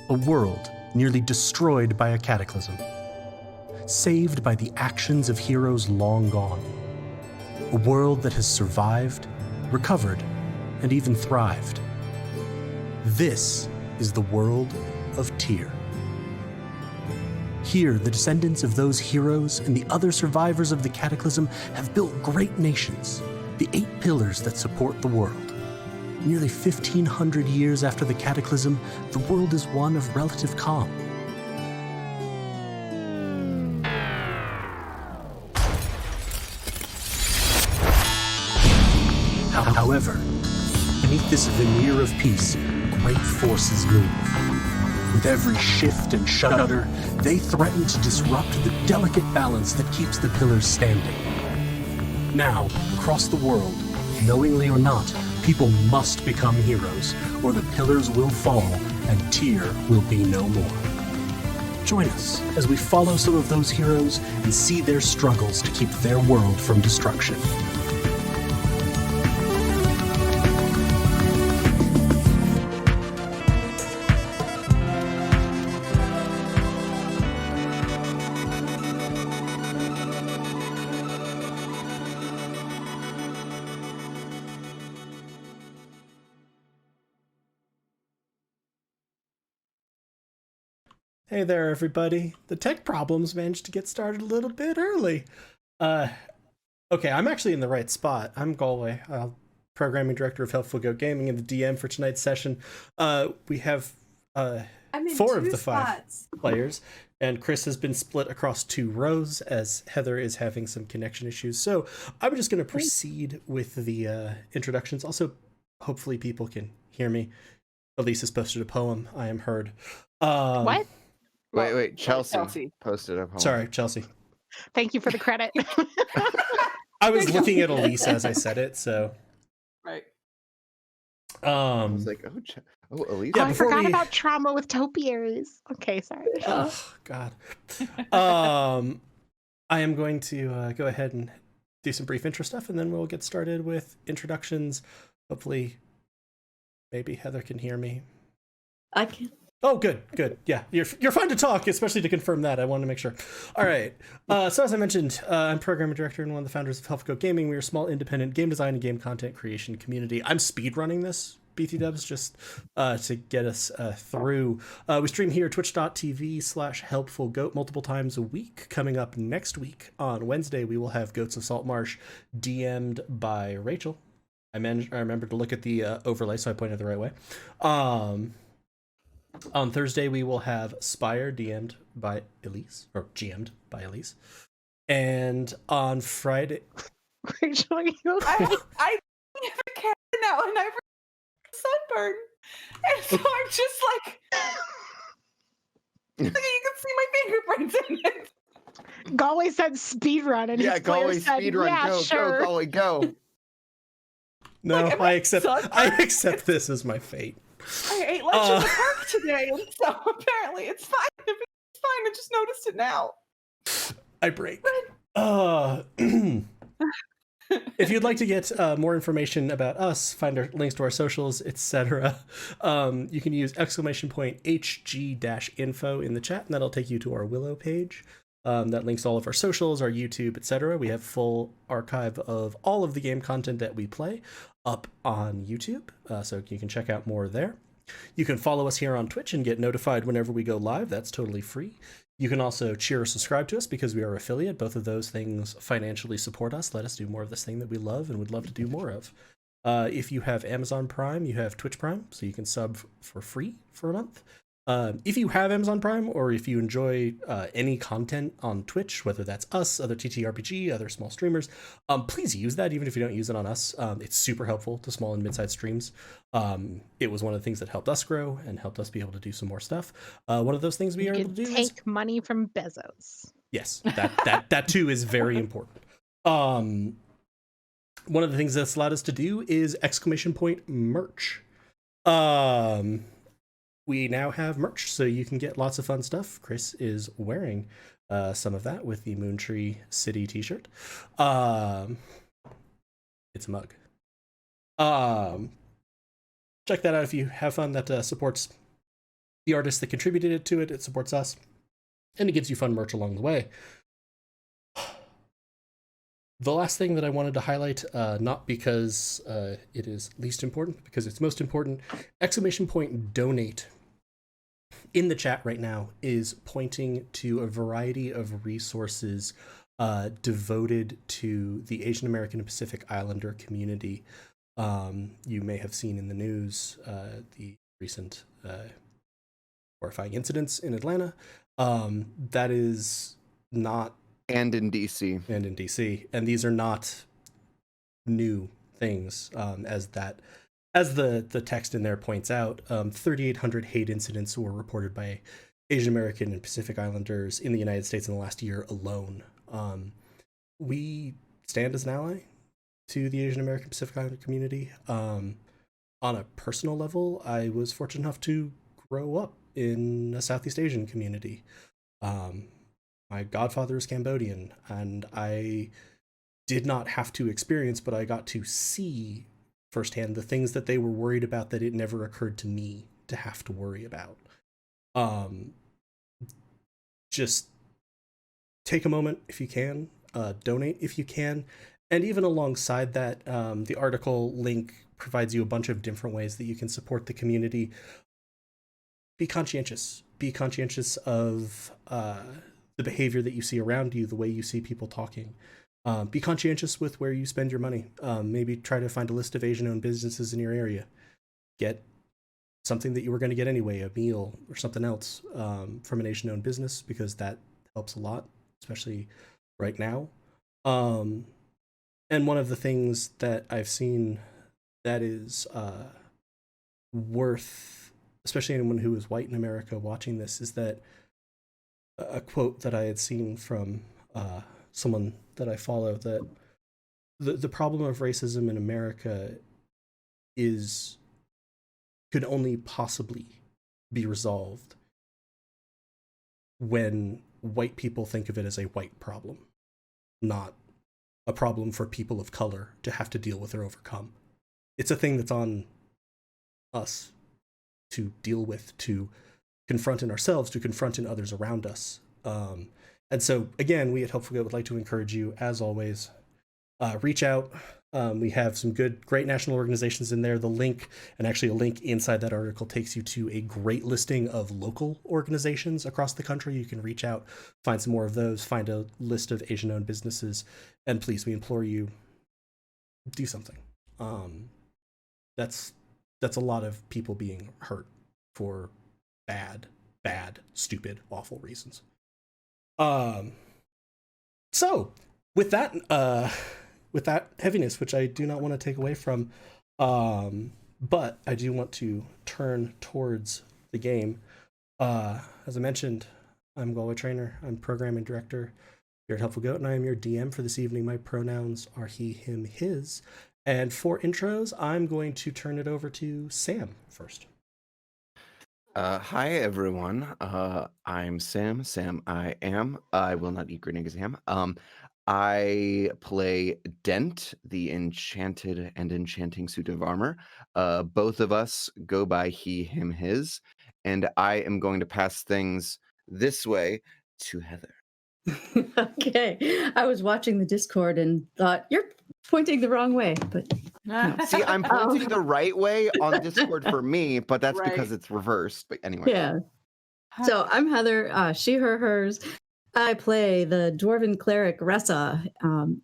A world nearly destroyed by a cataclysm, saved by the actions of heroes long gone. A world that has survived, recovered, and even thrived. This is the world of Tyr. Here, the descendants of those heroes and the other survivors of the cataclysm have built great nations, the 8 pillars that support the world. Nearly 1,500 years after the cataclysm, the world is one of relative calm. However, beneath this veneer of peace, great forces move. With every shift and shudder, they threaten to disrupt the delicate balance that keeps the pillars standing. Now, across the world, knowingly or not, people must become heroes, or the pillars will fall and Tyr will be no more. Join us as we follow some of those heroes and see their struggles to keep their world from destruction. Hey there, everybody. The tech problems managed to get started a little bit early. Okay, I'm actually in the right spot. I'm Galway, programming director of Helpful Goat Gaming and the DM for tonight's session. We have 4 of the 5 players, and Chris has been split across 2 rows as Heather is having some connection issues. So I'm just going to proceed with the introductions. Also, hopefully people can hear me. Elise has posted a poem. I am heard. What? Wait, Chelsea posted a poem. Sorry, Chelsea. Thank you for the credit. I was looking at Elise as I said it, so. Right. I was like, oh, Elise. Yeah, I forgot about trauma with topiaries. Okay, sorry. Oh, God. I am going to go ahead and do some brief intro stuff, and then we'll get started with introductions. Hopefully, maybe Heather can hear me. I can. Oh, good. Yeah, you're fine to talk, especially to confirm that. I wanted to make sure. All right. So as I mentioned, I'm programming director and one of the founders of Helpful Goat Gaming. We are a small independent game design and game content creation community. I'm speedrunning this, BT Dubs, just to get us through. We stream here, twitch.tv/helpfulgoat multiple times a week. Coming up next week on Wednesday, we will have Goats of Saltmarsh DM'd by Rachel. I remembered to look at the overlay, so I pointed the right way. On Thursday, we will have Spire DM'd by Elise, or GM'd by Elise. And on Friday... Rachel, you I have a cat now, and I have a sunburn. And so I'm just like... you can see my fingerprints in it. Galway said speedrun, and yeah, his player Galway said, speedrun, yeah, go, sure. go, Galway, go. No, I accept this as my fate. I ate lunch in the park today, and so apparently it's fine. It's fine. I just noticed it now. I break. If you'd like to get more information about us, find our links to our socials, etc., you can use !HG-info in the chat, and that'll take you to our Willow page. That links all of our socials, our YouTube, etc. We have full archive of all of the game content that we play up on YouTube, so you can check out more there. You can follow us here on Twitch and get notified whenever we go live. That's totally free. You can also cheer or subscribe to us because we are affiliate. Both of those things financially support us, let us do more of this thing that we love and would love to do more of. If you have Amazon Prime, you have Twitch Prime, so you can sub for free for a month. If you have Amazon Prime, or if you enjoy any content on Twitch, whether that's us, other TTRPG, other small streamers, please use that, even if you don't use it on us. It's super helpful to small and mid-sized streams. It was one of the things that helped us grow and helped us be able to do some more stuff. One of those things we You are able could to do take is... money from Bezos. Yes, that too is very important. One of the things that's allowed us to do is exclamation point merch. We now have merch, so you can get lots of fun stuff. Chris is wearing some of that with the Moontree City t-shirt. It's a mug. Check that out if you have fun. That supports the artists that contributed it to it. It supports us, and it gives you fun merch along the way. The last thing that I wanted to highlight, not because it is least important, because it's most important, exclamation point donate in the chat right now is pointing to a variety of resources devoted to the Asian American and Pacific Islander community. You may have seen in the news the recent horrifying incidents in Atlanta. That is not... And in DC. And in DC. And these are not new things, as the text in there points out. 3,800 hate incidents were reported by Asian American and Pacific Islanders in the United States in the last year alone. We stand as an ally to the Asian American Pacific Islander community. On a personal level, I was fortunate enough to grow up in a Southeast Asian community. My godfather is Cambodian, and I did not have to experience, but I got to see firsthand the things that they were worried about that it never occurred to me to have to worry about. Just take a moment if you can, donate if you can, and even alongside that, the article link provides you a bunch of different ways that you can support the community. Be conscientious. Be conscientious of the behavior that you see around you, the way you see people talking. Be conscientious with where you spend your money. Maybe try to find a list of Asian-owned businesses in your area. Get something that you were going to get anyway, a meal or something else from an Asian-owned business, because that helps a lot, especially right now. And one of the things that I've seen that is worth, especially anyone who is white in America watching this, is that a quote that I had seen from someone that I follow, that the problem of racism in America could only possibly be resolved when white people think of it as a white problem, not a problem for people of color to have to deal with or overcome. It's a thing that's on us to deal with, to confront in ourselves, to confront in others around us. And so, again, we at Helpful Goat would like to encourage you, as always, reach out. We have some great national organizations in there. The link, and actually a link inside that article, takes you to a great listing of local organizations across the country. You can reach out, find some more of those, find a list of Asian-owned businesses, and please, we implore you, do something. That's a lot of people being hurt for bad, stupid, awful reasons. So with that heaviness, which I do not want to take away from, but I do want to turn towards the game. As I mentioned, I'm Galway Trainer. I'm programming director here at Helpful Goat, and I am your DM for this evening. My pronouns are he, him, his. And for intros, I'm going to turn it over to Sam first. Hi, everyone. I'm Sam. I will not eat green eggs ham. I play Dent, the enchanted and enchanting suit of armor. Both of us go by he, him, his. And I am going to pass things this way to Heather. Okay. I was watching the Discord and thought, you're pointing the wrong way, but no. See, I'm pointing the right way on Discord for me, but that's because it's reversed. But anyway. Yeah. So I'm Heather, she, her, hers. I play the Dwarven cleric Ressa,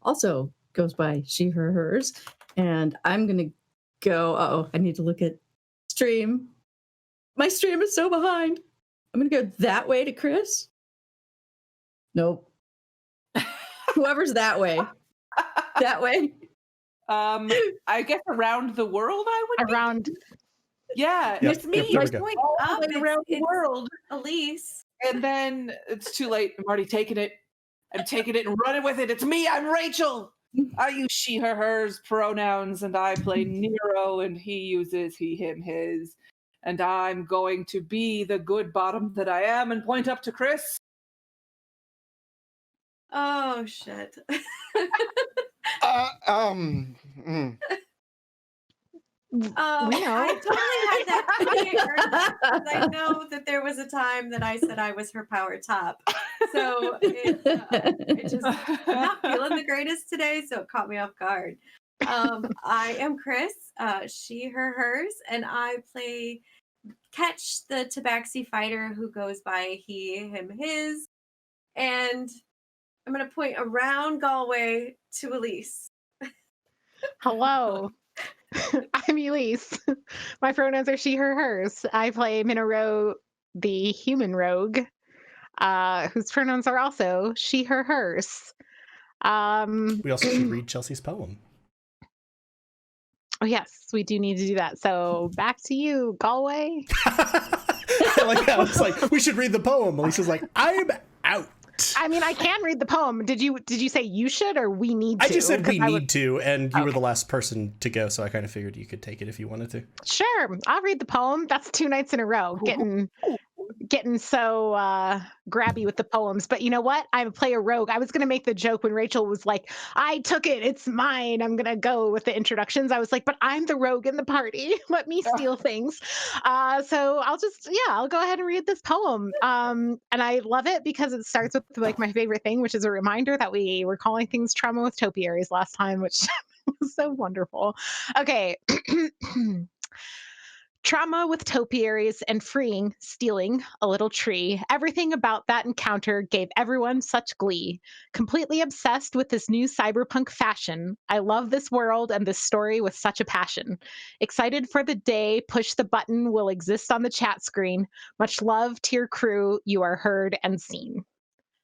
also goes by she, her, hers. And I'm going to go, I need to look at stream. My stream is so behind. I'm gonna go that way to Chris. Nope. Whoever's that way. That way. I guess around the world, I would be. Around. Yeah, Yep, it's me. yep, there we go. Going All up, the way around the it's world. Elise. And then it's too late. I'm already taking it. I'm taking it and running with it. It's me. I'm Rachel. I use she, her, hers pronouns, and I play Nero, and he uses he, him, his. And I'm going to be the good bottom that I am and point up to Chris. Oh shit. We know. I totally had that figured, 'cause I know that there was a time that I said I was her power top. So it just I'm not feeling the greatest today, so it caught me off guard. I am Chris, she, her, hers, and I play Catch, the Tabaxi fighter who goes by he, him, his. And I'm going to point around Galway to Elise. Hello. I'm Elise. My pronouns are she, her, hers. I play Minero, the human rogue, whose pronouns are also she, her, hers. We also should read Chelsea's poem. Oh yes, we do need to do that. So back to you, Galway. I like how it's like, we should read the poem. Alicia's like, I'm out. I mean, I can read the poem. Did you say you should or we need to? I just said 'Cause we I need would- to, and you were Okay. the last person to go, so I kind of figured you could take it if you wanted to. Sure, I'll read the poem. That's 2 nights in a row. Getting so grabby with the poems. But you know what? I play a rogue. I was going to make the joke when Rachel was like, I took it. It's mine. I'm going to go with the introductions. I was like, but I'm the rogue in the party. Let me steal things. So I'll go ahead and read this poem. And I love it because it starts with like my favorite thing, which is a reminder that we were calling things trauma with topiaries last time, which was so wonderful. Okay. Trauma with topiaries and freeing, stealing a little tree. Everything about that encounter gave everyone such glee. Completely obsessed with this new cyberpunk fashion. I love this world and this story with such a passion. Excited for the day, push the button will exist on the chat screen. Much love to your crew. You are heard and seen.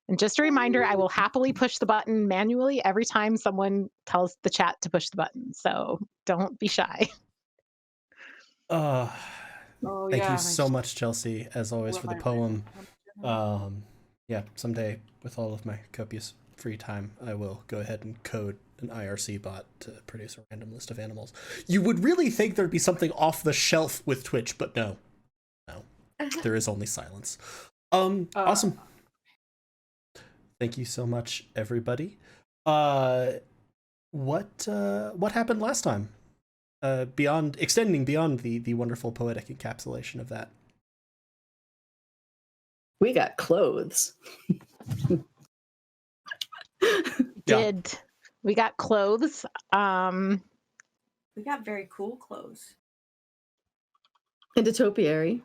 And just a reminder, I will happily push the button manually every time someone tells the chat to push the button. So don't be shy. Oh, Thank yeah, you so much, Chelsea, as always, love for the my poem. random. Yeah, someday, with all of my copious free time, I will go ahead and code an IRC bot to produce a random list of animals. You would really think there'd be something off the shelf with Twitch, but no. There is only silence. Awesome. Thank you so much, everybody. What happened last time? Extending beyond the wonderful poetic encapsulation of that. We got clothes. We got clothes. We got very cool clothes. And a topiary.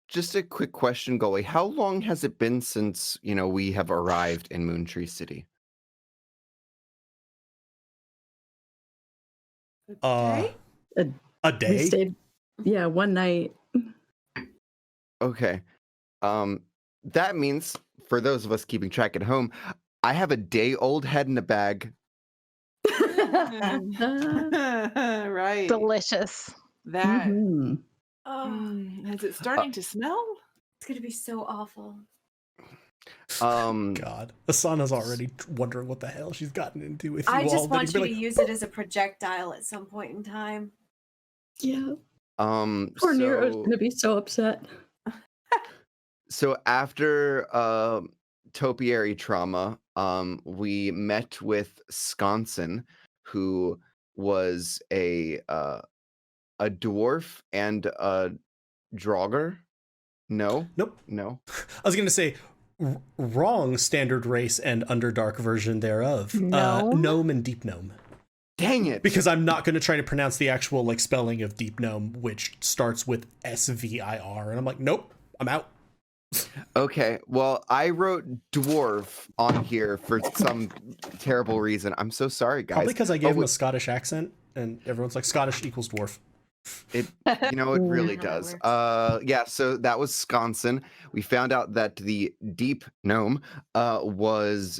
Just a quick question, Gully. How long has it been since, we have arrived in Moontree City? Okay. A We day? stayed, one night. Okay. That means, for those of us keeping track at home, I have a day-old head in a bag. Right. Delicious. That. Mhm. Oh, Is it starting to smell? it's going to be so awful. God. Asana's already wondering what the hell she's gotten into with you I all. just Then want you'd you be to like, use it as a projectile at some point in time. Yeah. Poor Nero's gonna be so upset. So after topiary trauma, we met with Sconson, who was a dwarf and a draugr. No, Nope. no. I was going to say, wrong standard race and underdark version thereof. Gnome? Gnome and deep gnome. Dang it! Because I'm not going to try to pronounce the actual spelling of deep gnome, which starts with SVIR. And I'm like, nope, I'm out. Okay, well, I wrote dwarf on here for some terrible reason. I'm so sorry, guys. Probably because I gave him wait. a Scottish accent, and everyone's like, Scottish equals dwarf. It really How that does. works. Yeah, so that was Sconson. We found out that the deep gnome was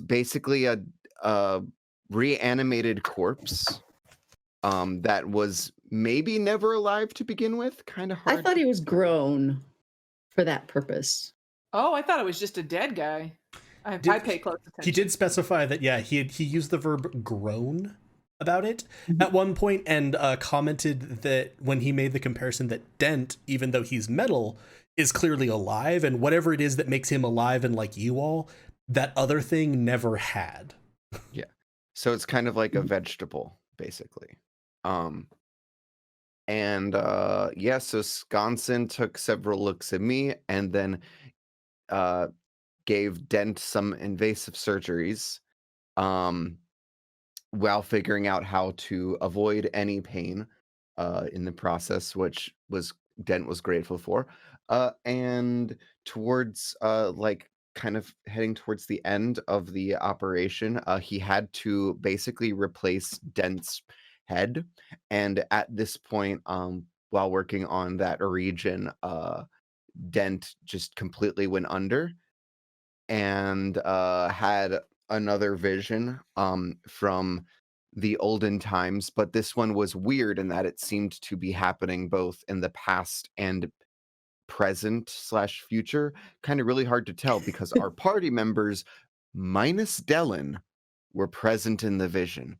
basically a reanimated corpse that was maybe never alive to begin with. Kind of I hard. thought he was grown for that purpose. Oh, I thought it was just a dead guy. I pay close attention. He did specify that, yeah, he used the verb groan about it at one point, and commented that when he made the comparison that Dent, even though he's metal, is clearly alive, and whatever it is that makes him alive and like you all, that other thing never had. Yeah. So it's kind of like a vegetable, basically. And yeah, so Sconson took several looks at me and then gave Dent some invasive surgeries while figuring out how to avoid any pain in the process, which Dent was grateful for. And towards like kind of heading towards the end of the operation, he had to basically replace Dent's head. And at this point, while working on that region, Dent just completely went under and had another vision from the olden times, but this one was weird in that it seemed to be happening both in the past and present / future. Kind of really hard to tell because our party members, minus Dellen, were present in the vision.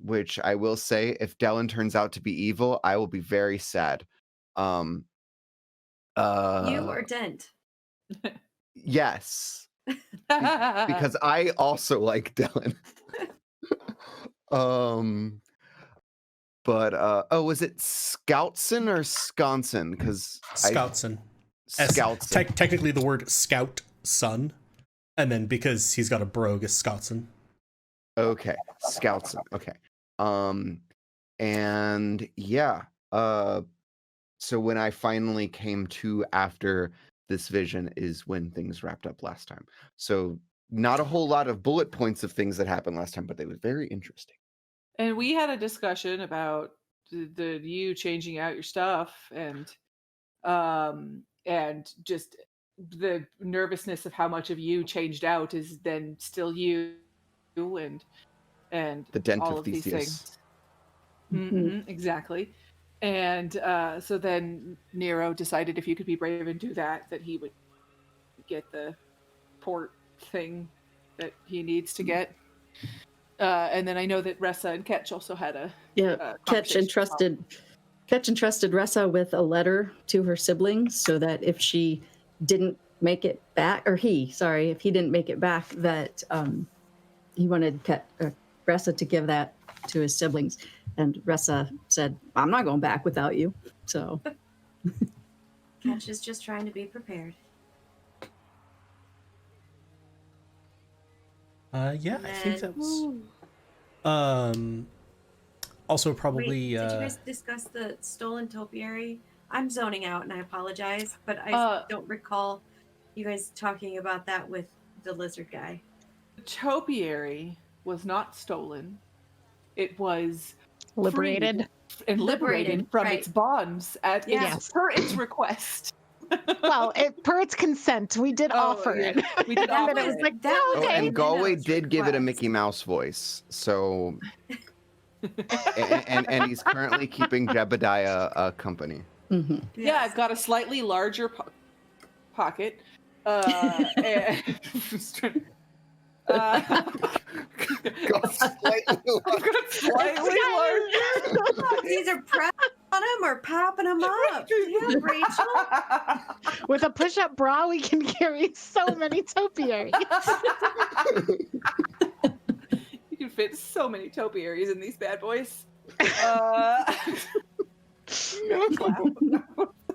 Which I will say, if Dellen turns out to be evil, I will be very sad. You or Dent? Yes. Because I also like Dellen. But was it Scoutson or Sconson? Because Scoutson. Scoutson. Technically the word scout son, and then because he's got a brogue is Scoutson. Okay, Scoutson. Okay. And yeah. So when I finally came to after this vision is when things wrapped up last time. So not a whole lot of bullet points of things that happened last time, but they were very interesting. And we had a discussion about the you changing out your stuff and just the nervousness of how much of you changed out is then still you and the Dent all of of these Theseus. things. Exactly. And so then Nero decided if you could be brave and do that he would get the port thing that he needs to get. And then I know that Ressa and Ketch also had a Ketch entrusted Ressa with a letter to her siblings so that if she didn't make it back, if he didn't make it back, that he wanted Ressa to give that to his siblings. And Ressa said, I'm not going back without you. So Ketch is just trying to be prepared. Yeah, I think that's also probably Wait, did you guys discuss the stolen topiary? I'm zoning out and I apologize, but I don't recall you guys talking about that with the lizard guy. The topiary was not stolen. It was Liberated. And liberated from right. its bonds at per its request. Well, per its consent, we did offer it. We did And offer then it was it. like, okay. And Galway Minnie's did give it a request. Mickey Mouse voice, so and he's currently keeping Jebediah company. mhm. Yeah, I've got a slightly larger pocket. And Got slightly slightly larger. These are pressing on him or popping him up. Damn, Rachel. With a push-up bra, we can carry so many topiaries. You can fit so many topiaries in these bad boys.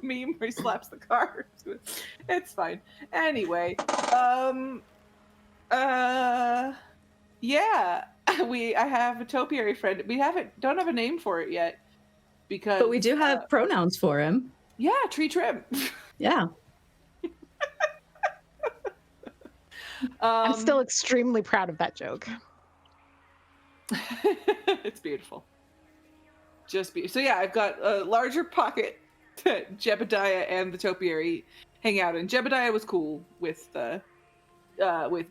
Meme where he slaps the card. It's fine. Anyway, yeah, I have a topiary friend. We don't have a name for it yet because But we do have pronouns for him. Yeah, tree trim. Yeah. I'm still extremely proud of that joke. It's beautiful. Just be so yeah, I've got a larger pocket that Jebediah and the topiary hang out in. Jebediah was cool with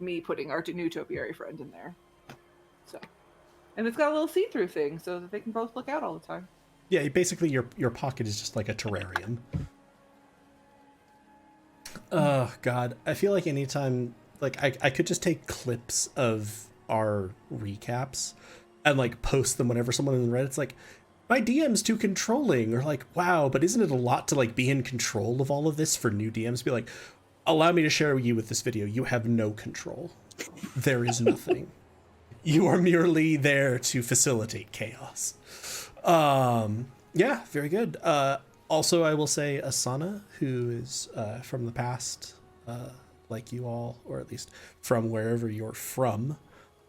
me putting our new topiary friend in there. So, and it's got a little see-through thing so that they can both look out all the time. Yeah, basically your pocket is just like a terrarium. Oh God, I feel like anytime, like I could just take clips of our recaps and like post them whenever someone in Reddit's like, my DM's too controlling, or like, wow, but isn't it a lot to like be in control of all of this for new DMs? Be like, allow me to share you with this video. You have no control. There is nothing. You are merely there to facilitate chaos. Yeah, very good. Also, I will say Asana, who is from the past, like you all, or at least from wherever you're from,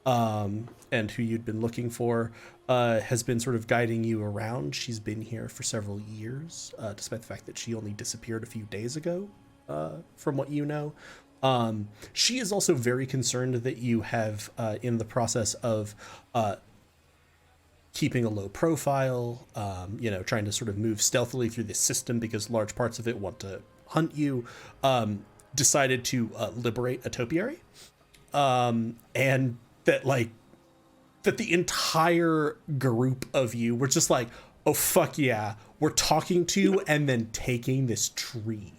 and who you'd been looking for, has been sort of guiding you around. She's been here for several years, despite the fact that she only disappeared a few days ago, from what you know. She is also very concerned that you have, in the process of keeping a low profile, trying to sort of move stealthily through this system because large parts of it want to hunt you, decided to liberate a topiary. And that the entire group of you were just like, oh, fuck yeah, we're talking to and then taking this tree.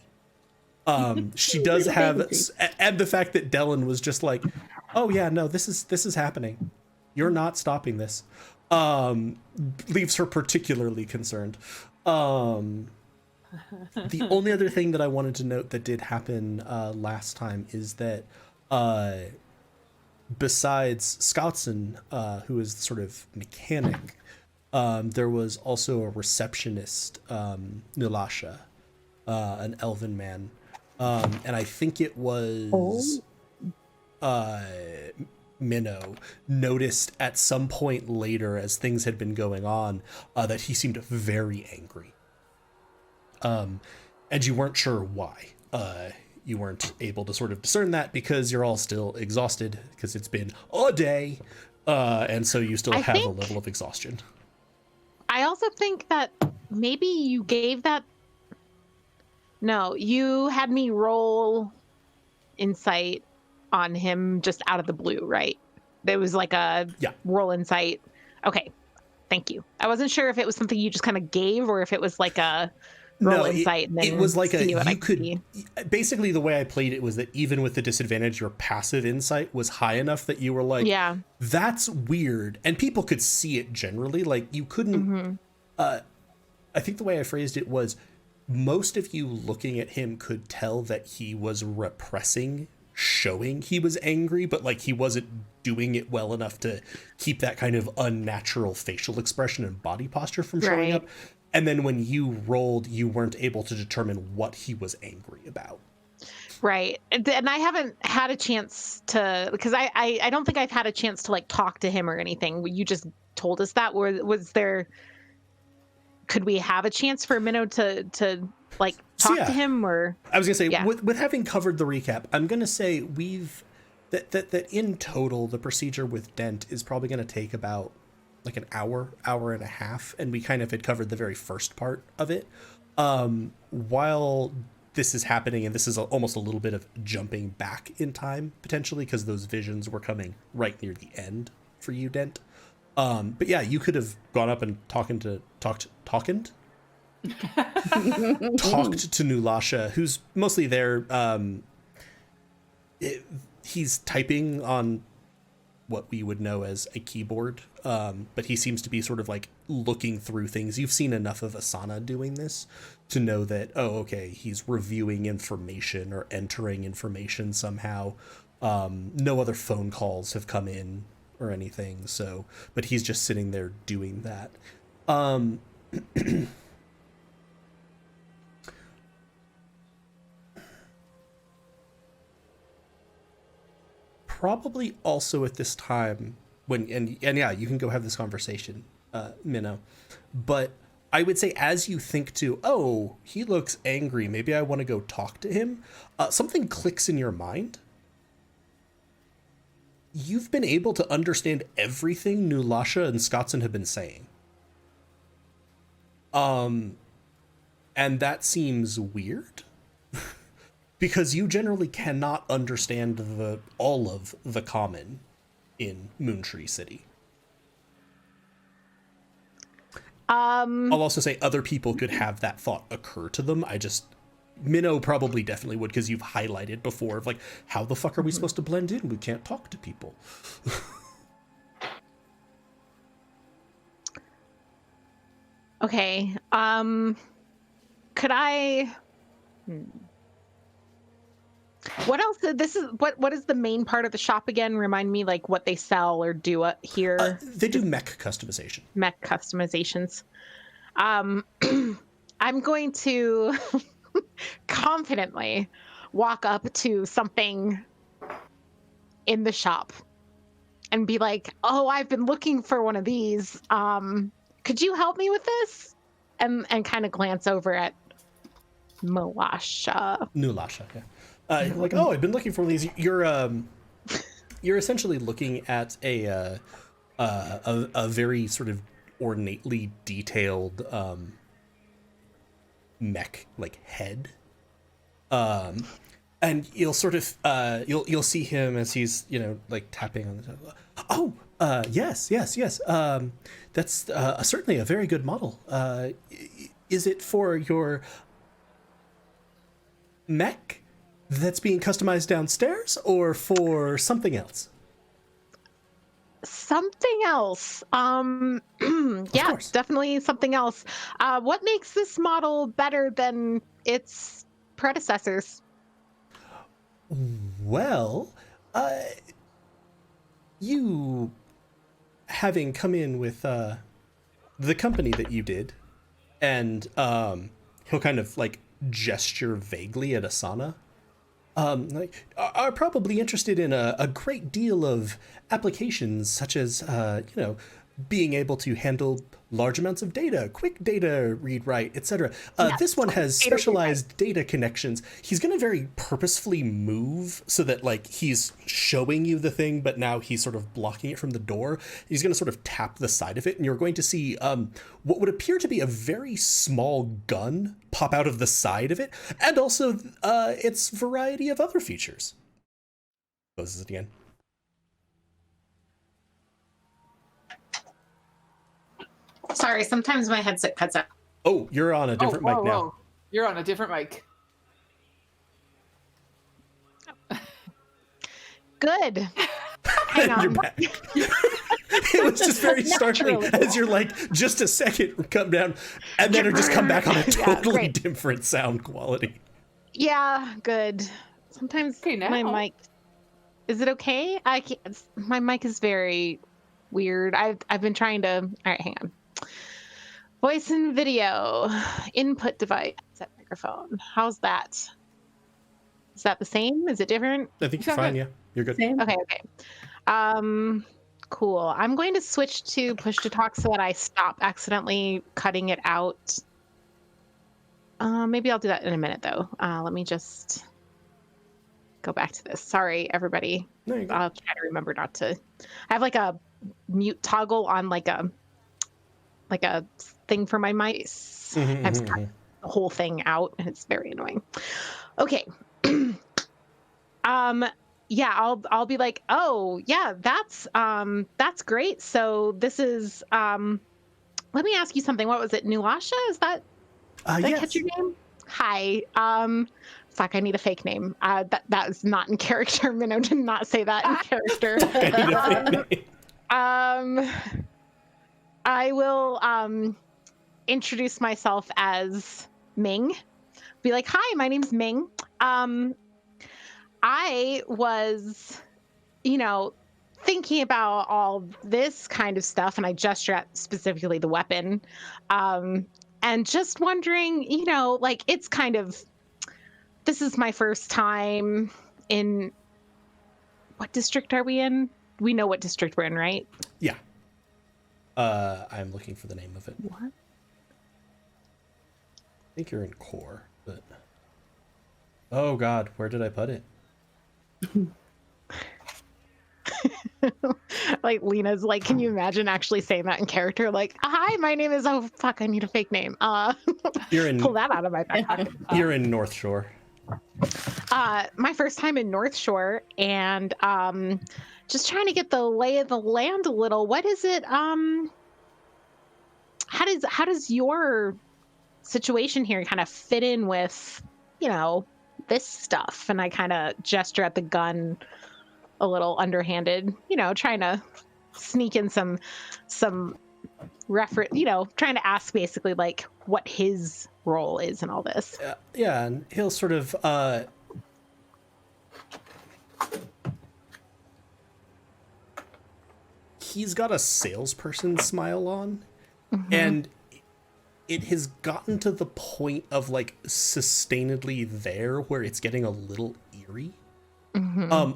She does have, and the fact that Dylan was just like, oh yeah, no, this is happening. You're not stopping this. Leaves her particularly concerned. The only other thing that I wanted to note that did happen last time is that besides Scoutson, who is sort of mechanic, there was also a receptionist, Nulasha, an elven man. And I think it was Minnow noticed at some point later, as things had been going on, that he seemed very angry. And you weren't sure why. You weren't able to sort of discern that because you're all still exhausted because it's been a day. And so you still have a level of exhaustion. I also think that maybe you gave that. No, you had me roll insight on him just out of the blue, right? There was like a roll insight. Okay, thank you. I wasn't sure if it was something you just kind of gave or if it was like a roll insight. And then it was like basically the way I played it was that even with the disadvantage, your passive insight was high enough that you were like, yeah, that's weird. And people could see it generally. Like you couldn't, I think the way I phrased it was, most of you looking at him could tell that he was repressing, showing he was angry, but like he wasn't doing it well enough to keep that kind of unnatural facial expression and body posture from showing up. And then when you rolled, you weren't able to determine what he was angry about. Right. And I haven't had a chance to, because I don't think I've had a chance to like talk to him or anything. You just told us that. Was there, could we have a chance for Minnow to like talk to him? Or I was gonna say, with having covered the recap, I'm gonna say that in total the procedure with Dent is probably gonna take about like an hour and a half, and we kind of had covered the very first part of it. While this is happening, and this is almost a little bit of jumping back in time potentially because those visions were coming right near the end for you, Dent. But yeah, you could have gone up and talked to Nulasha, who's mostly there. He's typing on what we would know as a keyboard, but he seems to be sort of like looking through things. You've seen enough of Asana doing this to know that, oh, okay, he's reviewing information or entering information somehow. No other phone calls have come in or anything, so, but he's just sitting there doing that. Probably also at this time when, and yeah, you can go have this conversation, Minnow, but I would say as you think to, oh, he looks angry, maybe I want to go talk to him, something clicks in your mind. you've been able to understand everything Nulasha and Scottson have been saying. And that seems weird because you generally cannot understand all of the common in Moontree City. I'll also say other people could have that thought occur to them. Minnow probably definitely would, because you've highlighted before of like, how the fuck are we supposed to blend in? We can't talk to people. Okay. Could I? What else? This is what is the main part of the shop again? Remind me, like what they sell or do here. They do mech customization. Mech customizations. I'm going to confidently walk up to something in the shop and be like, "Oh, I've been looking for one of these. Could you help me with this?" And kind of glance over at Nulasha, yeah. Like, oh, I've been looking for these. You're essentially looking at a very sort of ornately detailed mech like head, and you'll sort of you'll see him as he's like tapping on the table. Oh, yes. That's certainly a very good model. Is it for your mech that's being customized downstairs, or for something else? Something else. Yeah, definitely something else. What makes this model better than its predecessors? Well, you having come in with the company that you did, and he'll kind of like gesture vaguely at Asana. Are probably interested in a great deal of applications, such as being able to handle large amounts of data, quick data read write, etc. This one has specialized data connections. He's going to very purposefully move so that like he's showing you the thing, but now he's sort of blocking it from the door. He's going to sort of tap the side of it, and you're going to see what would appear to be a very small gun pop out of the side of it, and also its variety of other features. Closes it again. Sorry, sometimes my headset cuts out. Oh, you're on a different mic now. Whoa. You're on a different mic. Good. Hang on. You're back. It was just very startling as you're like, just a second, come down, and then it just come back on a totally different sound quality. Yeah, good. Sometimes my mic... Is it okay? My mic is very weird. I've been trying to... All right, hang on. Voice and video, input device, set microphone. How's that? Is that the same? Is it different? I think you're fine. Yeah, you're good. Same. Okay. Cool. I'm going to switch to push to talk so that I stop accidentally cutting it out. Maybe I'll do that in a minute though. Let me just go back to this. Sorry, everybody. I'll try to remember not to. I have like a mute toggle on like a thing for my mice. I've cut the whole thing out, and it's very annoying. Okay. Yeah, I'll be like, oh yeah, that's great. So this is let me ask you something. What was it, Nulasha? Is that did I catch your name? Hi. Fuck, I need a fake name. That is not in character. Minnow did not say that in character. I will introduce myself as Ming. Be like, hi, my name's Ming. I was, thinking about all this kind of stuff, and I gesture at specifically the weapon, and just wondering, it's kind of, this is my first time in, what district are we in? We know what district we're in, right? Yeah. I'm looking for the name of it. What? I think you're in core, but... Oh god, where did I put it? Like Lena's like, can you imagine actually saying that in character? Like, hi, my name is, oh fuck, I need a fake name. You're in Pull that out of my back pocket. you're in North Shore. My first time in North Shore, and just trying to get the lay of the land a little. What is it? How does your situation here kind of fit in with, you know, this stuff? And I kind of gesture at the gun a little underhanded, you know, trying to sneak in some reference, you know, trying to ask basically like what his role is in all this. Yeah, and he'll sort of he's got a salesperson smile on, and it has gotten to the point of like sustainedly there where it's getting a little eerie.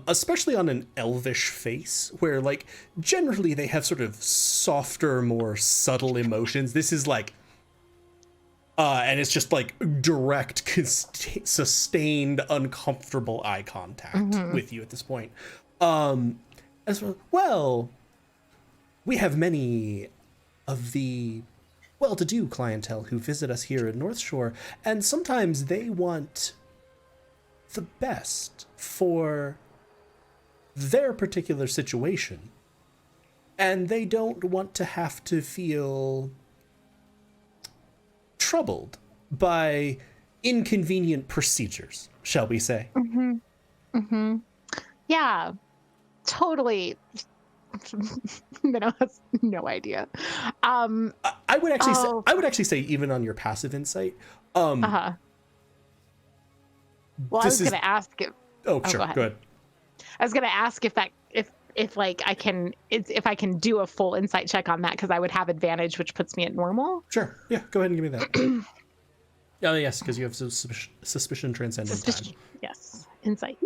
Especially on an elvish face, where like generally they have sort of softer, more subtle emotions. This is like and it's just like direct, sustained, uncomfortable eye contact with you at this point. As well, we have many of the well-to-do clientele who visit us here in North Shore, and sometimes they want the best for their particular situation, and they don't want to have to feel troubled by inconvenient procedures, shall we say. Yeah, totally. Minnow has no idea. I would actually say even on your passive insight, well, I was going to ask if. Oh, sure. Go ahead. I was going to ask if like I can do a full insight check on that, because I would have advantage, which puts me at normal. Sure. Yeah. Go ahead and give me that. Oh yes, because you have suspicion transcendent time. Yes. Insight.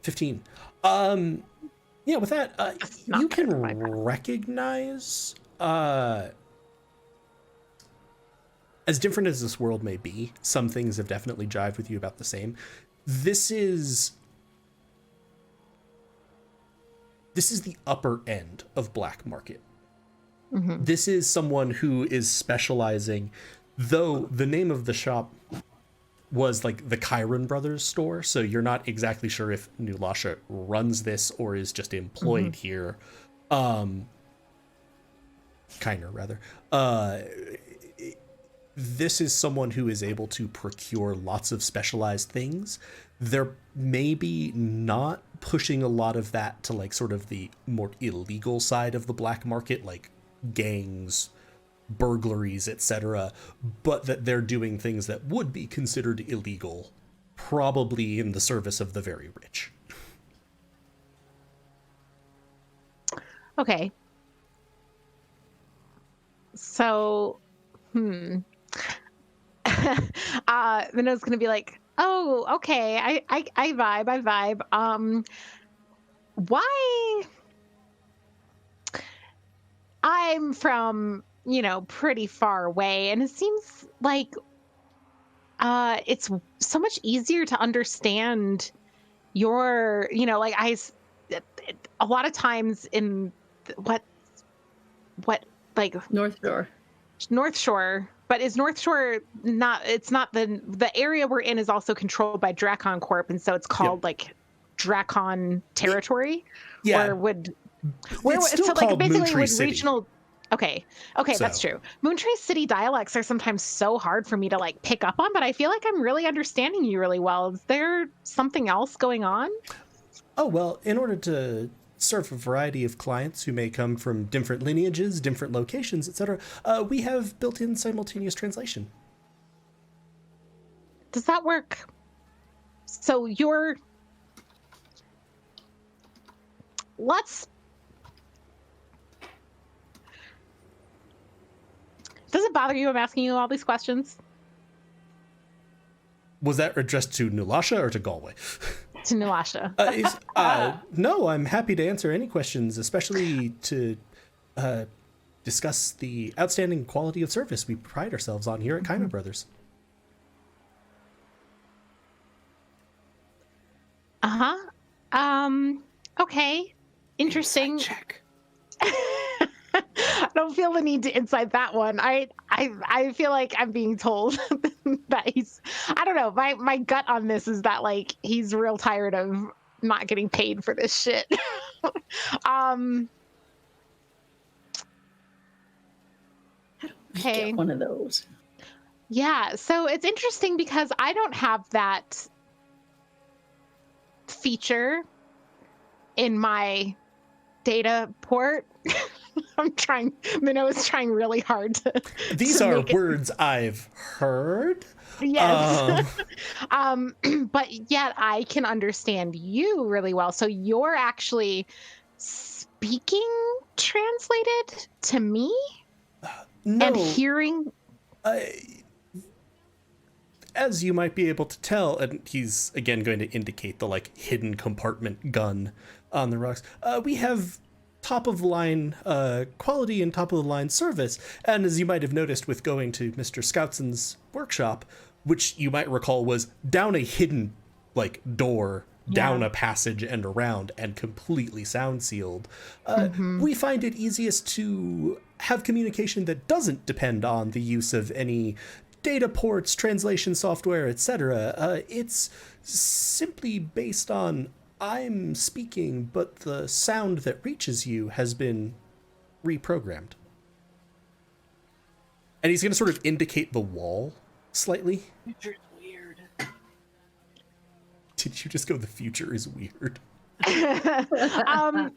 15. Yeah. With that, you can recognize. As different as this world may be, some things have definitely jived with you about the same. This is the upper end of black market. This is someone who is specializing, though the name of the shop was like the Chiron Brothers store, so you're not exactly sure if Nulasha runs this or is just employed here. Kiner, rather. This is someone who is able to procure lots of specialized things. They're maybe not pushing a lot of that to like sort of the more illegal side of the black market, like gangs, burglaries, etc., but that they're doing things that would be considered illegal, probably in the service of the very rich. Okay. So, Minnow's gonna be like, oh, okay, I vibe. Why? I'm from, you know, pretty far away, and it seems like it's so much easier to understand your, you know, like a lot of times in what like North Shore. But is North Shore not? It's not the area we're in is also controlled by Dracon Corp, and so it's called like Dracon territory. Yeah. Or would It's still called Moontree City. regional. Okay, So. that's true. Moontree City dialects are sometimes so hard for me to like pick up on, but I feel like I'm really understanding you really well. Is there something else going on? Oh, well, in order to serve a variety of clients who may come from different lineages, different locations, etc., we have built-in simultaneous translation. Does that work? So does it bother you I'm asking you all these questions? Was that addressed to Nulasha or to Galway? To Nulasha. No, I'm happy to answer any questions, especially to discuss the outstanding quality of service we pride ourselves on here at Kaimer Brothers. Okay. interesting. Insight check. I don't feel the need to inside that one. I feel like I'm being told that he's, I don't know. My gut on this is that like he's real tired of not getting paid for this shit. Okay. Get one of those. Yeah, so it's interesting because I don't have that feature in my data port. Minnow is trying really hard to. These to are make it- words I've heard. Yes. But yet I can understand you really well. So you're actually speaking translated to me No, and hearing. as you might be able to tell, and he's again going to indicate the like hidden compartment gun on the rocks. We have top of the line quality and top of the line service. And as you might have noticed with going to Mr. Scoutson's workshop, which you might recall was down a hidden like door, down a passage and around and completely sound sealed. We find it easiest to have communication that doesn't depend on the use of any data ports, translation software, etc. It's simply based on I'm speaking, but the sound that reaches you has been reprogrammed. And he's going to sort of indicate the wall slightly. Future's weird. Did you just go, the future is weird? I'd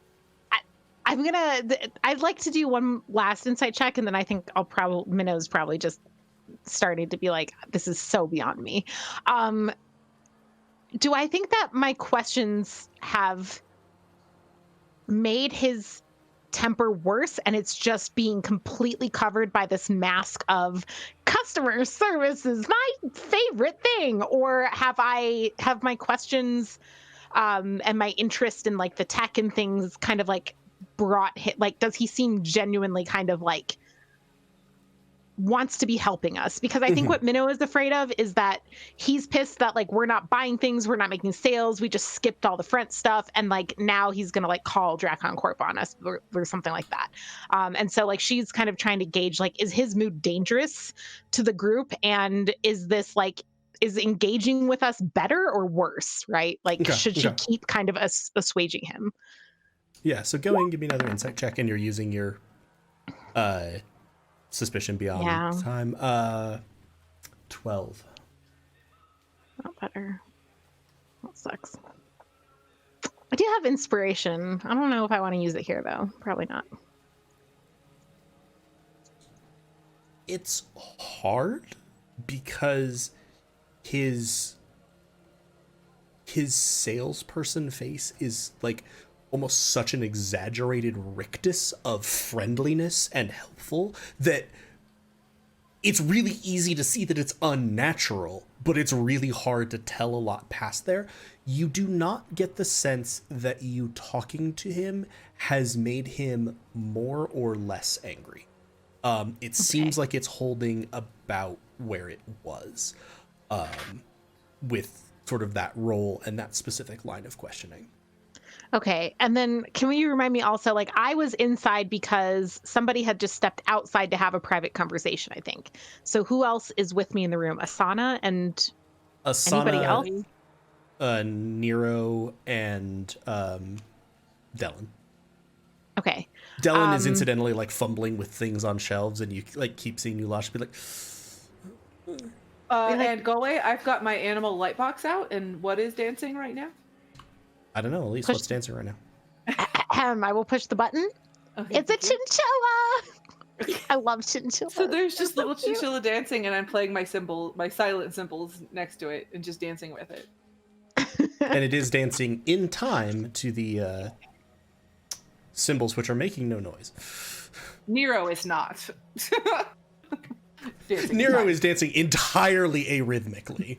like to do one last insight check, and then I think Minnow's probably just starting to be like, this is so beyond me. Do I think that my questions have made his temper worse and it's just being completely covered by this mask of customer service is my favorite thing? Or have my questions and my interest in like the tech and things kind of like brought him, like, does he seem genuinely kind of like wants to be helping us? Because I think what Minnow is afraid of is that he's pissed that like we're not buying things, we're not making sales, we just skipped all the front stuff, and like now he's gonna like call Dracon Corp on us or something like that. And so like she's kind of trying to gauge like, is his mood dangerous to the group, and is this like, is engaging with us better or worse, right? Like should she keep kind of assuaging him? Yeah, so go and give me another insight check, and you're using your suspicion beyond time. 12. Not better. That sucks. I do have inspiration. I don't know if I want to use it here though. Probably not. It's hard because his salesperson face is like almost such an exaggerated rictus of friendliness and helpful that it's really easy to see that it's unnatural, but it's really hard to tell a lot past there. You do not get the sense that you talking to him has made him more or less angry. It seems like it's holding about where it was, with sort of that role and that specific line of questioning. Okay. And then can you remind me also, like, I was inside because somebody had just stepped outside to have a private conversation, I think. So who else is with me in the room? Asana and anybody else? Nero and Dellen. Okay. Dellen is incidentally like fumbling with things on shelves, and you like keep seeing Ulash be like, and Gole, I've got my animal light box out, and what is dancing right now? I don't know, Elise, what's dancing right now? I will push the button. Okay, It's a thank you. chinchilla. I love chinchilla. So there's just little chinchilla dancing, and I'm playing my silent symbols next to it, and just dancing with it. And it is dancing in time to the symbols, which are making no noise. Nero is not. Nero is dancing entirely arrhythmically.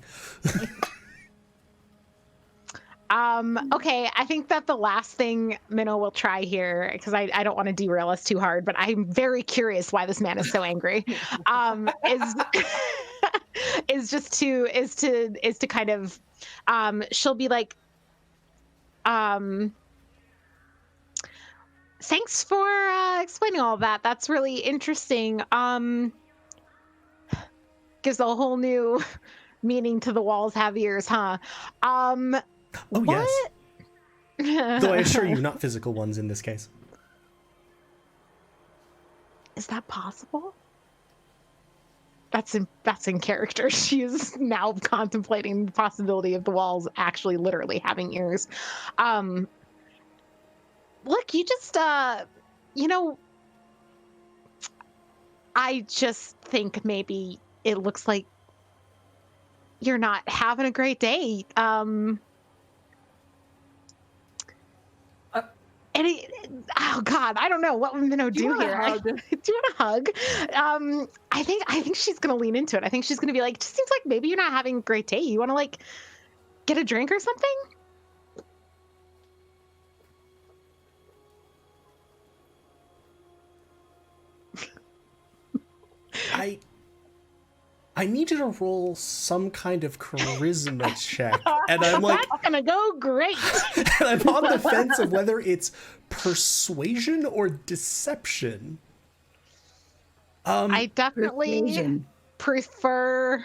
Okay, I think that the last thing Minnow will try here, because I don't want to derail us too hard, but I'm very curious why this man is so angry. Is to kind of she'll be like, Thanks for explaining all that. That's really interesting. Gives a whole new meaning to the walls have ears, huh? Oh, what? yes. Though I assure you, not physical ones in this case. Is that possible? That's in character. She is now contemplating the possibility of the walls actually literally having ears. Look, you just I just think maybe it looks like you're not having a great day. Oh God, I don't know what would Minnow do here. Do you want a hug? I think she's gonna lean into it. I think she's gonna be like, just seems like maybe you're not having a great day. You want to like get a drink or something? I need you to roll some kind of charisma check. And I'm like, that's gonna go great. And I'm on the fence of whether it's persuasion or deception. I definitely prefer.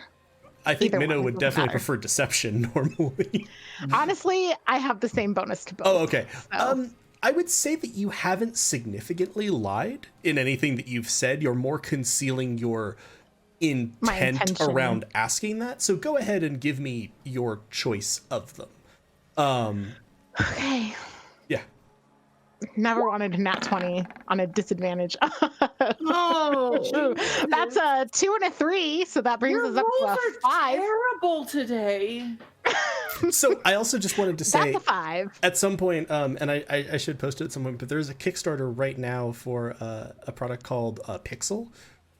I think Minnow would definitely prefer deception normally. Honestly, I have the same bonus to both. Oh, okay. So. I would say that you haven't significantly lied in anything that you've said. You're more concealing your intent around asking that. So go ahead and give me your choice of them. Okay. Yeah. Never wanted a nat 20 on a disadvantage. Oh, that's a 2 and a 3, so that brings us up to a 5. Terrible today. So I also just wanted to say, that's a 5. At some point, and I should post it at some point, but there's a Kickstarter right now for a product called Pixel,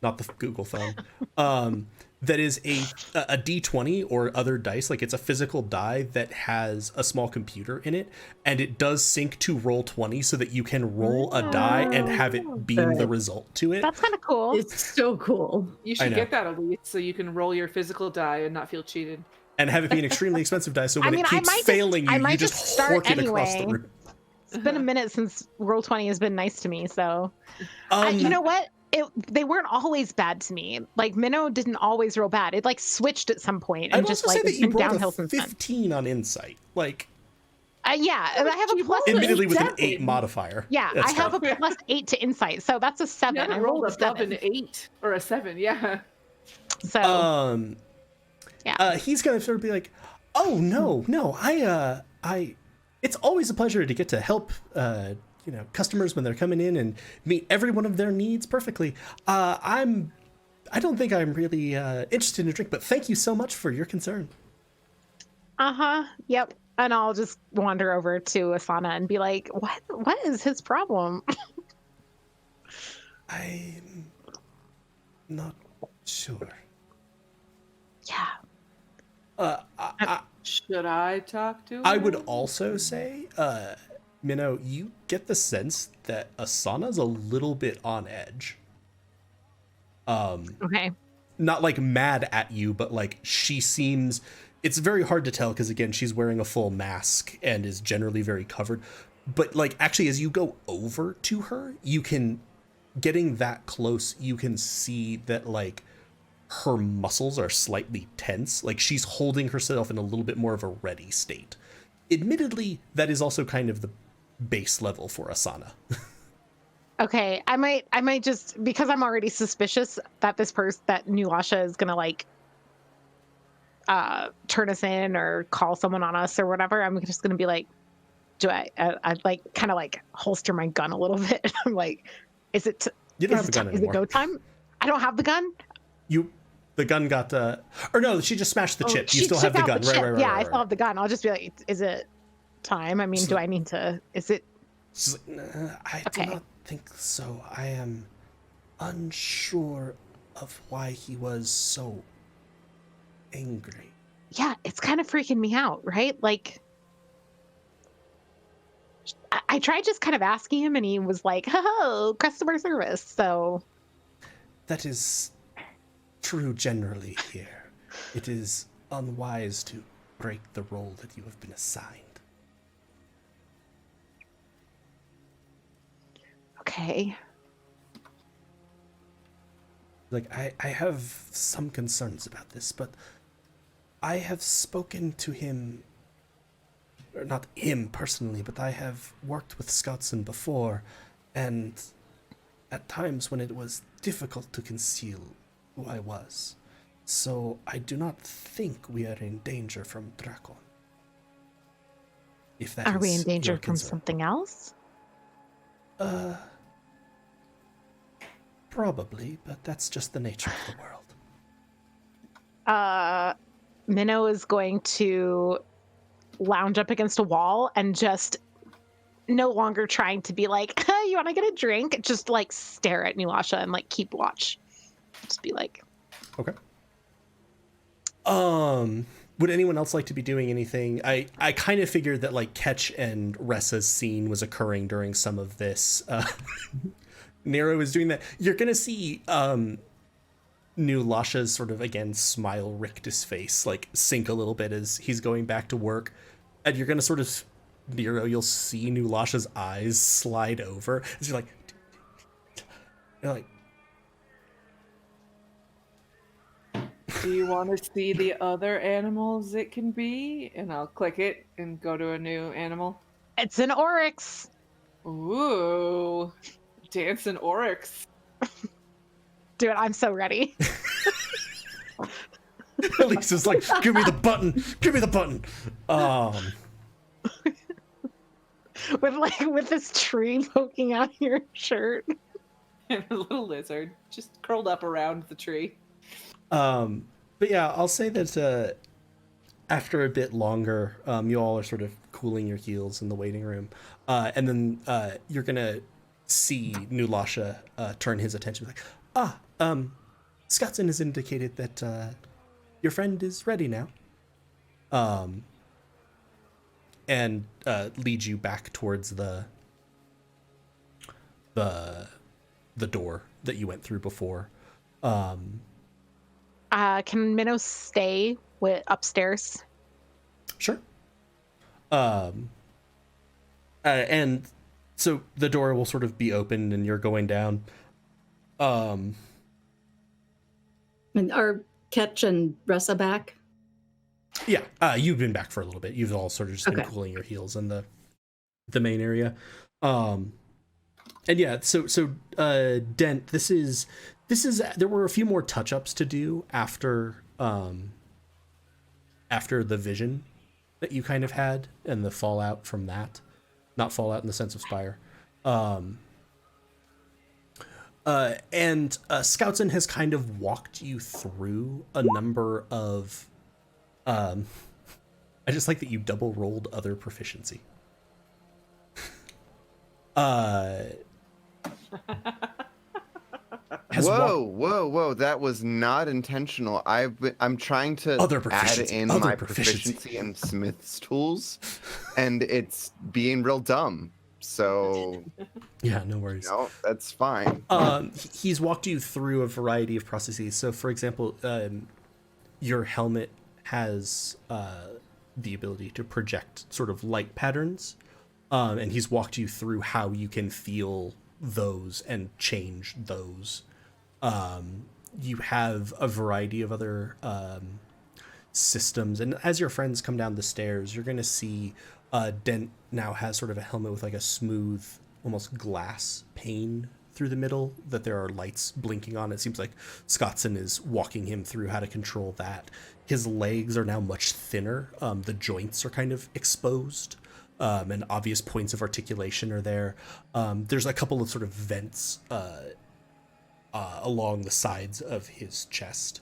not the Google phone, that is a D20 or other dice. Like, it's a physical die that has a small computer in it, and it does sync to Roll20 so that you can roll a die and have it beam the result to it. That's kind of cool. It's so cool. You should get that, Elise, so you can roll your physical die and not feel cheated. And have it be an extremely expensive die, so when it keeps failing you just hork it across the room. It's been a minute since Roll20 has been nice to me, so... you know what? They weren't always bad to me. Like, Minnow didn't always roll bad. It, like, switched at some point and just, like, it's been downhill since then. 15 on Insight. Like... yeah, and I have a plus... Admittedly with an 8 modifier. Yeah, I have a plus 8 to Insight, so that's a 7. Yeah, I rolled above an 8 or a 7, yeah. So... yeah. He's gonna sort of be like, oh no, I it's always a pleasure to get to help customers when they're coming in and meet every one of their needs perfectly. I don't think I'm really interested in a drink, but thank you so much for your concern. Yep. And I'll just wander over to Asana and be like, what is his problem? I'm not sure. Yeah. Should I talk to him? I would also say, Minnow, you get the sense that Asana's a little bit on edge. Okay. Not like mad at you, but like she seems... It's very hard to tell because, again, she's wearing a full mask and is generally very covered. But like, actually, as you go over to her, you can... Getting that close, you can see that like her muscles are slightly tense. Like she's holding herself in a little bit more of a ready state. Admittedly, that is also kind of the base level for Asana. Okay, I might just, because I'm already suspicious that that new Asha is gonna like turn us in or call someone on us or whatever. I'm just gonna be like, I like kind of like holster my gun a little bit. I'm like, is it? You don't have the gun anymore. Is it go time? I don't have the gun. The gun got or no, she just smashed the chip. You still have the gun, right? Yeah, I still have the gun. I'll just be like, is it time? I mean, do I need to? Is it? She's like, nah, I do not think so. I am unsure of why he was so angry. Yeah, it's kind of freaking me out, right? Like, I tried just kind of asking him, and he was like, "Oh, customer service." So that is true generally here. It is unwise to break the role that you have been assigned. Okay. Like, I have some concerns about this, but I have spoken to him, or not him personally, but I have worked with Scoutson before, and at times when it was difficult to conceal who I was. So I do not think we are in danger from Drakon. If that Are we in is danger your from concern. something else? Probably, but that's just the nature of the world. Minnow is going to lounge up against a wall and just no longer trying to be like, hey, you want to get a drink? Just like stare at Nulasha and like keep watch. Just be like, Okay. Would anyone else like to be doing anything? I kind of figured that like Ketch and Ressa's scene was occurring during some of this. Nero is doing that. You're gonna see New Lasha's sort of again smile rictus face like sink a little bit as he's going back to work, and you're gonna sort of Nero, you'll see New Lasha's eyes slide over as you're like Do you want to see the other animals it can be? And I'll click it and go to a new animal. it's an oryx. Ooh, dancing oryx. Dude, I'm so ready. Elisa's like, give me the button, give me the button. with this tree poking out your shirt. And a little lizard just curled up around the tree. But yeah, I'll say that after a bit longer, you all are sort of cooling your heels in the waiting room, and then you're gonna see New Lasha turn his attention like, Scoutson has indicated that your friend is ready now, and leads you back towards the door that you went through before. Can Minnow stay upstairs? Sure. And so the door will sort of be opened and you're going down. And are Ketch and Ressa back? Yeah, you've been back for a little bit. You've all sort of just been Okay. cooling your heels in the main area. And yeah, so Dent, this is there were a few more touch-ups to do after the vision that you kind of had and the fallout from that. Not fallout in the sense of Spire. And Scoutson has kind of walked you through a number of I just like that you double rolled other proficiency. Whoa! That was not intentional. I'm trying to add in my proficiency in Smith's tools, and it's being real dumb. So yeah, no worries. No, that's fine. He's walked you through a variety of processes. So, for example, your helmet has the ability to project sort of light patterns, and he's walked you through how you can feel those and change those. You have a variety of other systems, and as your friends come down the stairs, you're going to see Dent now has sort of a helmet with like a smooth, almost glass pane through the middle that there are lights blinking on. It seems like Scoutson is walking him through how to control that. His legs are now much thinner. The joints are kind of exposed, and obvious points of articulation are there. There's a couple of sort of vents along the sides of his chest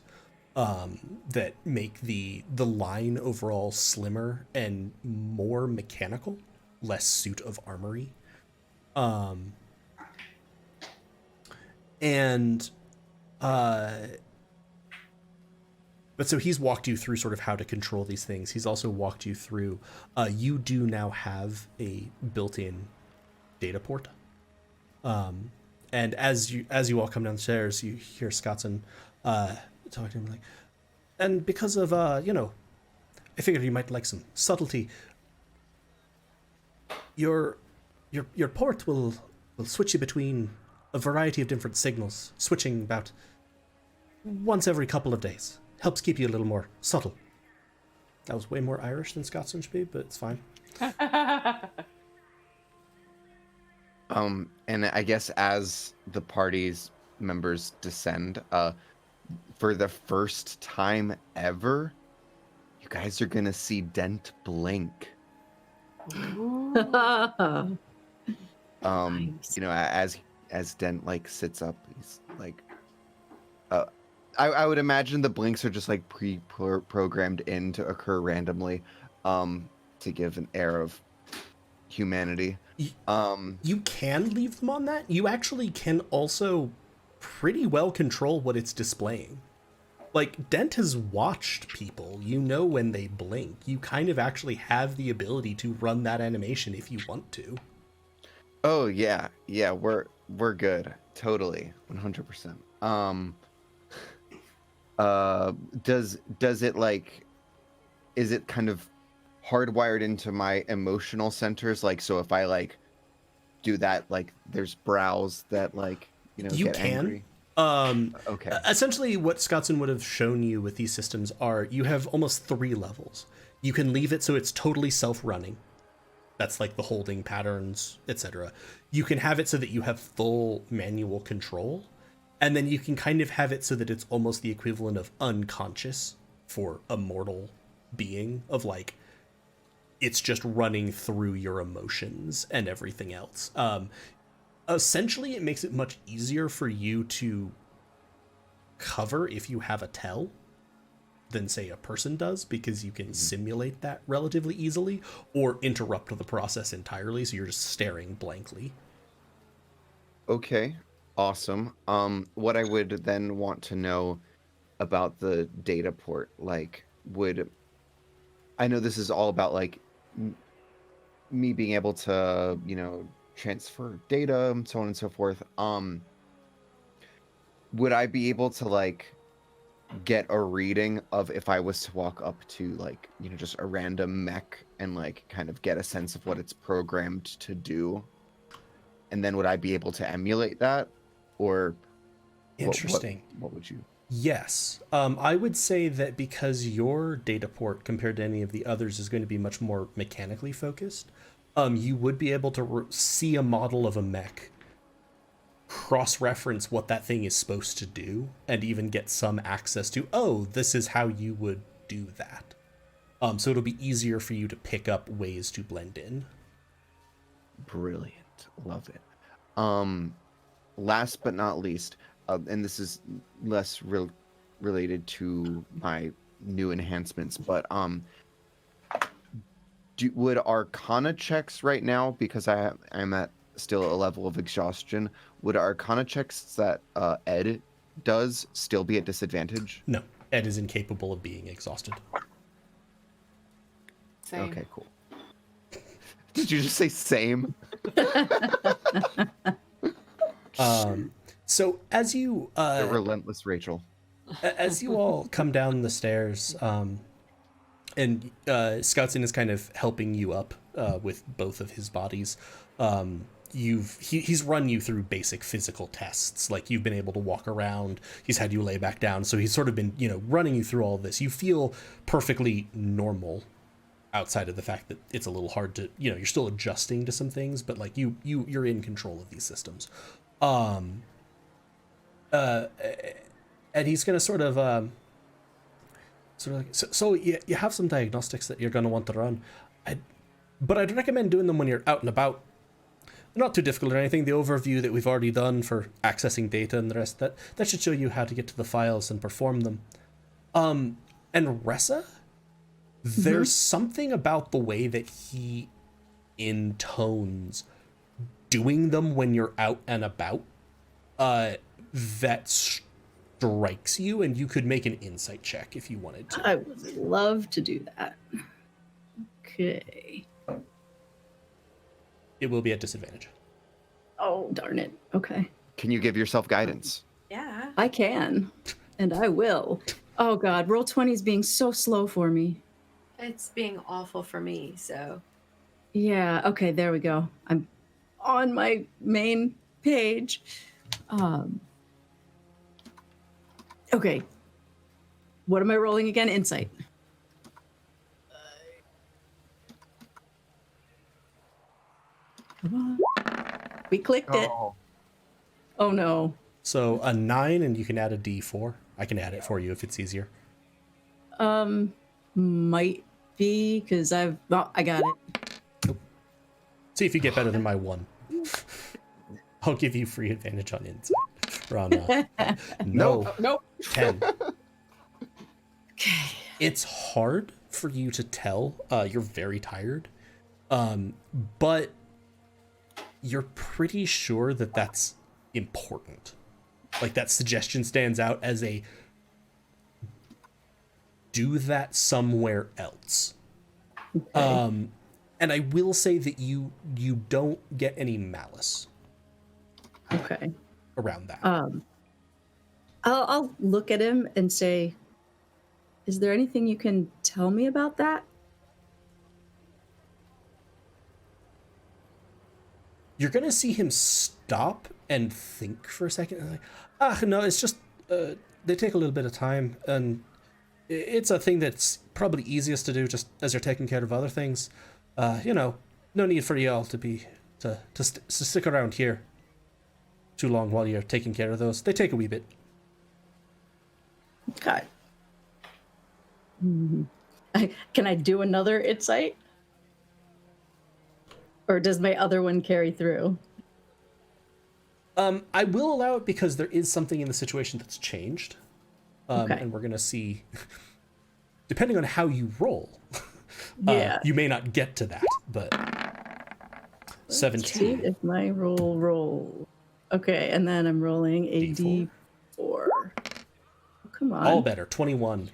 that make the line overall slimmer and more mechanical, less suit of armory. But so he's walked you through sort of how to control these things. He's also walked you through, you do now have a built-in data port. And as you all come downstairs, you hear Scoutson talking to him like, and because of I figured you might like some subtlety. Your port will will switch you between a variety of different signals, switching about once every couple of days. Helps keep you a little more subtle. That was way more Irish than Scotsman should be, but it's fine. And I guess as the party's members descend, for the first time ever, you guys are gonna see Dent blink. Nice. You know, as Dent like sits up, he's like, I would imagine the blinks are just like programmed in to occur randomly, to give an air of humanity. You can leave them on that. You actually can also pretty well control what it's displaying. Like, Dent has watched people. You know when they blink. You kind of actually have the ability to run that animation if you want to. Oh yeah, we're good, totally, 100%. Does it like, is it kind of hardwired into my emotional centers? Like, so if I like do that, like there's brows that like, you know, You get can. angry. Okay. Essentially, what Scottson would have shown you with these systems are you have almost 3 levels. You can leave it so it's totally self-running. That's like the holding patterns, etc. You can have it so that you have full manual control. And then you can kind of have it so that it's almost the equivalent of unconscious for a mortal being, of like, it's just running through your emotions and everything else. Essentially, it makes it much easier for you to cover if you have a tell than, say, a person does, because you can simulate that relatively easily, or interrupt the process entirely, so you're just staring blankly. Okay, awesome. What I would then want to know about the data port, like, I know this is all about like me being able to, you know, transfer data and so on and so forth. Would I be able to like get a reading of if I was to walk up to like, you know, just a random mech and like kind of get a sense of what it's programmed to do? And then would I be able to emulate that? Or Interesting. What would you? Yes. I would say that because your data port compared to any of the others is going to be much more mechanically focused, you would be able to see a model of a mech, cross-reference what that thing is supposed to do, and even get some access to, oh, this is how you would do that. So it'll be easier for you to pick up ways to blend in. Brilliant. Love it. Last but not least, and this is less related to my new enhancements, but would Arcana checks right now, because I'm at still a level of exhaustion, would Arcana checks that Ed does still be at disadvantage? No, Ed is incapable of being exhausted. Same. Okay, cool. Did you just say same? So as you The relentless Rachel. as you all come down the stairs, and Scoutson is kind of helping you up with both of his bodies. He's run you through basic physical tests, like you've been able to walk around. He's had you lay back down, so he's sort of been, you know, running you through all of this. You feel perfectly normal, outside of the fact that it's a little hard to, you know, you're still adjusting to some things, but like you're in control of these systems. And he's gonna sort of like, so you have some diagnostics that you're gonna want to run, but I'd recommend doing them when you're out and about. They're not too difficult or anything. The overview that we've already done for accessing data and the rest, that should show you how to get to the files and perform them. And Ressa, there's something about the way that he intones doing them when you're out and about that strikes you, and you could make an insight check if you wanted to. I would love to do that. Okay. It will be at disadvantage. Oh, darn it. Okay. Can you give yourself guidance? Yeah. I can, and I will. Oh, God. Roll20 is being so slow for me. It's being awful for me, so. Yeah. Okay. There we go. I'm on my main page. Okay. What am I rolling again? Insight. Come on. We clicked it. Oh no. So a 9, and you can add a D4. I can add it for you if it's easier. Might be because I got it. See if you get better than my 1. I'll give you free advantage on insight. Or on, no. Nope. 10. Okay. It's hard for you to tell. You're very tired. But you're pretty sure that that's important. Like, that suggestion stands out as a do that somewhere else. Okay. And I will say that you don't get any malice Okay. around that. I'll look at him and say, is there anything you can tell me about that? You're gonna see him stop and think for a second. Like, no, it's just they take a little bit of time, and it's a thing that's probably easiest to do just as you're taking care of other things. No need for y'all to stick around here too long while you're taking care of those. They take a wee bit. Okay. Can I do another insight? Or does my other one carry through? I will allow it because there is something in the situation that's changed. Okay. And we're going to see, depending on how you roll, Yeah. you may not get to that, but Let's 17. see if my roll. Okay, and then I'm rolling a D4. D4. Oh, come on. All better, 21.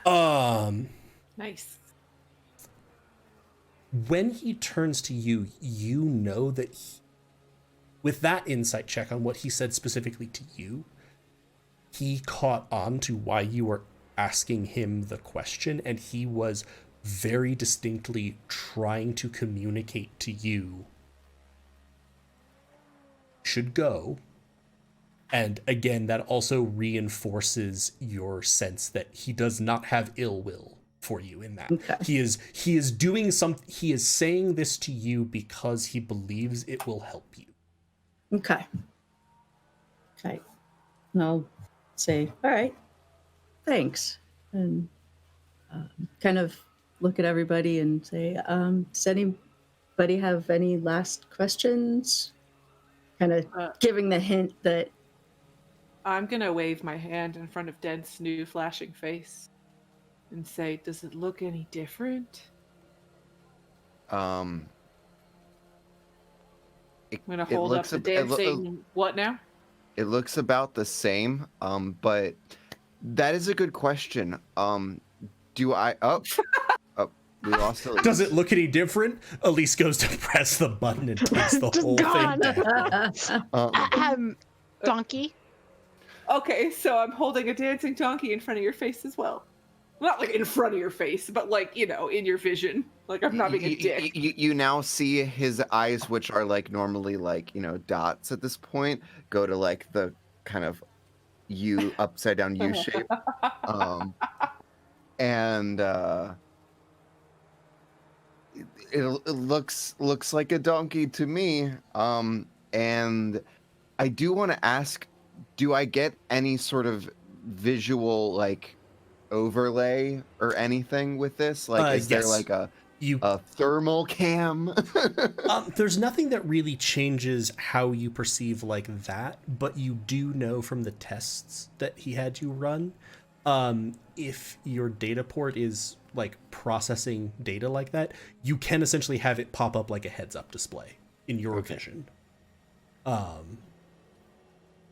Nice. When he turns to you, you know that with that insight check on what he said specifically to you, he caught on to why you were asking him the question, and he was very distinctly trying to communicate to you should go. And again, that also reinforces your sense that he does not have ill will for you in that. Okay. He is doing something. He is saying this to you because he believes it will help you. Okay. Okay. And I'll say, all right, thanks. And kind of look at everybody and say, does anybody have any last questions? Kind of giving the hint that I'm going to wave my hand in front of Dent's new flashing face and say, does it look any different? I'm going to hold up the dancing... What now? It looks about the same, but that is a good question. Do I... Oh, we lost Elise. Does it look any different? Elise goes to press the button and takes the Just whole gone. thing down. Donkey. Okay, so I'm holding a dancing donkey in front of your face as well. Not like in front of your face, but like, in your vision. Like I'm not being a dick. You now see his eyes, which are like normally like, dots at this point, go to like the kind of U, upside down U shape. And it looks like a donkey to me. And I do want to ask, do I get any sort of visual like overlay or anything with this? Like, is there like a thermal cam? There's nothing that really changes how you perceive like that, but you do know from the tests that he had you run, if your data port is like processing data like that, you can essentially have it pop up like a heads-up display in your vision.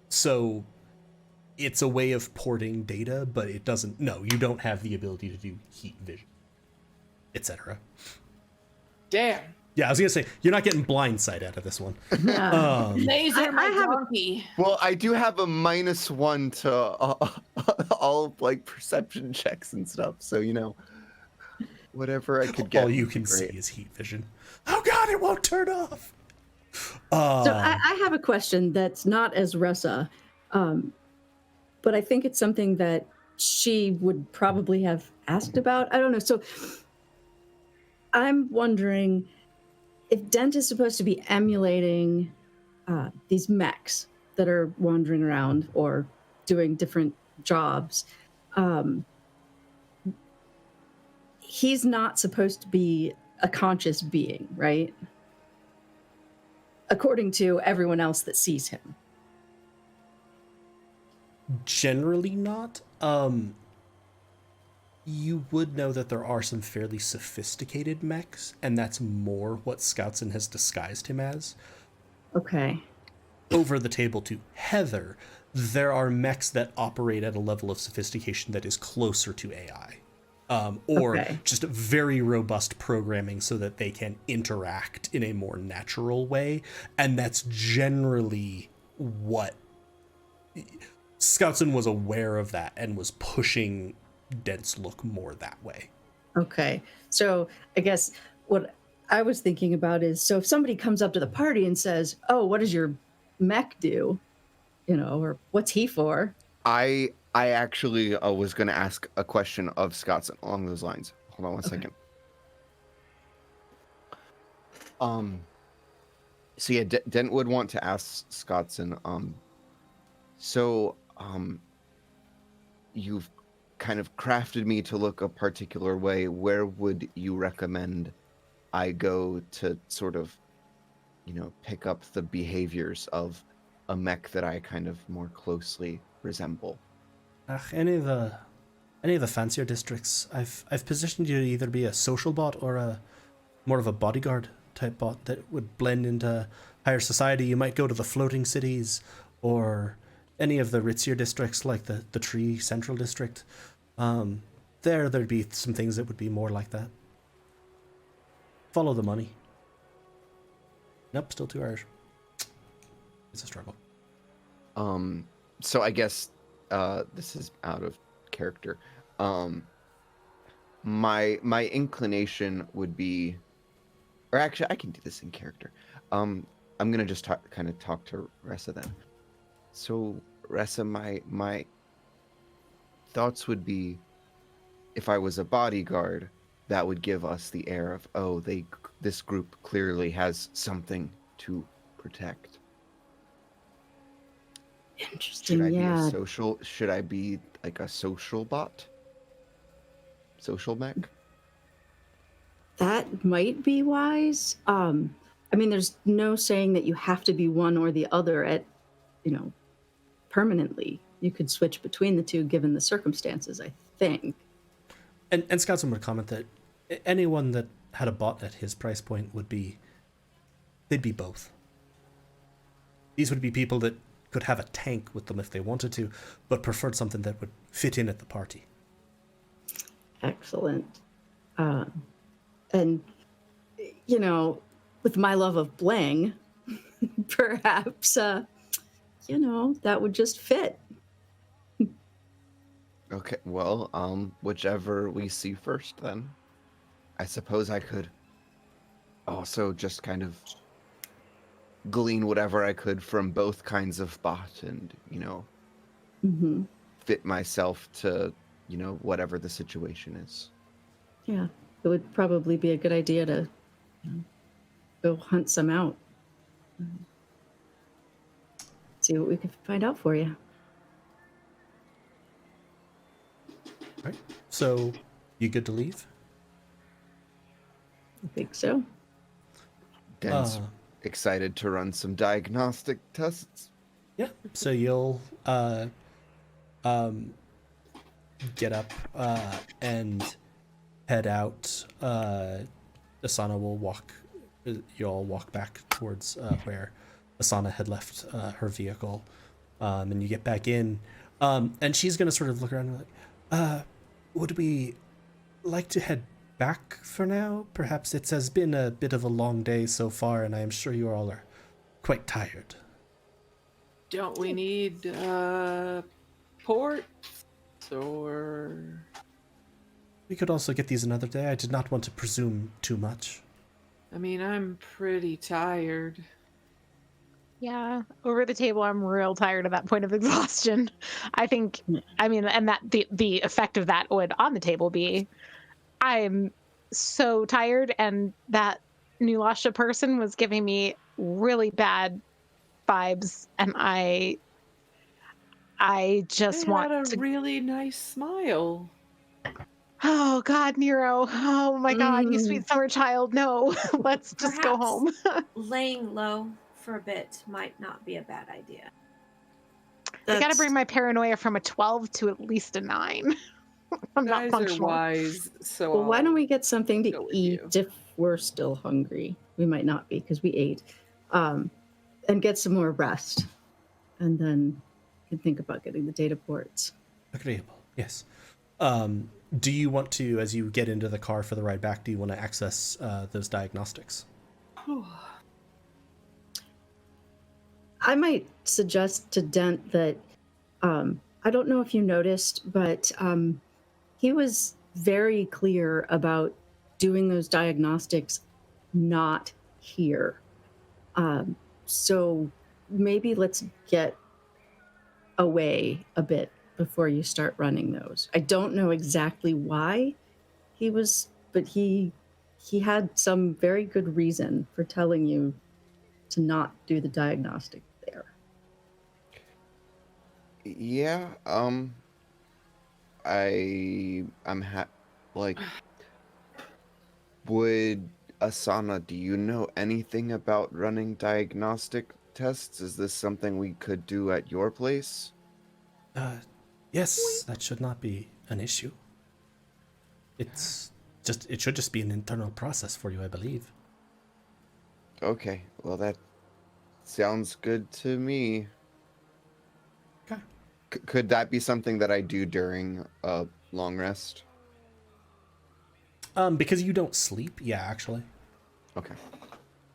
So it's a way of porting data, but it doesn't. No, you don't have the ability to do heat vision, etc. Damn. Yeah, I was gonna say you're not getting blind sight out of this one. Laser my donkey. Well, I do have a -1 to all like perception checks and stuff, so whatever I could get. All you can see is heat vision. Oh God, it won't turn off. So I have a question that's not as Ressa, but I think it's something that she would probably have asked about. I don't know. So I'm wondering if Dent is supposed to be emulating these mechs that are wandering around or doing different jobs. He's not supposed to be a conscious being, right? According to everyone else that sees him. Generally not. You would know that there are some fairly sophisticated mechs, and that's more what Scoutson has disguised him as. Okay. Over the table to Heather, there are mechs that operate at a level of sophistication that is closer to AI. Or just very robust programming so that they can interact in a more natural way. And that's generally what... Scoutson was aware of that and was pushing Dent's look more that way. Okay. So I guess what I was thinking about is, so if somebody comes up to the party and says, oh, what does your mech do? You know, or what's he for? I actually was going to ask a question of Scott's along those lines. Hold on one second. So yeah, Dent would want to ask Scottson. You've kind of crafted me to look a particular way. Where would you recommend I go to sort of, pick up the behaviors of a mech that I kind of more closely resemble? Any of the fancier districts, I've positioned you to either be a social bot or a more of a bodyguard type bot that would blend into higher society. You might go to the floating cities or any of the ritzier districts like the Tree Central District. There'd be some things that would be more like that. Follow the money. Nope, still too Irish. It's a struggle. So I guess this is out of character. My inclination would be, or actually, I can do this in character. I'm gonna just kind of talk to Ressa then. So Ressa, my thoughts would be, if I was a bodyguard, that would give us the air of, oh, this group clearly has something to protect. Interesting. Should I be like a social bot? Social mech? That might be wise. I mean, there's no saying that you have to be one or the other permanently. You could switch between the two given the circumstances, I think. And Scottson would comment that anyone that had a bot at his price point they'd be both. These would be people that could have a tank with them if they wanted to, but preferred something that would fit in at the party. Excellent. And, with my love of bling, perhaps, that would just fit. Okay, well, whichever we see first then. I suppose I could also just kind of glean whatever I could from both kinds of bot and, fit myself to, whatever the situation is. Yeah, it would probably be a good idea to go hunt some out. See what we can find out for you. Right. So, you good to leave? I think so. Dent's excited to run some diagnostic tests. Yeah. So you'll get up and head out. Asana will walk. You'll walk back towards where Asana had left her vehicle, and you get back in. And she's gonna sort of look around and like, would we like to head back for now? Perhaps it has been a bit of a long day so far, and I am sure you all are quite tired. Don't we need ports or? We could also get these another day. I did not want to presume too much. I mean, I'm pretty tired. Yeah, over the table, I'm real tired of that point of exhaustion. I think, Yeah. I mean, and that the effect of that would on the table be, I'm so tired, and that new Lasha person was giving me really bad vibes, and I They just want had a to. really nice smile. Oh God, Nero! Oh my God, you Mm, sweet summer child! No, let's just go Perhaps home. laying low for a bit might not be a bad idea. I got to that's bring my paranoia from a 12 to at least a 9. I'm You not guys are functional. wise, so well. Why don't I'll we get something to go with eat you. if we're still hungry? We might not be because we ate, and get some more rest, and then can think about getting the data ports. Agreeable. Yes. Do you want to, as you get into the car for the ride back, do you want to access those diagnostics? I might suggest to Dent that I don't know if you noticed, but he was very clear about doing those diagnostics not here. So maybe let's get away a bit before you start running those. I don't know exactly why he was, but he had some very good reason for telling you to not do the diagnostic there. Yeah, like, would Asana, do you know anything about running diagnostic tests? Is this something we could do at your place? Uh, yes, that should not be an issue. It should just be an internal process for you, I believe. Okay, well, that sounds good to me. Okay. Could that be something that I do during a long rest? Because you don't sleep, yeah, actually. Okay.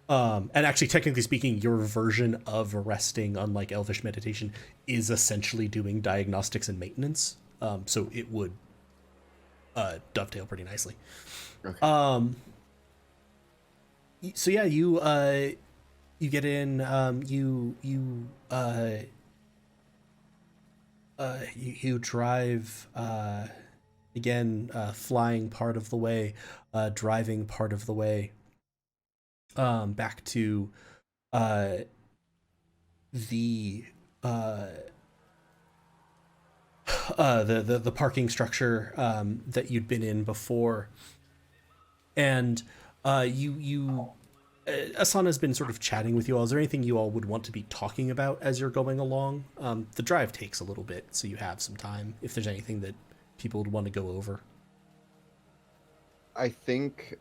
And actually, technically speaking, your version of resting, unlike Elvish meditation, is essentially doing diagnostics and maintenance. So it would dovetail pretty nicely. Okay. So yeah, you get in. You drive. Again, flying part of the way, driving part of the way. Back to the uh the parking structure that you'd been in before, and you Asana's been sort of chatting with you all. Is there anything you all would want to be talking about as you're going along? The drive takes a little bit, so you have some time if there's anything that people would want to go over. I think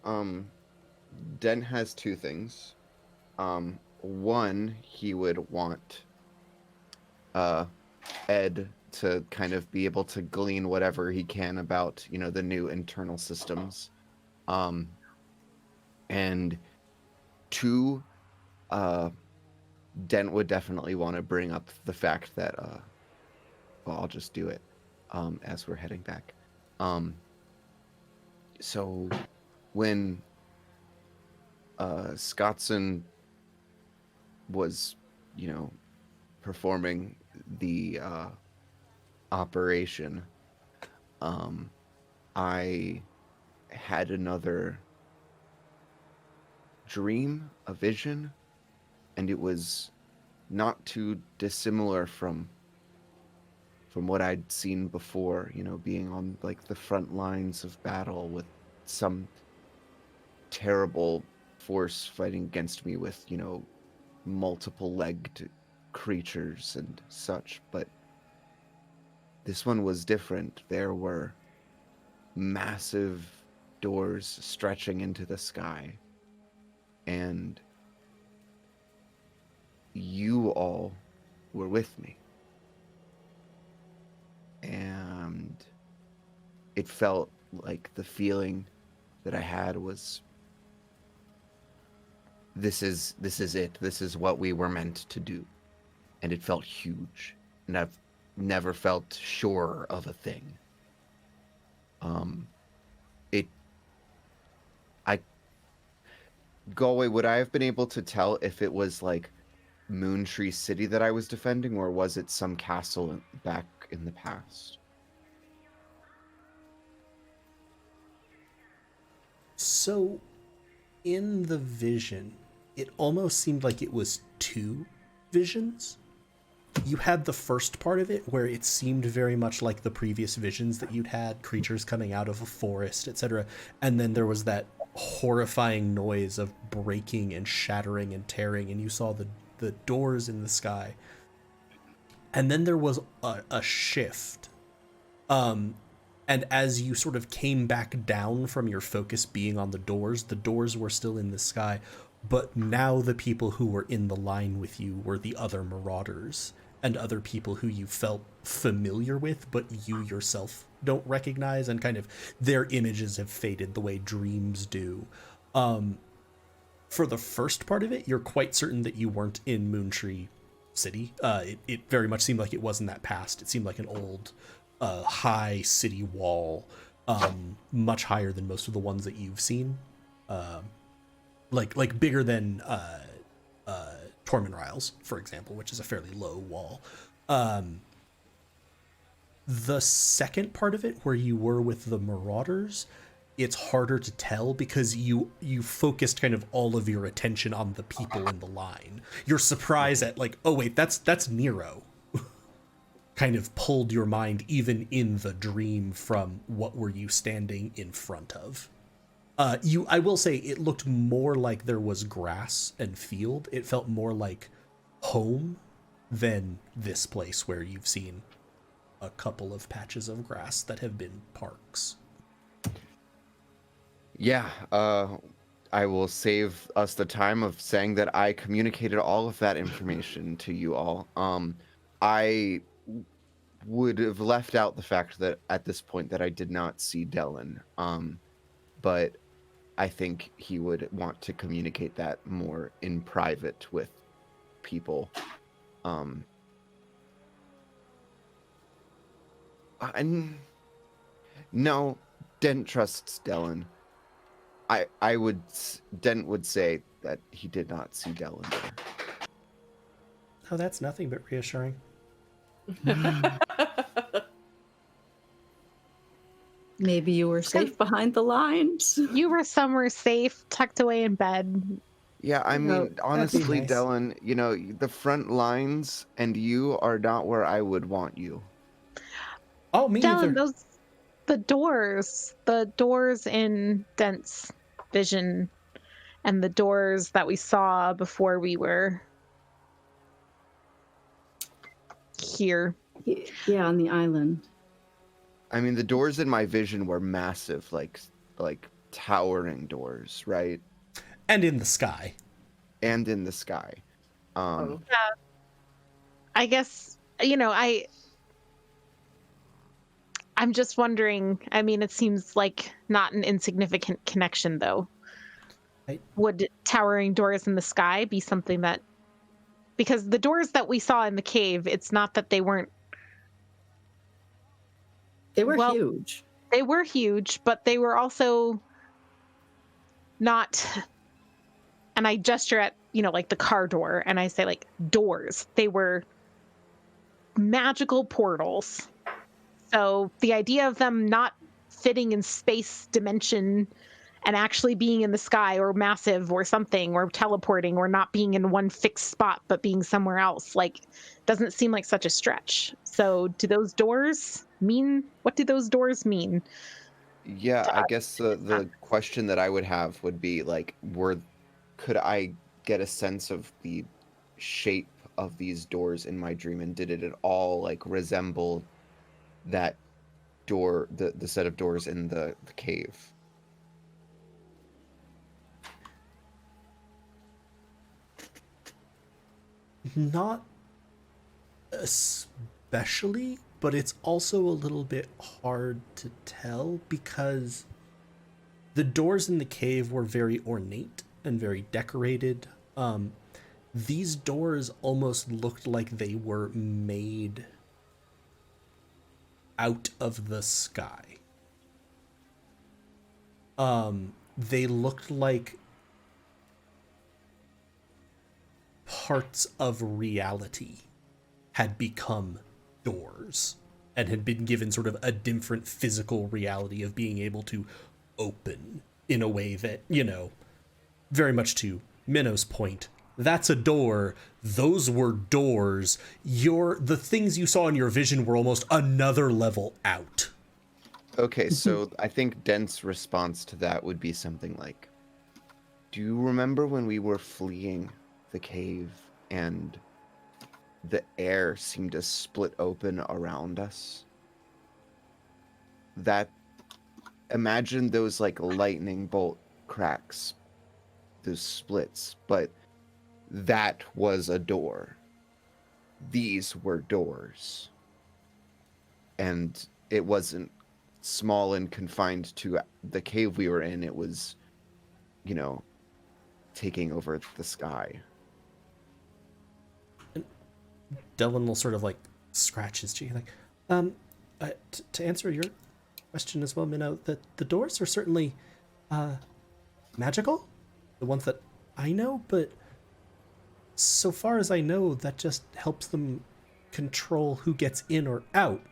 Den has two things. One, he would want Ed to kind of be able to glean whatever he can about, the new internal systems. And two, Dent would definitely want to bring up the fact that, well, I'll just do it as we're heading back. So when Scottson was, performing the operation, I had another dream, a vision, and it was not too dissimilar from what I'd seen before, being on like the front lines of battle with some terrible force fighting against me with, multiple legged creatures and such, but this one was different. There were massive doors stretching into the sky, and you all were with me. And it felt like the feeling that I had was, this is it. This is what we were meant to do. And it felt huge. And I've never felt sure of a thing. Galway, would I have been able to tell if it was like Moontree city that I was defending, or was it some castle back in the past? So, in the vision, it almost seemed like it was two visions. You had the first part of it where it seemed very much like the previous visions that you'd had, creatures coming out of a forest, etc. And then there was that horrifying noise of breaking and shattering and tearing, and you saw the doors in the sky. And then there was a shift. And as you sort of came back down from your focus being on the doors were still in the sky, but now the people who were in the line with you were the other Marauders and other people who you felt familiar with, but you yourself don't recognize, and kind of their images have faded the way dreams do. For the first part of it, you're quite certain that you weren't in Moontree City. It very much seemed like it was in that past. It seemed like an old high city wall, much higher than most of the ones that you've seen, like bigger than Tormund Riles, for example, which is a fairly low wall. The second part of it, where you were with the Marauders, it's harder to tell because you focused kind of all of your attention on the people in the line. You're surprised at, like, oh wait, that's Nero. Kind of pulled your mind even in the dream from what were you standing in front of. I will say it looked more like there was grass and field. It felt more like home than this place where you've seen a couple of patches of grass that have been parks. Yeah, I will save us the time of saying that I communicated all of that information to you all. I would have left out the fact that at this point that I did not see Dylan, but I think he would want to communicate that more in private with people. No, Dent trusts Dylan. Dent would say that he did not see Dylan there. Oh, that's nothing but reassuring. Maybe you were safe behind the lines. You were somewhere safe, tucked away in bed. Yeah, I mean, honestly, nice. Dylan, you know, the front lines and you are not where I would want you. Oh, me either. Dylan, the doors in Dent's vision, and the doors that we saw before we were here. Yeah, on the island. I mean, the doors in my vision were massive, like towering doors, right? And in the sky. And in the sky. Yeah. I guess, you know, I'm just wondering, I mean, it seems like not an insignificant connection, though. Would towering doors in the sky be something that... Because the doors that we saw in the cave, it's not that they weren't... They were huge. They were huge, but they were also not... And I gesture at, you know, like the car door, and I say, like, doors. They were magical portals. So the idea of them not fitting in space dimension and actually being in the sky or massive or something, or teleporting, or not being in one fixed spot but being somewhere else, like, doesn't seem like such a stretch. So do those doors mean... What do those doors mean? Yeah, I guess the question that I would have would be, like, could I get a sense of the shape of these doors in my dream, and did it at all, like, resemble that door, the set of doors in the cave? Not especially, but it's also a little bit hard to tell because the doors in the cave were very ornate and very decorated. These doors almost looked like they were made out of the sky. They looked like parts of reality had become doors and had been given sort of a different physical reality of being able to open in a way that, you know, very much to Minnow's point, that's a door. Those were doors. The things you saw in your vision were almost another level out. Okay, so I think Dent's response to that would be something like, do you remember when we were fleeing the cave and the air seemed to split open around us? Imagine those like lightning bolt cracks, those splits, but that was a door. These were doors. And it wasn't small and confined to the cave we were in. It was, you know, taking over the sky. Dylan will sort of like scratch his cheek, like, to answer your question as well, Minnow, the doors are certainly magical, the ones that I know, but so far as I know, that just helps them control who gets in or out,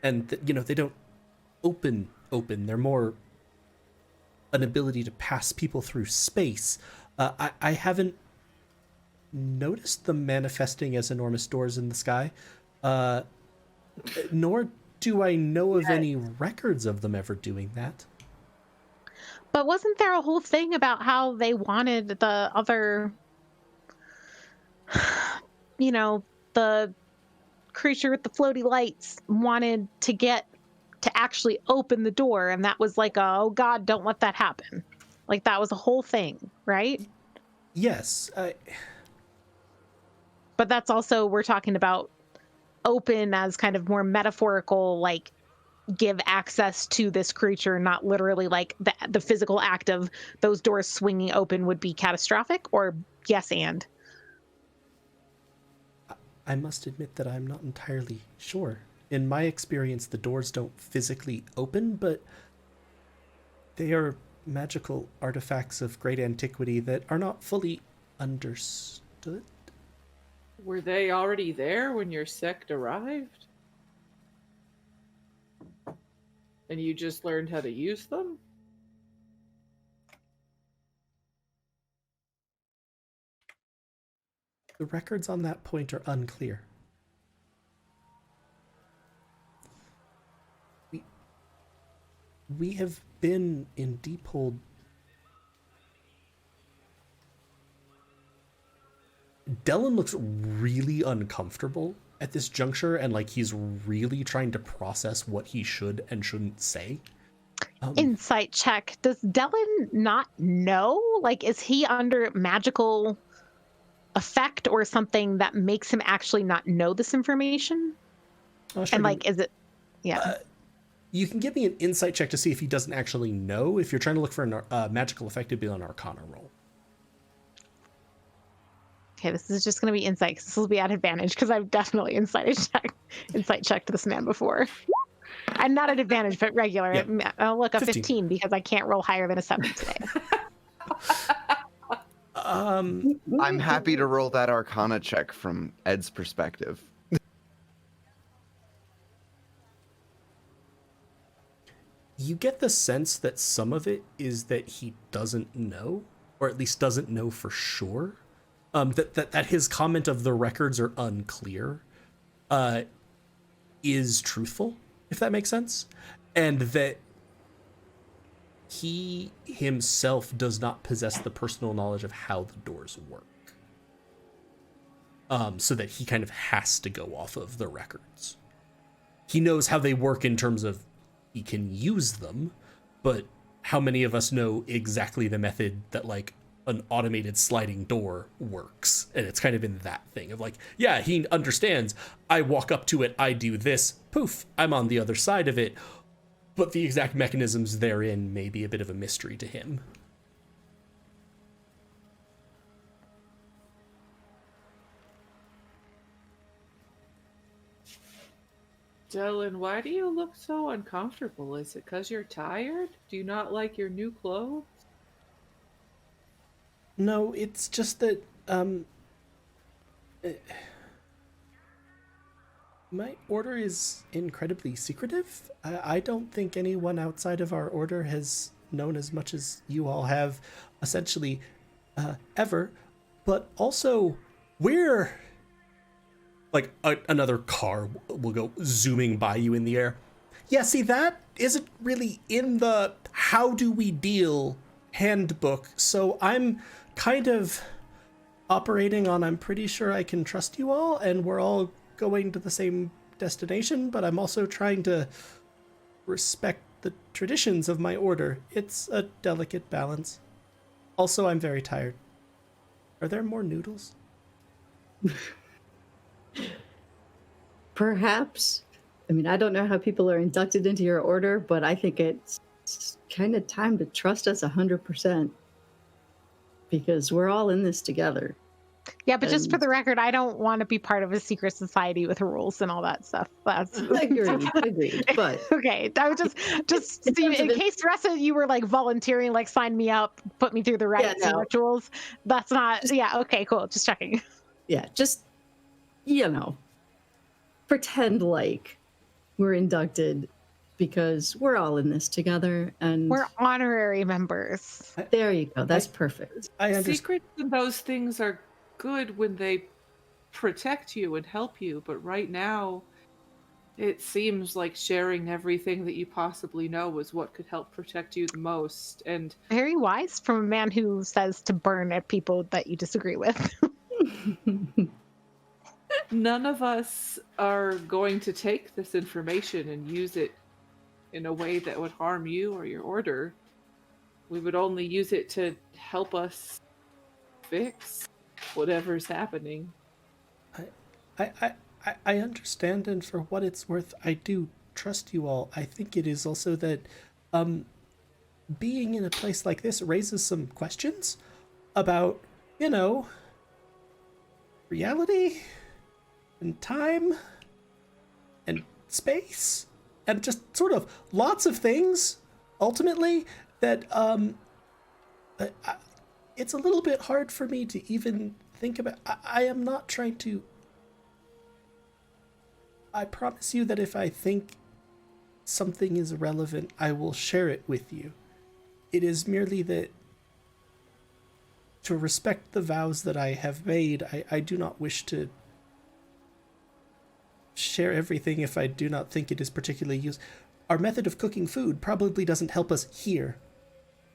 and you know, they don't open. They're more an ability to pass people through space. I haven't noticed them manifesting as enormous doors in the sky, nor do I know of any records of them ever doing that. But wasn't there a whole thing about how they wanted the other, you know, the creature with the floaty lights wanted to get to actually open the door, and that was like, oh God, don't let that happen. Like that was a whole thing, right? Yes. But that's also, we're talking about open as kind of more metaphorical, like give access to this creature, not literally like the physical act of those doors swinging open would be catastrophic, or yes and? I must admit that I'm not entirely sure. In my experience, the doors don't physically open, but they are magical artifacts of great antiquity that are not fully understood. Were they already there when your sect arrived? And you just learned how to use them? The records on that point are unclear. We have been in Deephold Dylan looks really uncomfortable at this juncture, and like he's really trying to process what he should and shouldn't say. Insight check. Does Dylan not know? Like, is he under magical effect or something that makes him actually not know this information? Oh, sure. And like, is it, yeah. You can give me an insight check to see if he doesn't actually know. If you're trying to look for a magical effect, it'd be an Arcana roll. Okay, this is just going to be insight, because this will be at advantage, because I've definitely insight checked this man before. I'm not at advantage, but regular. Yep. I'll look up 15 because I can't roll higher than a 7 today. I'm happy to roll that Arcana check from Ed's perspective. You get the sense that some of it is that he doesn't know, or at least doesn't know for sure. That his comment of the records are unclear is truthful, if that makes sense. And that he himself does not possess the personal knowledge of how the doors work. So that he kind of has to go off of the records. He knows how they work in terms of he can use them, but how many of us know exactly the method that like an automated sliding door works? And it's kind of in that thing of like, yeah, he understands. I walk up to it, I do this, poof, I'm on the other side of it. But the exact mechanisms therein may be a bit of a mystery to him. Dylan, why do you look so uncomfortable? Is it because you're tired? Do you not like your new clothes? No, it's just that My order is incredibly secretive. I don't think anyone outside of our order has known as much as you all have, essentially, ever. But also, we're like another car will go zooming by you in the air. Yeah, see, that isn't really in the how do we deal handbook. So I'm kind of operating on I'm pretty sure I can trust you all, and we're all going to the same destination, but I'm also trying to respect the traditions of my order. It's a delicate balance. Also, I'm very tired. Are there more noodles? Perhaps. I mean, I don't know how people are inducted into your order, but I think it's kind of time to trust us 100% because we're all in this together. Yeah, but just for the record, I don't want to be part of a secret society with rules and all that stuff. That's Agreed. But okay. I was just In see, terms in of case Ressa, you were like volunteering, like sign me up, put me through the rites and no. rituals. That's not. Yeah. Okay. Cool. Just checking. yeah, just pretend like we're inducted because we're all in this together, and We're honorary members. there you go. That's perfect. I understand. Secrets and those things are good when they protect you and help you, but right now it seems like sharing everything that you possibly know is what could help protect you the most. And Very wise from a man who says to burn at people that you disagree with. none of us are going to take this information and use it in a way that would harm you or your order. We would only use it to help us fix whatever's happening. I understand, and for what it's worth, I do trust you all. I think it is also that being in a place like this raises some questions about, reality and time and space and just sort of lots of things, ultimately, that it's a little bit hard for me to even think about. I am not trying to... I promise you that if I think something is relevant, I will share it with you. It is merely that to respect the vows that I have made, I do not wish to share everything if I do not think it is particularly useful. Our method of cooking food probably doesn't help us here.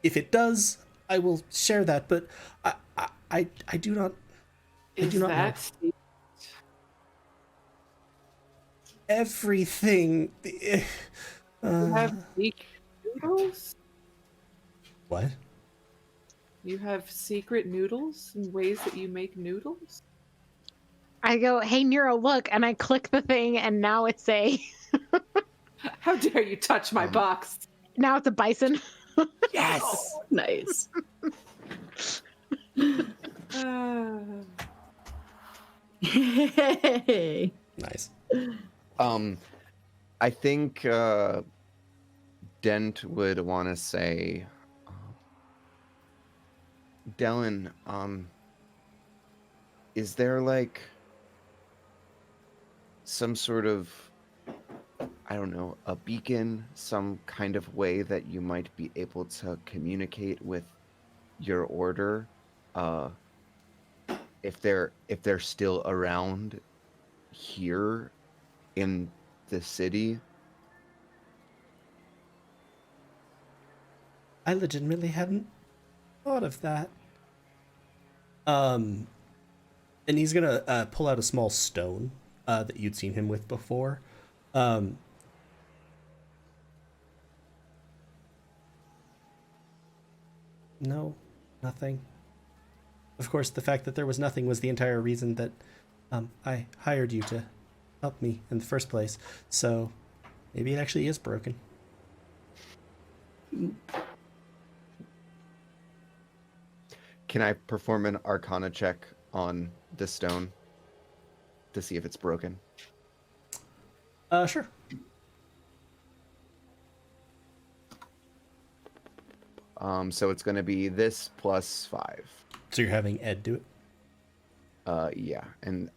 If it does, I will share that, but I do not... I do not know. Everything. You have secret noodles? What? You have secret noodles and ways that you make noodles? I go, hey, Nero, look, and I click the thing, and now it's a... How dare you touch my box? Now it's a bison. Yes! Oh, nice. Hey. Nice. I think Dent would want to say, Dylan, is there like some sort of, I don't know, a beacon, some kind of way that you might be able to communicate with your order, if they're still around here in the city? I legitimately hadn't thought of that. And he's gonna pull out a small stone that you'd seen him with before. No, nothing. Of course, the fact that there was nothing was the entire reason that I hired you to help me in the first place. So maybe it actually is broken. Can I perform an Arcana check on the stone to see if it's broken? Sure. So it's going to be this plus 5. So you're having Ed do it? Yeah, and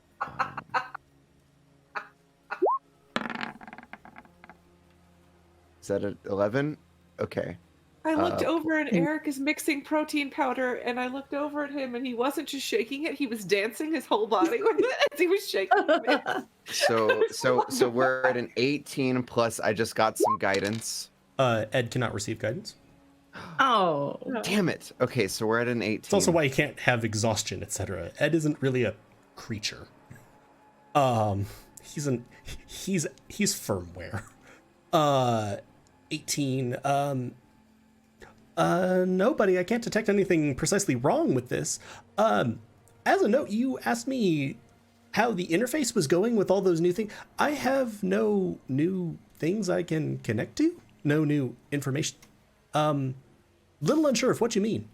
is that an 11? Okay. I looked Uh, over and Eric is mixing protein powder, and I looked over at him, and he wasn't just shaking it; he was dancing his whole body with it as he was shaking it. So we're at an 18 plus. I just got some guidance. Ed cannot receive guidance. Oh, Damn it. Okay, so we're at an 18. It's also why you can't have exhaustion, etc. Ed isn't really a creature. He's firmware. 18. No, buddy, I can't detect anything precisely wrong with this. As a note, you asked me how the interface was going with all those new things. I have no new things I can connect to. No new information. Little unsure of what you mean.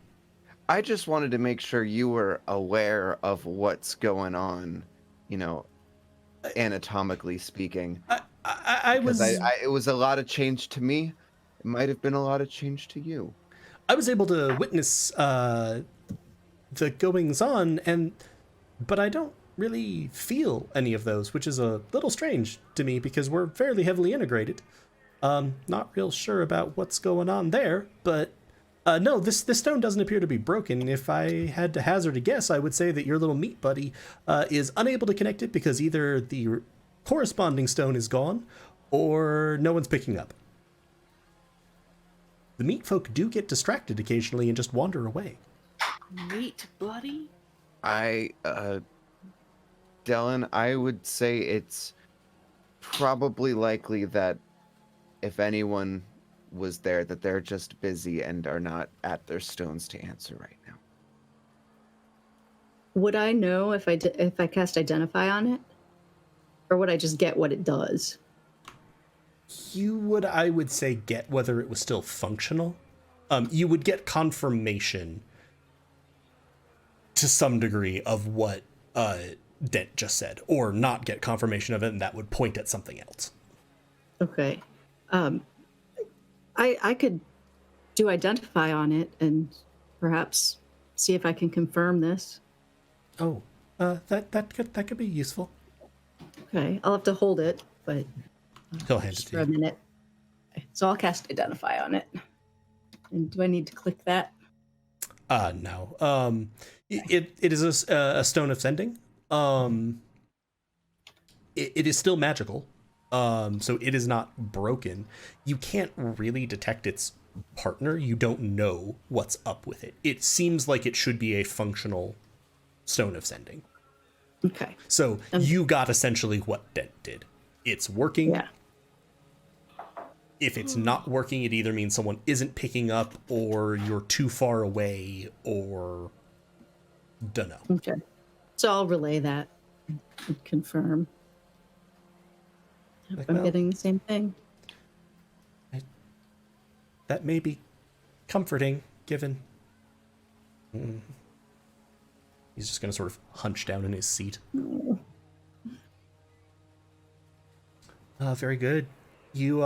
I just wanted to make sure you were aware of what's going on, anatomically speaking. I was... it was a lot of change to me. It might have been a lot of change to you. I was able to witness the goings on, but I don't really feel any of those, which is a little strange to me because we're fairly heavily integrated. Not real sure about what's going on there, but no, this stone doesn't appear to be broken. If I had to hazard a guess, I would say that your little meat buddy is unable to connect it because either the corresponding stone is gone or no one's picking up. The meat folk do get distracted occasionally and just wander away. Meat, buddy. Dylan, I would say it's probably likely that if anyone was there, that they're just busy and are not at their stones to answer right now. would I know if I cast Identify on it? Or would I just get what it does? You would, I would say, get whether it was still functional. You would get confirmation to some degree of what Dent just said, or not get confirmation of it, and that would point at something else. Okay. I could do Identify on it and perhaps see if I can confirm this. Oh, that could be useful. Okay, I'll have to hold it, but He'll hand it just to for a you. minute. Okay, so I'll cast Identify on it. And do I need to click that? No. It is a stone of sending. It is still magical. So it is not broken. You can't really detect its partner. You don't know what's up with it. It seems like it should be a functional stone of sending. Okay. So you got essentially what Dent did. It's working. Yeah. If it's not working, it either means someone isn't picking up, or you're too far away, or dunno. Okay. So I'll relay that and confirm. If I'm Well, getting the same thing. that may be comforting, given... He's just going to sort of hunch down in his seat. Very good. You,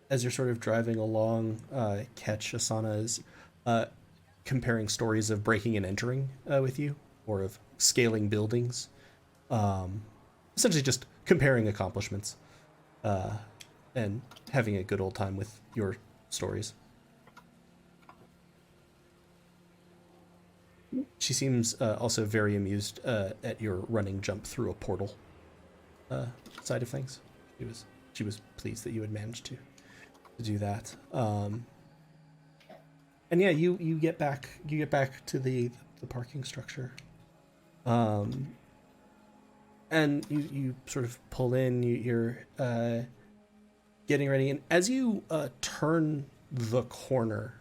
as you're sort of driving along, catch Asana is comparing stories of breaking and entering with you, or of scaling buildings. Essentially just comparing accomplishments and having a good old time with your stories. She seems also very amused at your running jump through a portal side of things. She was pleased that you had managed to do that. And yeah, you get back to the parking structure. And you sort of pull in. You're getting ready, and as you turn the corner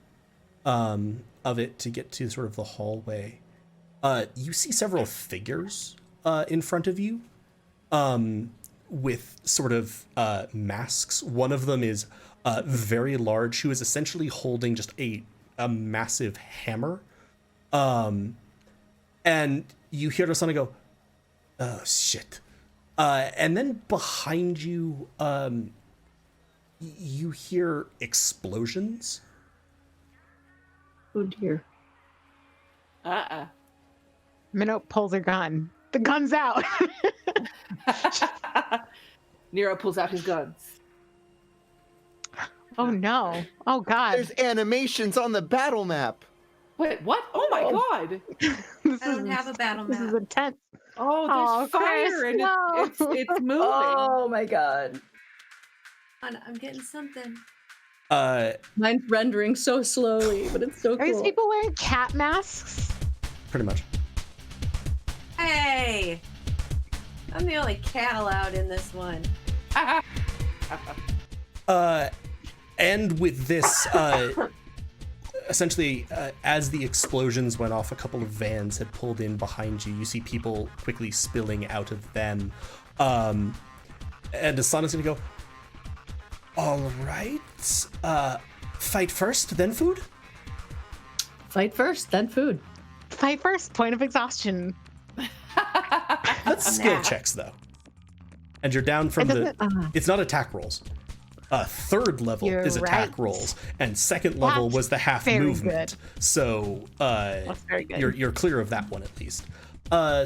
of it to get to sort of the hallway, you see several figures in front of you with sort of masks. One of them is very large, who is essentially holding just a massive hammer. And you hear Asana go, "Oh, shit." And then behind you, you hear explosions. Oh dear. Minnow pulls her gun. The gun's out. Nero pulls out his guns. Oh no. Oh god. There's animations on the battle map. Wait, what? Oh my god! This I don't have a battle This is map. intense. Oh, there's fire Chris, and no. it's moving. Oh my god. I'm getting something. Mine's rendering so slowly, but it's so Are cool. these people wearing cat masks? Pretty much. Hey! I'm the only cat allowed in this one. And with this, essentially, as the explosions went off, a couple of vans had pulled in behind you. You see people quickly spilling out of them. And Asana's gonna go, all right, fight first, then food? Fight first, then food. Fight first. Point of exhaustion. That's skill checks, though. And you're down from It the... It's not attack rolls. Third level You're is attack right. rolls, and second level That's was the half very movement. So That's very good. you're clear of that one at least.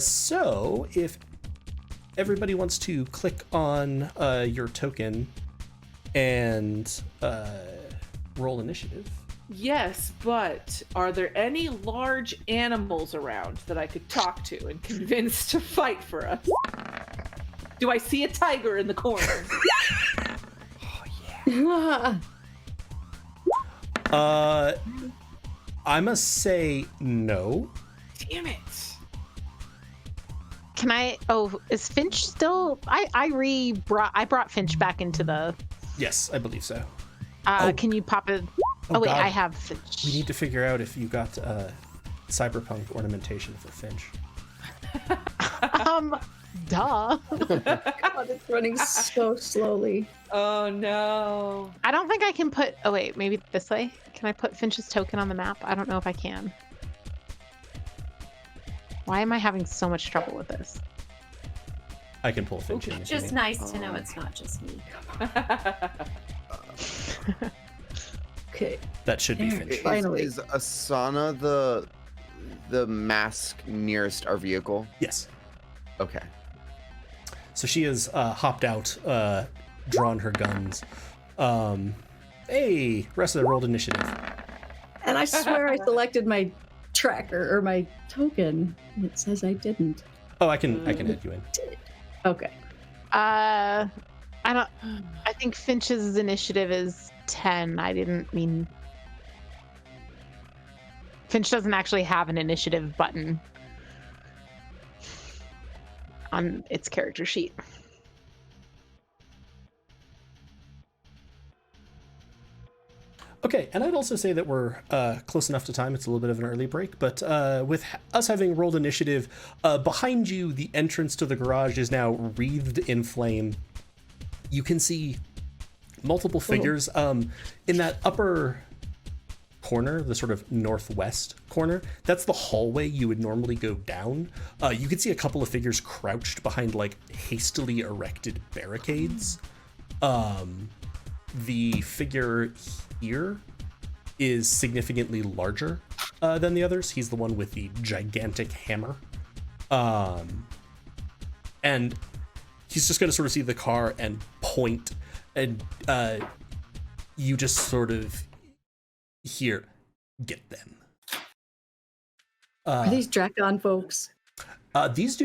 So if everybody wants to click on your token and roll initiative. Yes, but are there any large animals around that I could talk to and convince to fight for us? Do I see a tiger in the corner? I must say no. Damn it. Can I? Oh, is Finch still? I brought Finch back into the. Yes, I believe so. Can you pop it? Oh, Oh wait, God. I have Finch. We need to figure out if you got Cyberpunk ornamentation for Finch. Duh. God, it's running so slowly. Oh no. I don't think I can put. Oh wait, maybe this way. Can I put Finch's token on the map? I don't know if I can. Why am I having so much trouble with this? I can pull Finch in. It's if you just need. nice to know it's not just me. Okay. That should be There. Finch. Finally. Is Asana the mask nearest our vehicle? Yes. Okay. So she has hopped out, drawn her guns. Hey, rest of the rolled initiative. And I swear I selected my tracker or my token. And it says I didn't. Oh, I can add you in. Okay. I don't. I think Finch's initiative is 10. I didn't mean. Finch doesn't actually have an initiative button on its character sheet. Okay, and I'd also say that we're close enough to time. It's a little bit of an early break, but with us having rolled initiative, behind you, the entrance to the garage is now wreathed in flame. You can see multiple figures. In that upper corner, the sort of northwest corner, that's the hallway you would normally go down. You can see a couple of figures crouched behind like hastily erected barricades. The figure here is significantly larger than the others. He's the one with the gigantic hammer. And he's just going to sort of see the car and point, and you just sort of hear, get them. Are these Dracon folks? These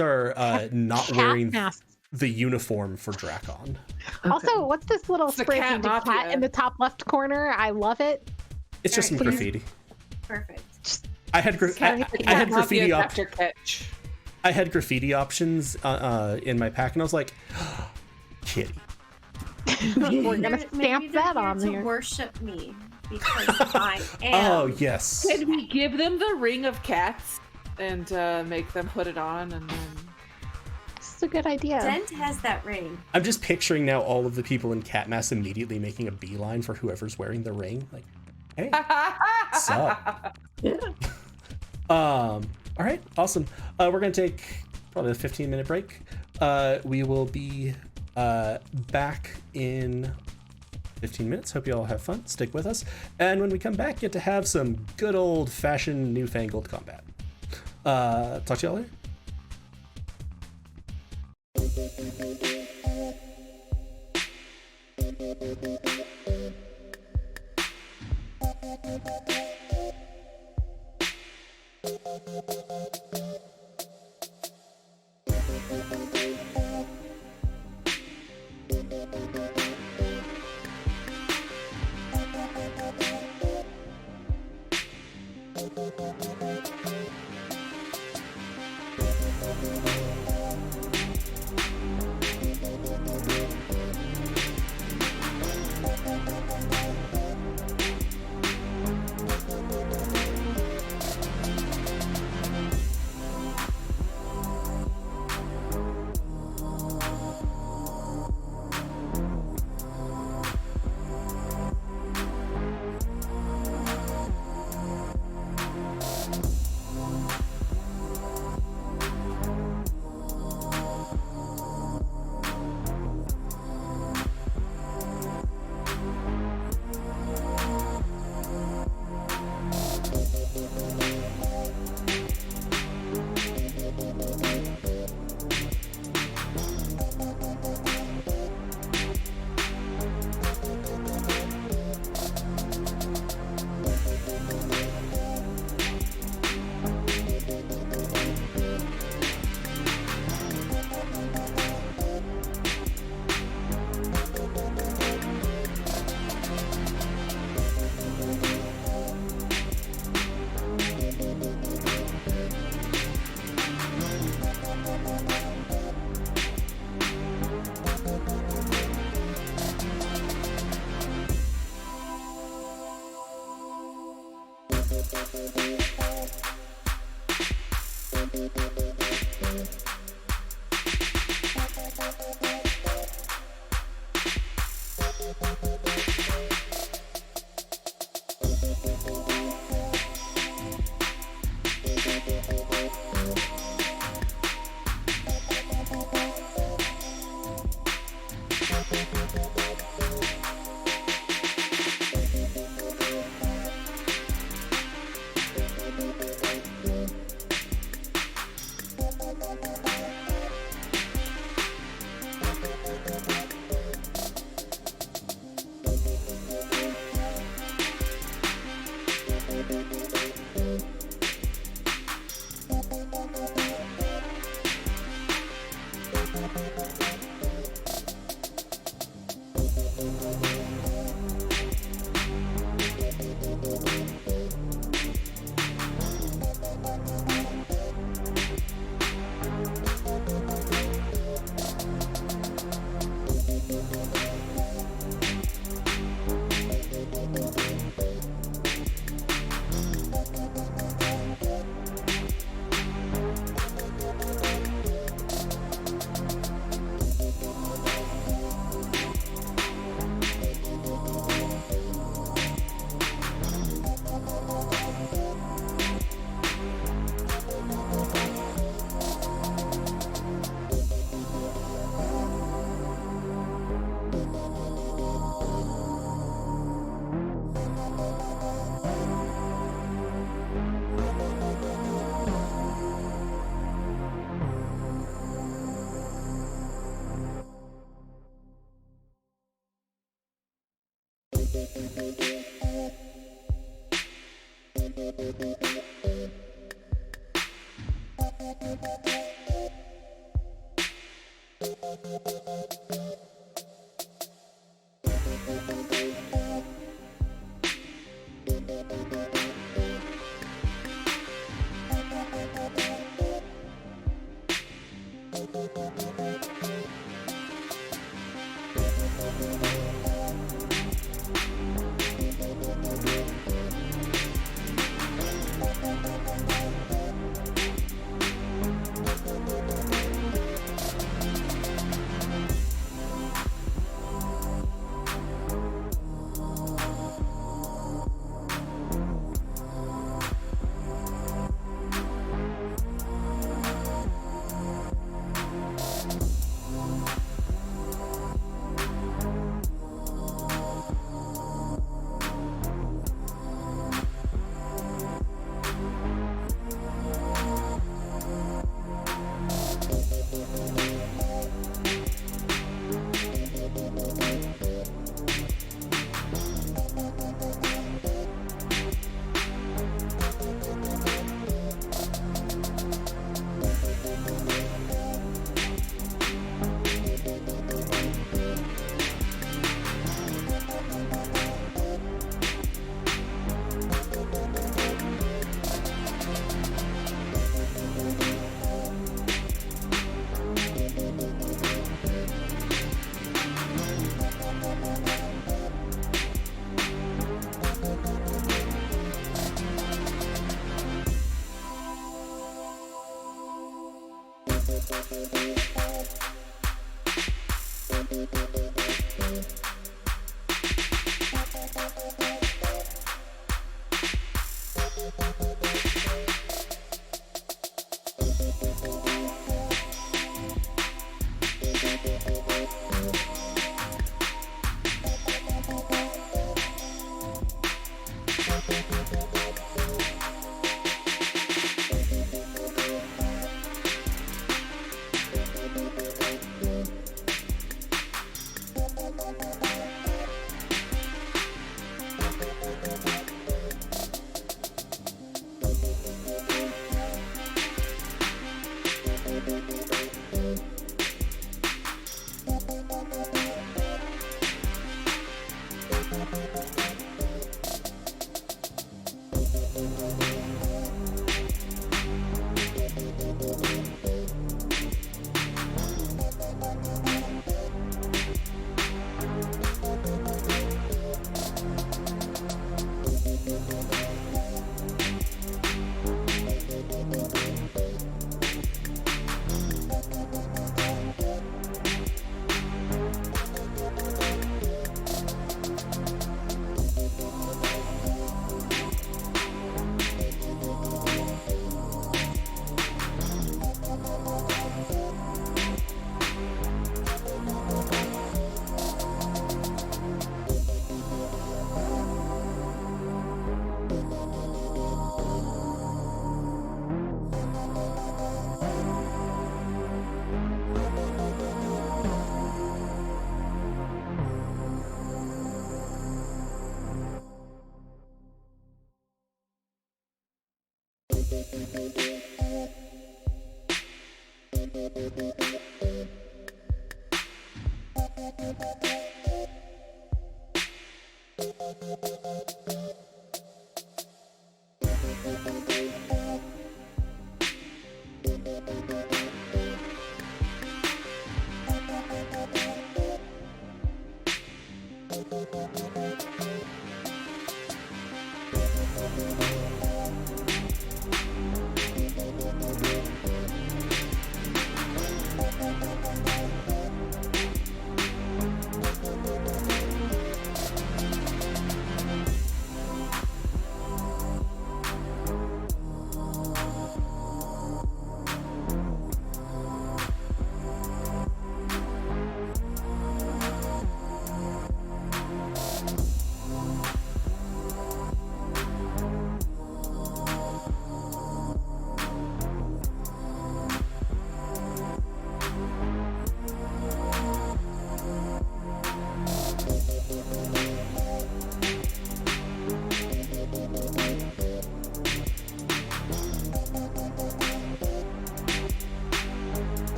are not Cat wearing masks. the uniform for Dracon. Also, what's this little It's the spray cat painted cat mafia. in the top left corner? I love it. It's just some Very graffiti. Perfect. I had I had graffiti after catch. I had graffiti options in my pack, and I was like, kitty. We're gonna Maybe stamp they're that here on to here. worship me because I am. Oh yes. Can we give them the ring of cats and make them put it on and then... This is a good idea. Dent has that ring. I'm just picturing now all of the people in cat mask immediately making a beeline for whoever's wearing the ring. Like, hey, sup? Yeah. All right, awesome. We're gonna take probably a 15-minute break. We will be back in 15 minutes. Hope you all have fun. Stick with us. And when we come back, get to have some good old-fashioned newfangled combat. Talk to y'all later.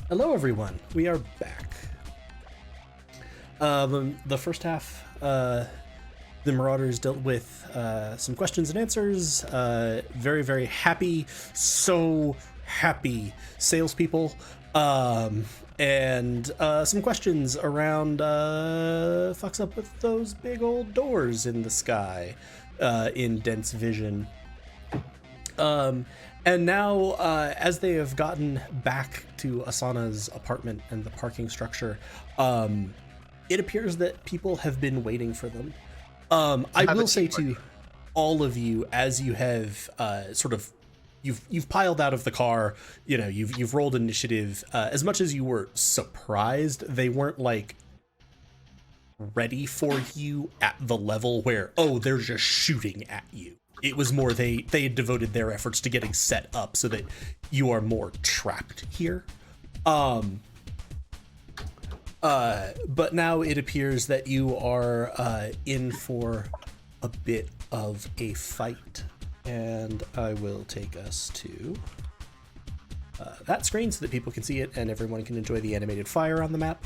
Hello, everyone. We are back. The first half, the Marauders dealt with some questions and answers. Very, very happy, so happy salespeople. And some questions around fucks up with those big old doors in the sky in Dent's vision. And now, as they have gotten back to Asana's apartment and the parking structure, it appears that people have been waiting for them. I will say to all of you, as you have you've piled out of the car, you know, you've rolled initiative. As much as you were surprised, they weren't like ready for you at the level where, oh, they're just shooting at you. It was more they had devoted their efforts to getting set up so that you are more trapped here. But now it appears that you are in for a bit of a fight, and I will take us to that screen so that people can see it and everyone can enjoy the animated fire on the map.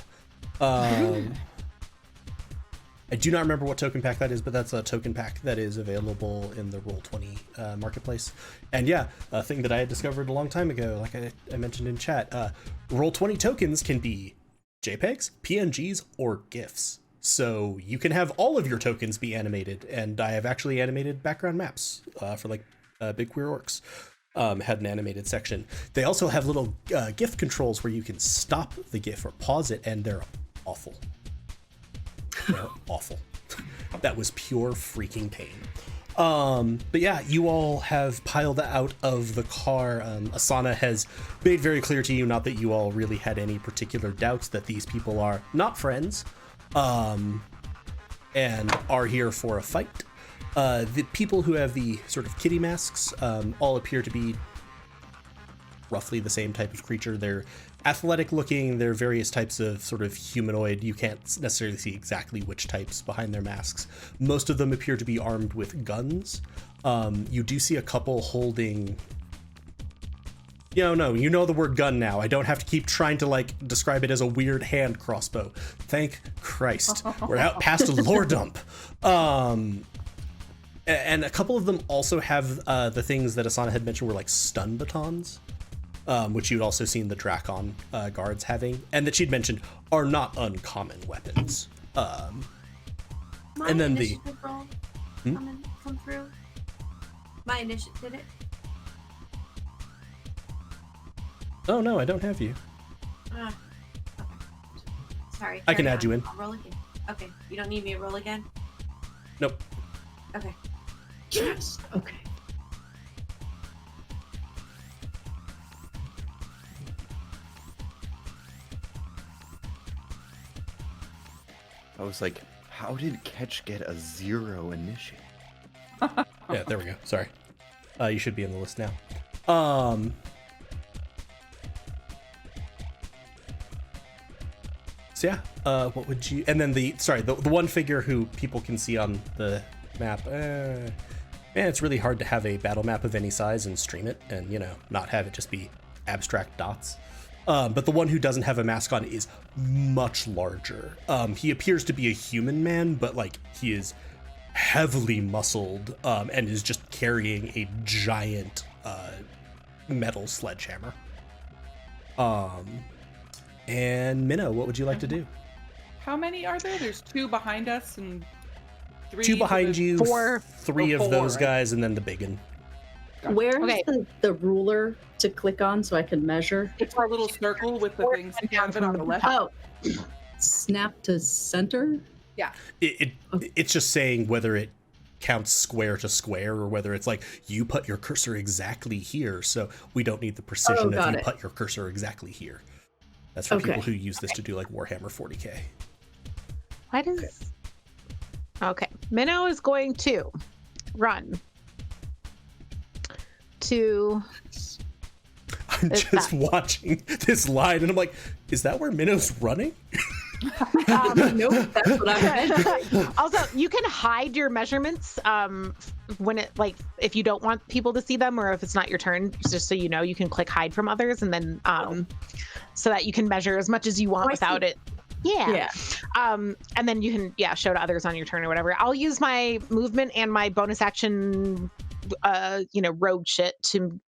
I do not remember what token pack that is, but that's a token pack that is available in the Roll20 marketplace. And yeah, a thing that I had discovered a long time ago, like I mentioned in chat, Roll20 tokens can be JPEGs, PNGs, or GIFs. So you can have all of your tokens be animated, and I have actually animated background maps for like Big Queer Orcs. Had an animated section. They also have little GIF controls where you can stop the GIF or pause it, and they're awful. They're awful. That was pure freaking pain. But yeah, you all have piled out of the car. Asana has made very clear to you, not that you all really had any particular doubts, that these people are not friends, and are here for a fight. The people who have the sort of kitty masks all appear to be roughly the same type of creature. They're athletic looking, they're various types of sort of humanoid. You can't necessarily see exactly which types behind their masks. Most of them appear to be armed with guns. You do see a couple holding, you know the word gun now. I don't have to keep trying to like describe it as a weird hand crossbow. Thank Christ. We're out past a lore dump. And a couple of them also have the things that Asana had mentioned were like stun batons. Which you'd also seen the Drakon guards having, and that she'd mentioned are not uncommon weapons. And then the roll come through. My initiative did it. Oh no, I don't have you. Okay. Sorry. I can carry add you in. I'll roll again. Okay. You don't need me to roll again? Nope. Okay. Yes. Okay. I was like, how did Ketch get a 0 initiative? Yeah, there we go. Sorry. You should be on the list now. So yeah, what would you... And then the one figure who people can see on the map, man, it's really hard to have a battle map of any size and stream it and, not have it just be abstract dots. But the one who doesn't have a mask on is much larger. He appears to be a human man, but like he is heavily muscled and is just carrying a giant metal sledgehammer. And Minnow, what would you like to do? How many are there? There's 2 behind us and 3 2 behind you, 4. 3 of 4, those right? guys, and then the big one. Where is Okay. the ruler to click on so I can measure? It's our little circle with the things in front of it on the left. Oh, snap to center. It's just saying whether it counts square to square or whether it's like you put your cursor exactly here, so we don't need the precision got of you it. put your cursor exactly here. That's for Okay. people who use this to do like Warhammer 40k. Why does... Okay. Minnow is going to run to... I'm It's just that. watching this line and I'm like, is that where Minnow's running? Nope, that's what I'm Also, you can hide your measurements when it, like, if you don't want people to see them or if it's not your turn, just so you know, you can click hide from others and then so that you can measure as much as you want I without see. it. Yeah. Yeah. And then you can, show to others on your turn or whatever. I'll use my movement and my bonus action, rogue shit to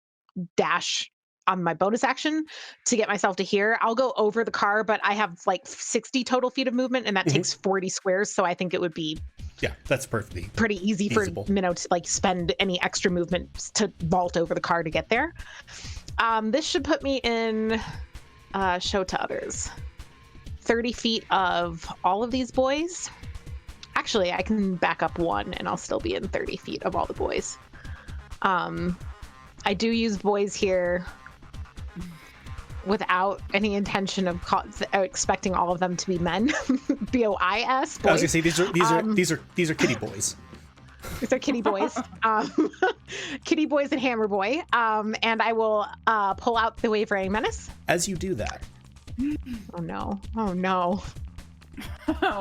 dash on my bonus action to get myself to here. I'll go over the car, but I have like 60 total feet of movement and that takes 40 squares. So I think it would be Yeah, that's perfectly pretty easy feasible. for Minnow to like spend any extra movement to vault over the car to get there. This should put me in show to others. 30 feet of all of these boys. Actually, I can back up 1 and I'll still be in 30 feet of all the boys. I do use boys here without any intention of expecting all of them to be men. BOIS. Boys. I was gonna say these are kitty boys. These are kitty boys. Kitty boys and hammer boy. And I will pull out the Wavering Menace. As you do that, Oh no. Oh no.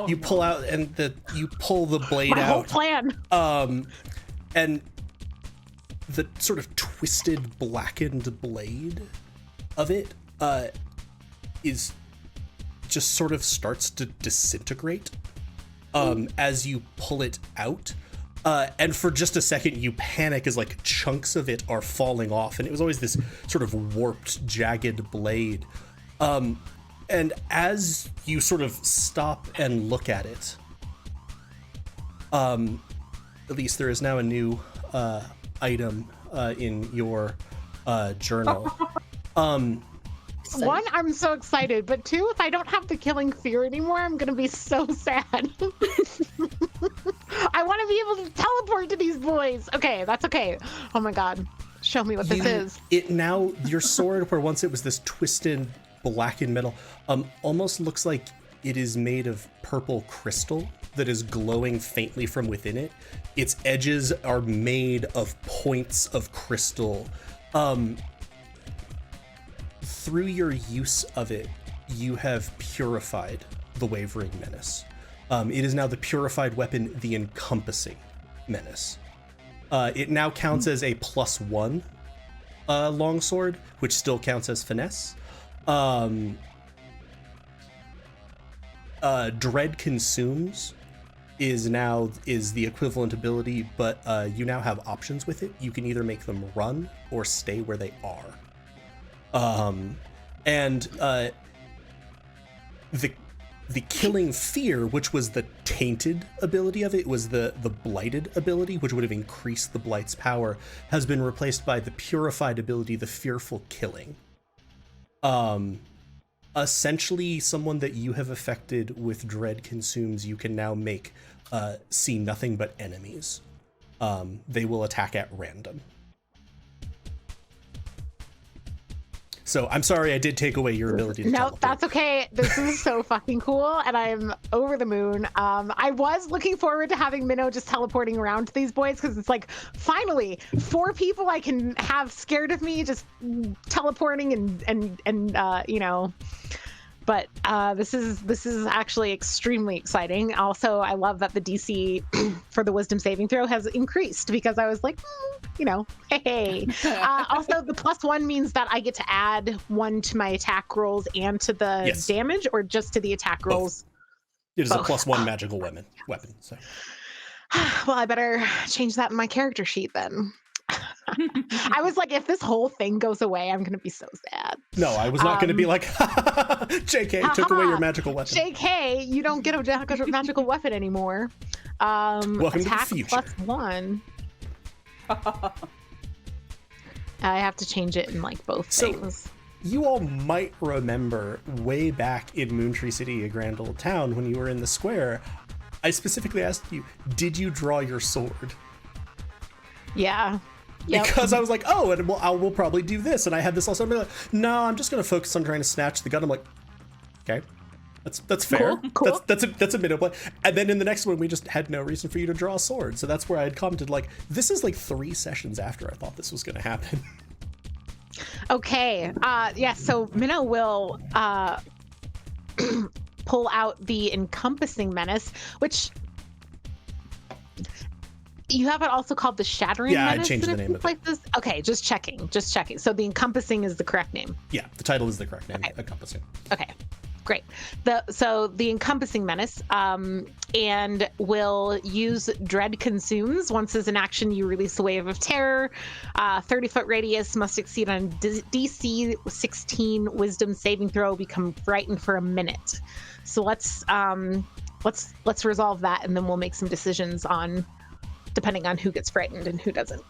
you pull out and you pull the blade My whole out. plan. And the sort of twisted, blackened blade of it is just sort of starts to disintegrate as you pull it out. And for just a second, you panic as like chunks of it are falling off. And it was always this sort of warped, jagged blade. And as you sort of stop and look at it, at least there is now a new item in your journal. One, I'm so excited, but 2, if I don't have the killing fear anymore, I'm gonna be so sad. I want to be able to teleport to these boys. Okay, that's okay. Oh my god, show me what this is. It now, your sword, where once it was this twisted, blackened metal, almost looks like it is made of purple crystal that is glowing faintly from within it. Its edges are made of points of crystal. Through your use of it, you have purified the Wavering Menace. It is now the purified weapon, the Encompassing Menace. It now counts as a +1 longsword, which still counts as finesse. Dread Consumes is the equivalent ability, but you now have options with it. You can either make them run or stay where they are. The Killing Fear, which was the tainted ability of it, was the blighted ability, which would have increased the blight's power, has been replaced by the purified ability, the Fearful Killing. Essentially, someone that you have affected with Dread Consumes, you can now make see nothing but enemies. They will attack at random. So I'm sorry I did take away your ability to No, teleport. that's okay. This is so fucking cool, and I'm over the moon. I was looking forward to having Minnow just teleporting around to these boys because it's like, finally, 4 people I can have scared of me just teleporting and you know. But this is actually extremely exciting. Also, I love that the DC for the Wisdom saving throw has increased because I was like, you know, hey. Also, the +1 means that I get to add 1 to my attack rolls and to the Yes. damage, or just to the attack Both. rolls. It is a Both. +1 magical weapon. So Well, I better change that in my character sheet then. I was like, if this whole thing goes away, I'm gonna be so sad. No, I was not going to be like, JK, took away your magical weapon. JK, you don't get a magical weapon anymore. Welcome to the attack future. +1. I have to change it in like both So- things. You all might remember way back in Moontree City, a grand old town, when you were in the square, I specifically asked you, did you draw your sword? Yeah. Yep. Because I was like, oh, and we'll probably do this. And I had this also, I'm like, no, I'm just going to focus on trying to snatch the gun. I'm like, okay, that's fair. Cool. That's a minute play. And then in the next one, we just had no reason for you to draw a sword. So that's where I had commented, like, this is like 3 sessions after I thought this was going to happen. Okay. Yeah. So Minnow will pull out the encompassing menace, which you have it also called the shattering Yeah, I menace. changed in the a name few of it. places. Okay, just checking. So the encompassing is the correct name. Yeah, the title is the correct name, Okay. encompassing. Okay, great. So the encompassing menace, and will use Dread Consumes. Once as an action, you release a wave of terror. 30-foot radius, must exceed on DC 16 Wisdom saving throw. Become frightened for a minute. So let's resolve that, and then we'll make some decisions on depending on who gets frightened and who doesn't.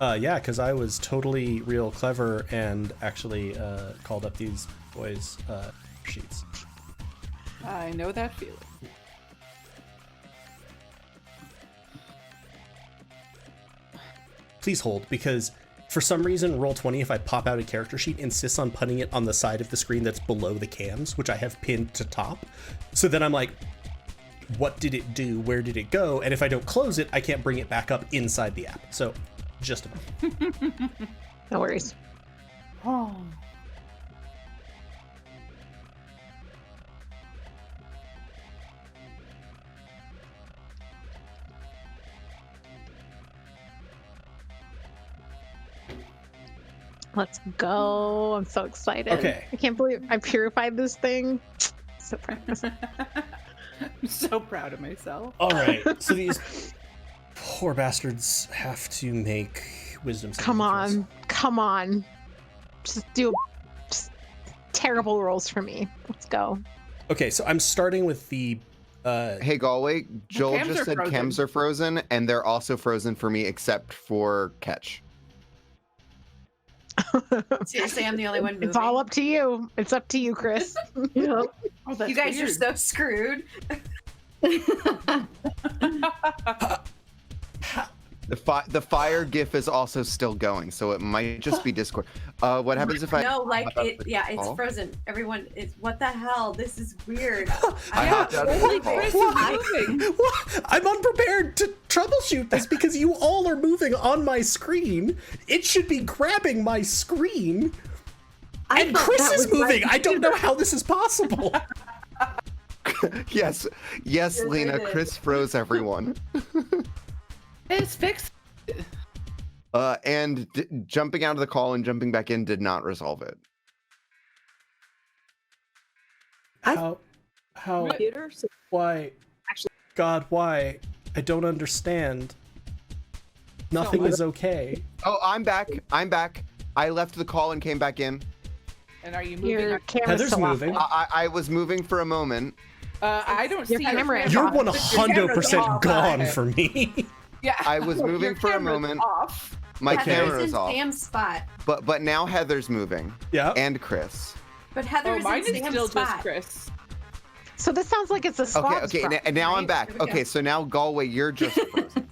Yeah, because I was totally real clever and actually called up these boys' sheets. I know that feeling. Please hold, because for some reason, Roll20, if I pop out a character sheet, insists on putting it on the side of the screen that's below the cams, which I have pinned to top. So then I'm like, what did it do? Where did it go? And if I don't close it, I can't bring it back up inside the app. So just a moment. No worries. Oh. Let's go. I'm so excited. Okay. I can't believe I purified this thing. So proud. I'm so proud of myself. All right. So these poor bastards have to make wisdom saving throws. Come on. Just do just terrible rolls for me. Let's go. Okay, so I'm starting with the Hey Galway, Joel cams just are said frozen. chems are frozen, and they're also frozen for me except for Catch. Seriously, I'm the only one moving. It's all up to you. It's up to you, Chris. Yep. Oh, that's You guys weird. are so screwed. The fire GIF is also still going, so it might just be Discord. What happens if I? No, like hop out it. of the Yeah, it's call? frozen. Everyone is. What the hell? This is weird. I hopped out of the call. Chris is moving. What? I'm unprepared to troubleshoot this because you all are moving on my screen. It should be grabbing my screen. I And thought Chris that is was moving. right. I don't know how this is possible. Yes, Yes, I Lena. did. Chris froze everyone. It's fixed. And jumping out of the call and jumping back in did not resolve it. How? Computer, so Why? Actually- God, why? I don't understand. Nothing is okay. Oh, I'm back. I left the call and came back in. And are you moving? Your camera's Heather's still off. moving. I was moving for a moment. I don't Your see camera is You're off. 100% off. gone for me. Yeah. I was moving Your for a camera's moment. Off. My Heather's camera is in off. Sam's spot, But now Heather's moving. Yeah. And Chris. but Oh, Heather's mine in is Sam's still spot. just Chris. So this sounds like it's a Okay, squab's okay. problem, And now I'm right? back. Here we go. Okay, so now Galway, you're just frozen.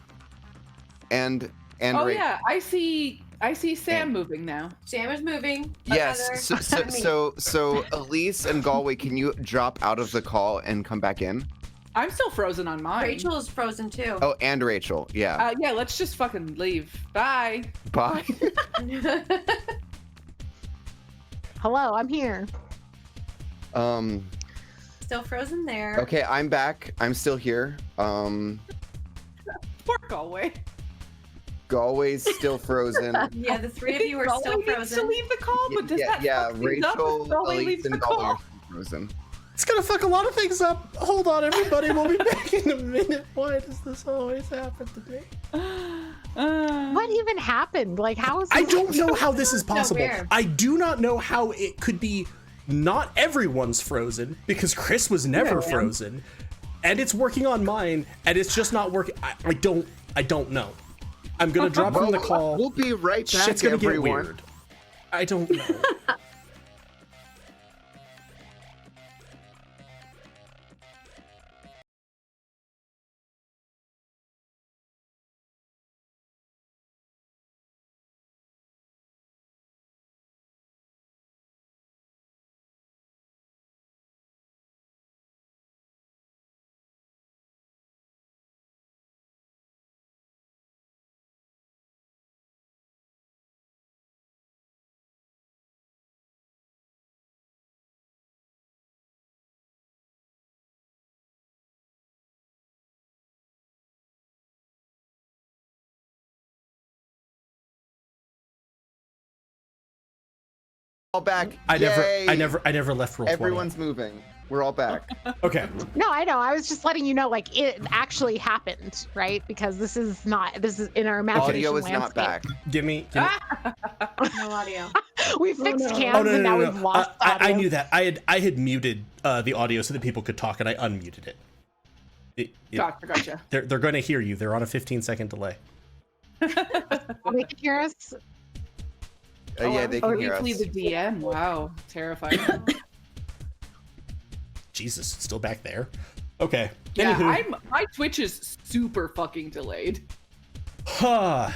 and Oh Ray- yeah, I see Sam moving now. Sam is moving. but Yes. Heather- So Elise and Galway, can you drop out of the call and come back in? I'm still frozen on mine. Rachel is frozen too. Oh, and Rachel. Yeah. Yeah, let's just fucking leave. Bye. Bye. Hello, I'm here. Still frozen there. Okay, I'm back. I'm still here. Poor Galway. Galway's still frozen. Yeah, the three of you are Galway still needs to frozen. leave the call, but does that yeah. fuck things up if Rachel, Galway Elise, leaves the and Galway call? are still frozen. It's gonna fuck a lot of things up. Hold on, everybody. We'll be back in a minute. Why does this always happen to me? What even happened? Like, how is I this- don't know how this is possible. weird. I do not know how it could be not everyone's frozen, because Chris was never frozen, and it's working on mine, and it's just not working. I don't know. I'm gonna drop from the call. We'll be right back, Shit's gonna everyone. get weird. I don't know. All back. I Yay! never left roll 20. Everyone's moving. We're all back. Okay. No, I know. I was just letting you know, like, it actually happened, right? Because this is in our imagination Audio is landscape. not back. Give me. No audio. We fixed no. cams and now we've lost I audio. knew that. I had muted the audio so that people could talk, and I unmuted it. Gotcha. They're going to hear you. They're on a 15-second delay. They can hear us. Yeah, they can hear us. Briefly the DM. Wow, terrifying. Jesus, it's still back there. Okay. Yeah, Anywho. my Twitch is super fucking delayed. Huh.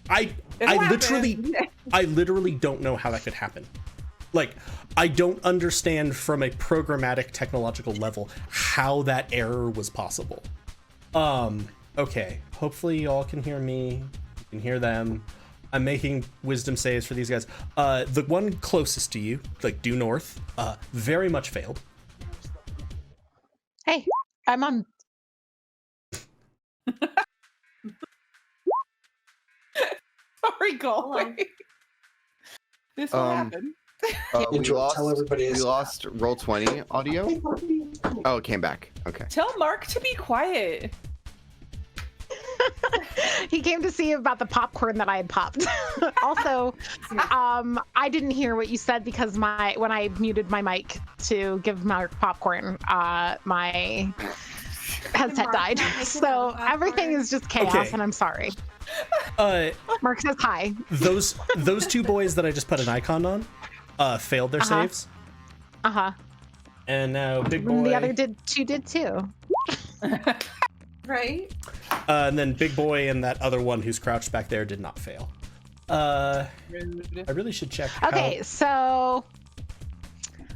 I literally happened. I literally don't know how that could happen. Like, I don't understand from a programmatic technological level how that error was possible. Okay. Hopefully y'all can hear me. You can hear them. I'm making wisdom saves for these guys. The one closest to you, like due north, very much failed. Hey, I'm on. Sorry, Galway. This will happen. We Intro, lost, tell everybody we it's- lost roll 20 audio. Oh, it came back. Okay. Tell Mark to be quiet. He came to see about the popcorn that I had popped. Also, I didn't hear what you said because when I muted my mic to give Mark popcorn, my headset Mark, died. can I take So another popcorn? everything is just chaos, Okay. and I'm sorry. Mark says hi. Those two boys that I just put an icon on failed their saves. And now big boy. The other two did too. Right? And then big boy and that other one who's crouched back there did not fail. I really should check. Okay, how... so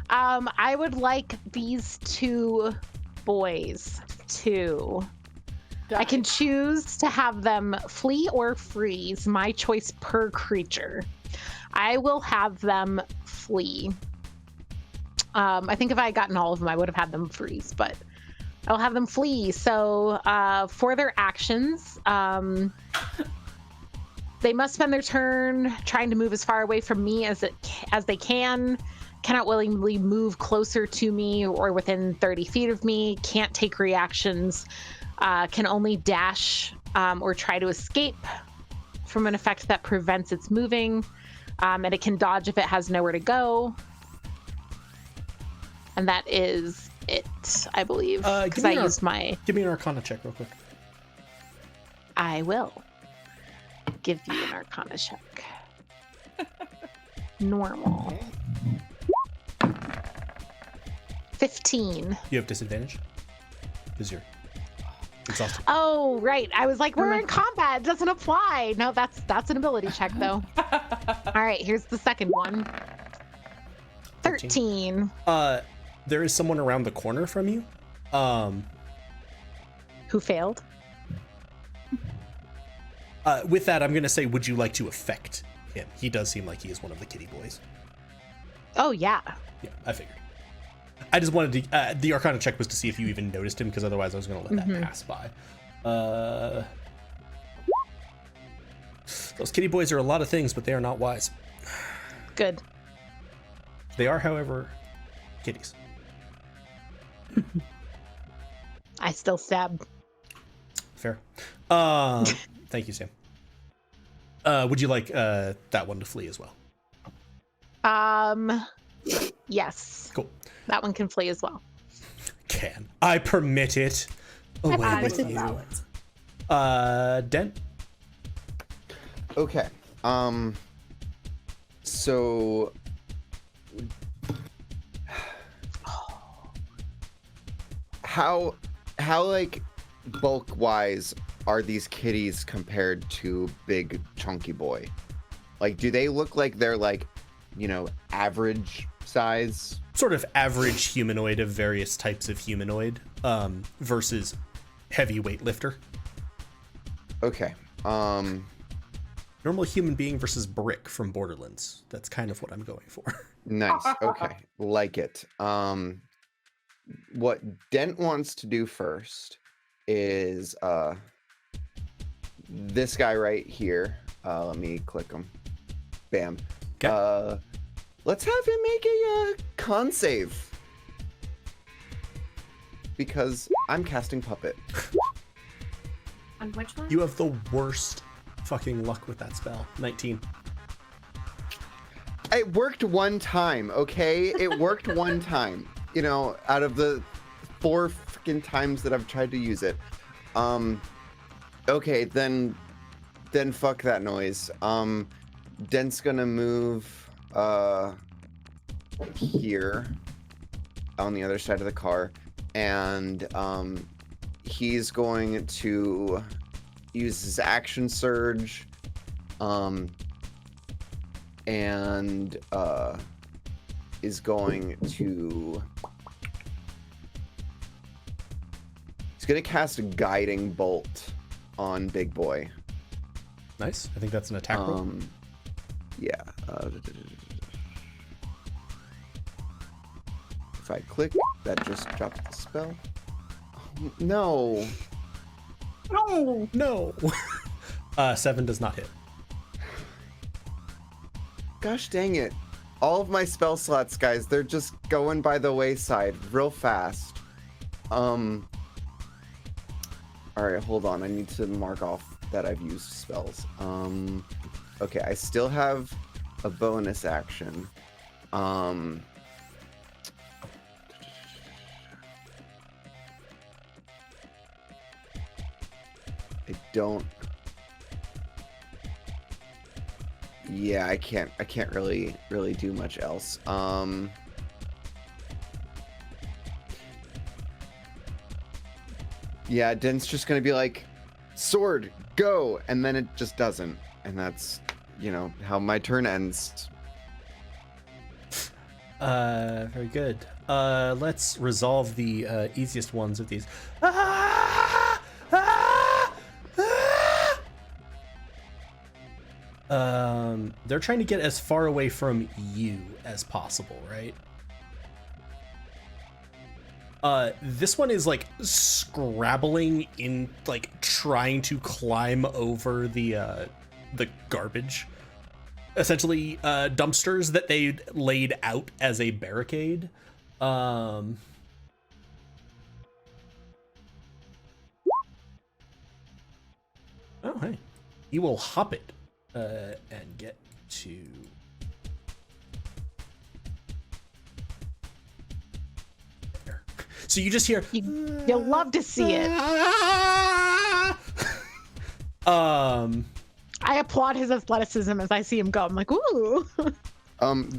I would like these two boys to. I can choose to have them flee or freeze, my choice per creature. I will have them flee. I think if I had gotten all of them, I would have had them freeze, but I'll have them flee. So for their actions, they must spend their turn trying to move as far away from me as they can. Cannot willingly move closer to me or within 30 feet of me. Can't take reactions. Can only dash or try to escape from an effect that prevents its moving. And it can dodge if it has nowhere to go. And that is it, I believe. Because I used my... Give me an Arcana check real quick. I will give you an Arcana check. Normal. 15. You have disadvantage because you're exhausted. Oh, right. I was like, we're in combat. It doesn't apply. No, that's an ability check, though. All right, here's the second one. 13. There is someone around the corner from you. Who failed? With that, I'm going to say, would you like to affect him? He does seem like he is one of the kitty boys. Oh, yeah. Yeah, I figured. I just wanted to... the Arcana check was to see if you even noticed him, because otherwise I was going to let that pass by. Those kitty boys are a lot of things, but they are not wise. Good. They are, however, kitties. I still stab. Fair. Thank you, Sam. Would you like that one to flee as well? Yes. Cool. That one can flee as well. Can I permit it? Away I with will you. allow it. Dent. Okay. So how like bulk wise are these kitties compared to big chunky boy? Like, do they look like they're like, you know, average size? Sort of average humanoid of various types of humanoid versus heavyweight lifter. Okay. Normal human being versus brick from Borderlands. That's kind of what I'm going for. Nice. Okay. Like it. What Dent wants to do first is this guy right here. Let me click him. Bam. Okay. Let's have him make a con save. Because I'm casting Puppet. On which one? You have the worst fucking luck with that spell. 19. It worked one time, okay? It worked one time. You know, out of the 4 freaking times that I've tried to use it. Okay, then fuck that noise. Dent's gonna move here on the other side of the car, and he's going to use his action surge, and is going to cast a guiding bolt on Big Boy. Nice. I think that's an attack roll. Yeah. If I click, that just dropped the spell. Oh, no. No. 7 does not hit. Gosh dang it. All of my spell slots, guys, they're just going by the wayside real fast. Alright, hold on. I need to mark off that I've used spells. Okay, I still have a bonus action. I don't. Yeah, I can't really do much else. Yeah, Dent's just gonna be like, sword, go, and then it just doesn't. And that's, you know, how my turn ends. Very good. Let's resolve the easiest ones of these. They're trying to get as far away from you as possible, right? This one is like scrabbling in, like trying to climb over the garbage, essentially dumpsters that they laid out as a barricade. Oh, hey, he will hop it and get to. So you just hear. You'll love to see it. I applaud his athleticism as I see him go. I'm like, ooh.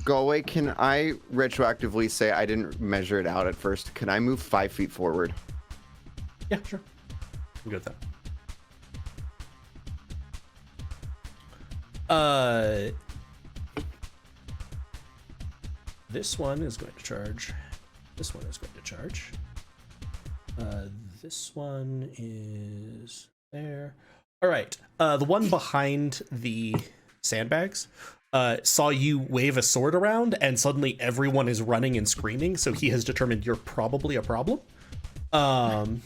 Galway, can I retroactively say I didn't measure it out at first? Can I move 5 feet forward? Yeah, sure. I'm good with that. This one is going to charge. This one is going to charge. This one is there. All right. The one behind the sandbags saw you wave a sword around, and suddenly everyone is running and screaming. So he has determined you're probably a problem. Love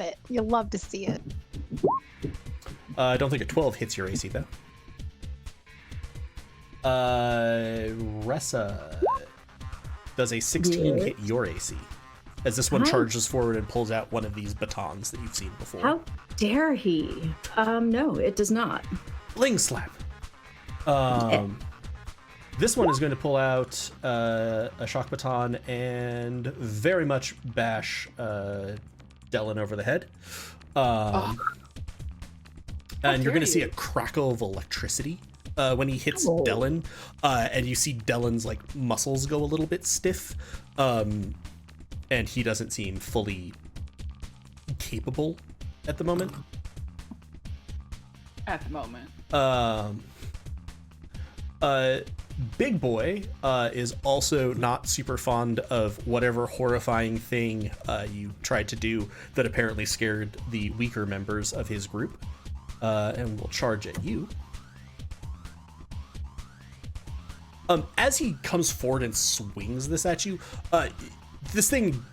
it. You'll love to see it. I don't think a 12 hits your AC though. Ressa, does a 16 hit your AC? As this one charges forward and pulls out one of these batons that you've seen before. How dare he? No, it does not. Bling slap. This one is going to pull out a shock baton and very much bash Dellen over the head. And you're going to see a crackle of electricity when he hits Dellen, and you see Dellen's like muscles go a little bit stiff, and he doesn't seem fully capable at the moment. Big Boy is also not super fond of whatever horrifying thing you tried to do that apparently scared the weaker members of his group, and will charge at you. As he comes forward and swings this at you, this thing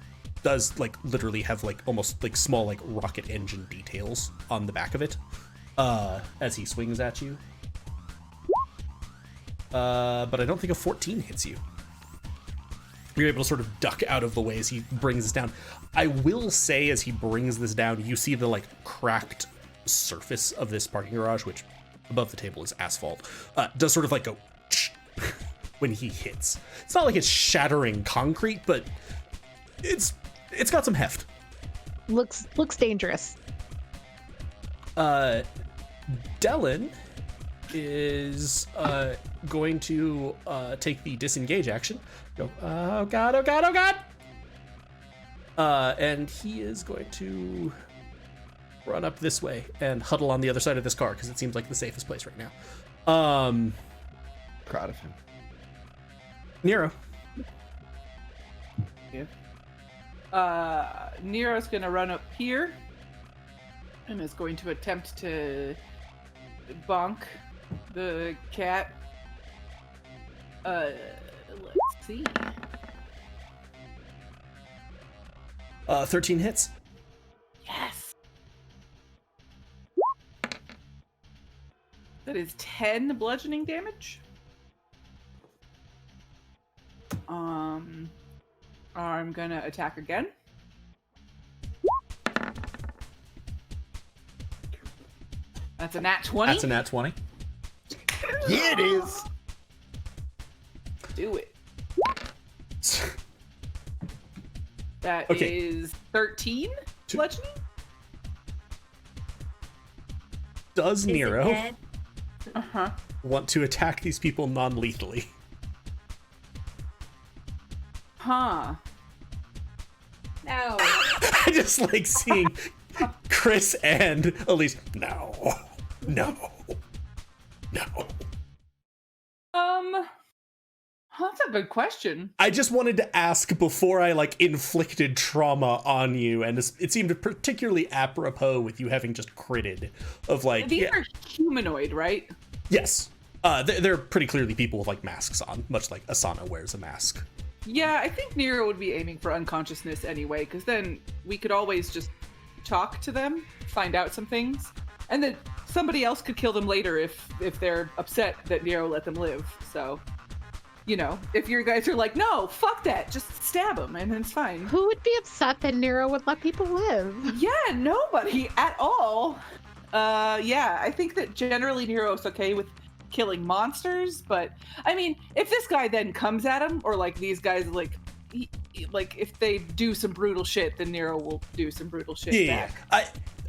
does like literally have like almost like small like rocket engine details on the back of it as he swings at you. But I don't think a 14 hits you. You're able to sort of duck out of the way as he brings this down. I will say, as he brings this down, you see the like cracked surface of this parking garage, which above the table is asphalt, does sort of like go when he hits. It's not like it's shattering concrete, but it's got some heft. Looks dangerous. Dellen is going to take the disengage action. Go, oh god, oh god, oh god! And he is going to run up this way and huddle on the other side of this car because it seems like the safest place right now. Proud of him. Nero. Yeah. Nero's gonna run up here and is going to attempt to bonk the cat. Let's see. 13 hits. Yes. That is 10 bludgeoning damage. I'm gonna attack again. That's a nat 20. That's a nat 20. Yeah, it is. Do it. That Okay. is 13 bludgeoning. Does Is it Nero dead? Uh-huh. want to attack these people non-lethally? Huh. No. I just like seeing Chris and Elise. No. That's a good question. I just wanted to ask before I like inflicted trauma on you, and it seemed particularly apropos with you having just critted. Of like, These are humanoid, right? yes, they're pretty clearly people with like masks on, much like Asana wears a mask. Yeah, I think Nero would be aiming for unconsciousness anyway, because then we could always just talk to them, find out some things, and then somebody else could kill them later if they're upset that Nero let them live. So, you know, if your guys are like, no, fuck that, just stab him, and then it's fine. Who would be upset that Nero would let people live? Yeah, nobody at all. Yeah, I think that generally Nero's okay with killing monsters, but I mean, if this guy then comes at him, or like these guys, like if they do some brutal shit, then Nero will do some brutal shit back.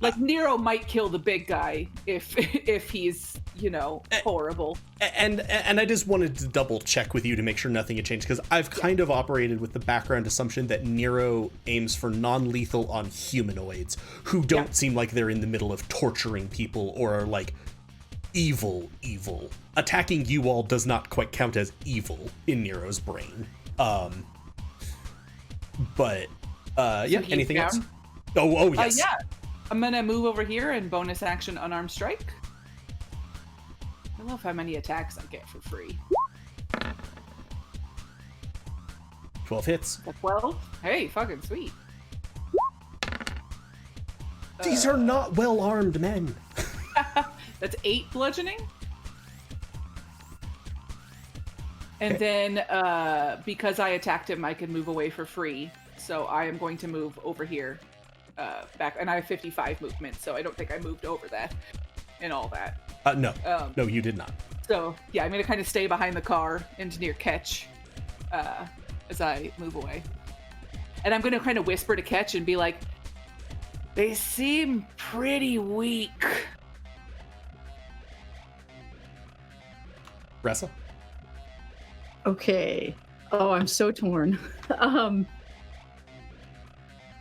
Like Nero might kill the big guy if he's, you know, horrible. And I just wanted to double check with you to make sure nothing had changed, because I've kind of operated with the background assumption that Nero aims for non-lethal on humanoids who don't seem like they're in the middle of torturing people or are like evil. Attacking you all does not quite count as evil in Nero's brain. But yeah, anything down? else? Oh yes. Yeah. I'm gonna move over here and bonus action unarmed strike. I love how many attacks I get for free. 12 hits. 12? Hey, fucking sweet. These are not well-armed men. That's 8 bludgeoning. And then, because I attacked him, I can move away for free. So I am going to move over here back, and I have 55 movement, so I don't think I moved over that and all that. No, no, you did not. So yeah, I'm gonna kind of stay behind the car and near Ketch as I move away, and I'm gonna kind of whisper to Ketch and be like, "They seem pretty weak." Ressa? Okay. Oh, I'm so torn.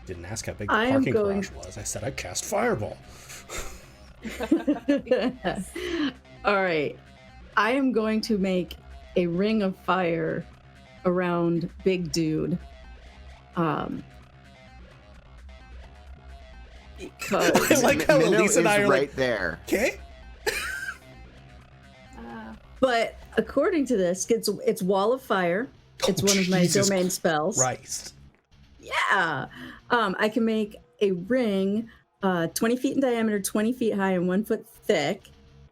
Didn't ask how big the I am parking going- garage was. I said I'd cast Fireball. All right. I am going to make a ring of fire around Big Dude. Because I like how Minnow Elise and I is are right like, there. okay. but according to this, it's Wall of Fire. It's one of my Jesus domain spells. Christ. Yeah. I can make a ring 20 feet in diameter, 20 feet high, and 1 foot thick.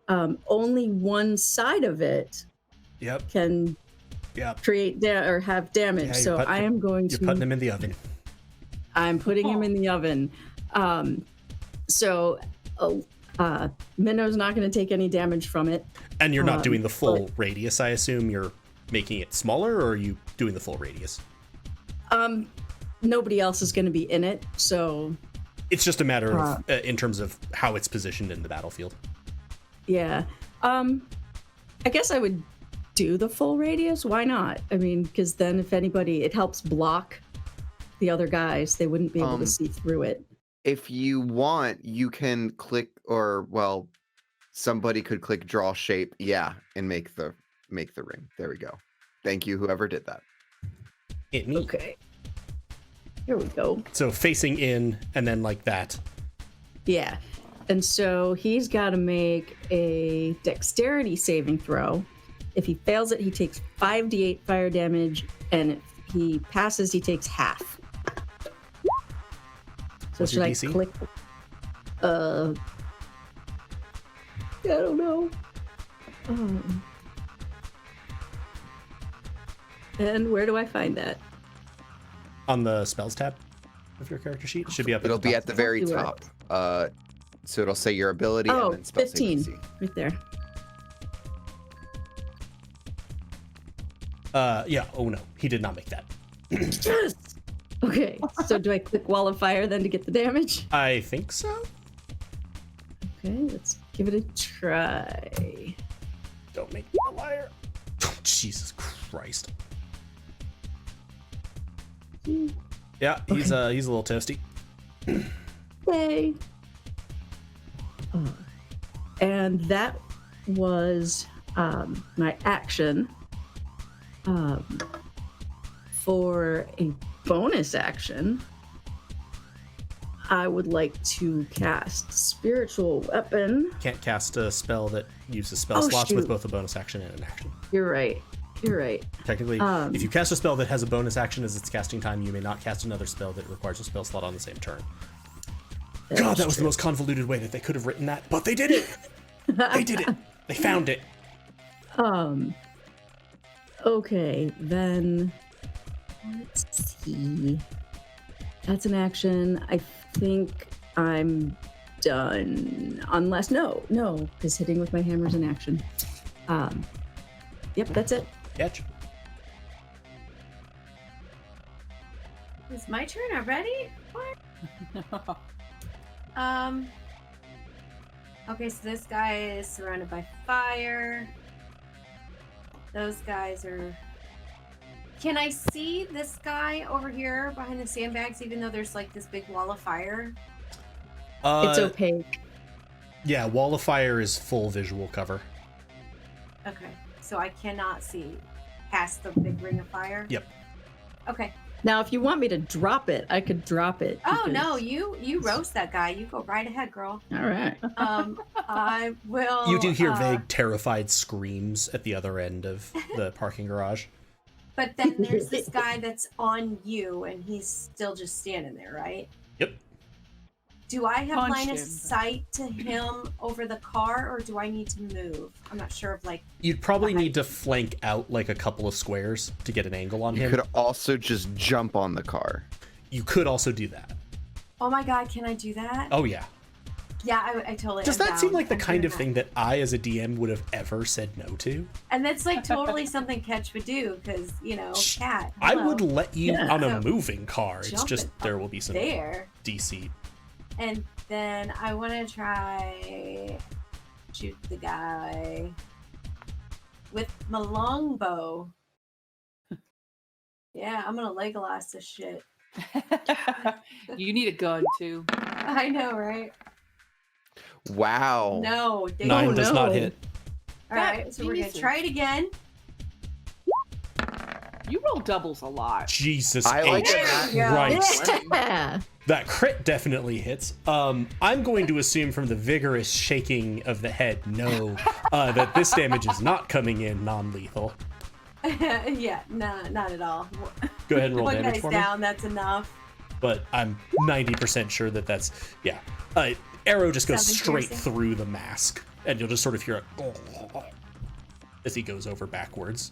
Only one side of it Yep. can Yep. create or have damage. Yeah, so I am going You're to. putting him in the oven. I'm putting him in the oven. So Minnow's not going to take any damage from it. And you're not doing the full but- radius, I assume. You're making it smaller, or are you doing the full radius? Nobody else is going to be in it, so It's just a matter of, in terms of how it's positioned in the battlefield. yeah. I guess I would do the full radius. Why not? I mean, because then if anybody, it helps block the other guys. They wouldn't be able to see through it. If you want, you can click, or well, somebody could click draw shape, yeah, and make the ring. There we go. Thank you, whoever did that. It me. Okay. Here we go. So facing in, and then like that. Yeah. And so he's got to make a dexterity saving throw. If he fails it, he takes 5d8 fire damage, and if he passes, he takes half. So What's should your I DC? click? I don't know. And where do I find that? On the spells tab of your character sheet. It should be up at It'll the be top. at the very Exactly top. right. So it'll say your ability Oh, and then spell 15. save DC. Right there. Yeah, oh no, he did not make that. Yes! Okay, so do I click Wall of Fire then to get the damage? I think so. Okay, let's give it a try. Don't make me a liar. Oh, Jesus Christ. Yeah, he's a little toasty. Yay! And that was my action. For a bonus action, I would like to cast Spiritual Weapon. Can't cast a spell that uses spell Oh, slots with shoot. both a bonus action and an action. You're right. You're right. Technically, if you cast a spell that has a bonus action as its casting time, you may not cast another spell that requires a spell slot on the same turn. God, that was the most convoluted way that they could have written that, but they did it! They did it! They found it! Okay, then let's see. That's an action. I think I'm done. Unless no, because hitting with my hammer's an action. Yep, that's it. Catch. It's my turn already? What? Okay, so this guy is surrounded by fire. Those guys are... Can I see this guy over here behind the sandbags, even though there's like this big wall of fire? It's opaque. Yeah, Wall of Fire is full visual cover. Okay, so I cannot see past the big ring of fire? Yep. Okay. Now, if you want me to drop it, I could drop it. Oh, because- no, you roast that guy. You go right ahead, girl. All right. I will... You do hear vague, terrified screams at the other end of the parking garage. But then there's this guy that's on you, and he's still just standing there, right? Yep. Do I have Punch line of him. sight to him over the car, or do I need to move? I'm not sure of like... You'd probably need to flank out like a couple of squares to get an angle on You him. could also just jump on the car. You could also do that. Oh my god, can I do that? Oh yeah. Yeah, I totally. Does am that seem down. like the I'm kind doing of thing that I, as a DM, would have ever said no to? And that's like totally something Ketch would do because cat. I hello, would let you Yeah. on a So, moving car. It's jump just it there up will be some there, DC. and then I want to try shoot the guy with my longbow. Yeah, I'm gonna Legolas this shit. You need a gun too. I know, right? Wow. No, 9 does not no. hit. All right, so we're gonna decent. try it again. You roll doubles a lot. Jesus I like H. it. There we go. Christ. Yeah. That crit definitely hits. I'm going to assume from the vigorous shaking of the head, no, that this damage is not coming in non-lethal. Yeah, nah, not at all. Go ahead and roll One damage guy's for me. down, that's enough. But I'm 90% sure that that's, yeah. Arrow just goes 7 straight piercing. through the mask, and you'll just sort of hear a as he goes over backwards.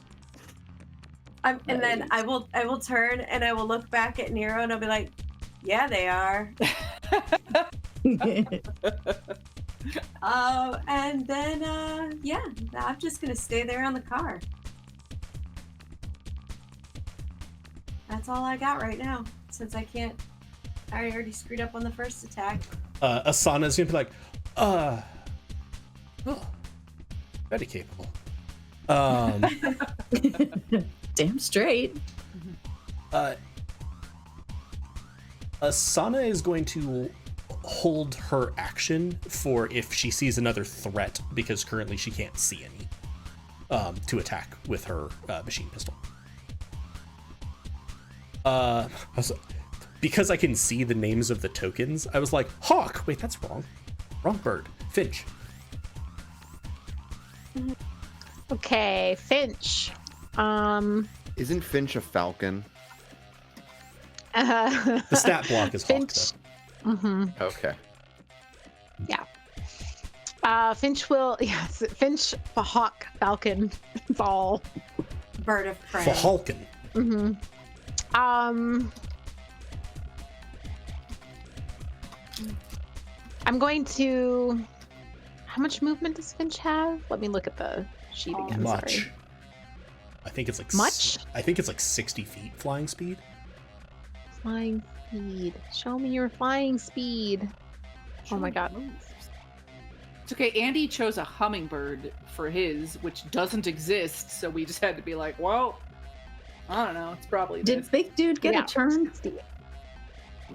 And then I will turn and I will look back at Nero and I'll be like, yeah, they are. And then yeah, I'm just gonna stay there on the car. That's all I got right now, since I already screwed up on the first attack. Asana's gonna be like, oh, very capable. Damn straight. Asana is going to hold her action for if she sees another threat, because currently she can't see any, to attack with her machine pistol. Because I can see the names of the tokens, I was like, Hawk! Wait, that's wrong. Wrong bird. Finch. Okay, Finch. Isn't Finch a falcon? The stat block is Hawk, Finch. though. Mm-hmm. Okay. Finch will. Yes, Finch, the hawk, falcon. It's all. Bird of prey. For Hulkin. Mm-hmm. I'm going to. How much movement does Finch have? Let me look at the sheet again. Much. Sorry. I think it's like Much? I think it's like 60 feet flying speed. Flying speed. Show me your flying speed. Oh my god. It's okay. Andy chose a hummingbird for his, which doesn't exist, so we just had to be like, well, I don't know. It's probably Did this. Big Dude get Yeah. a turn?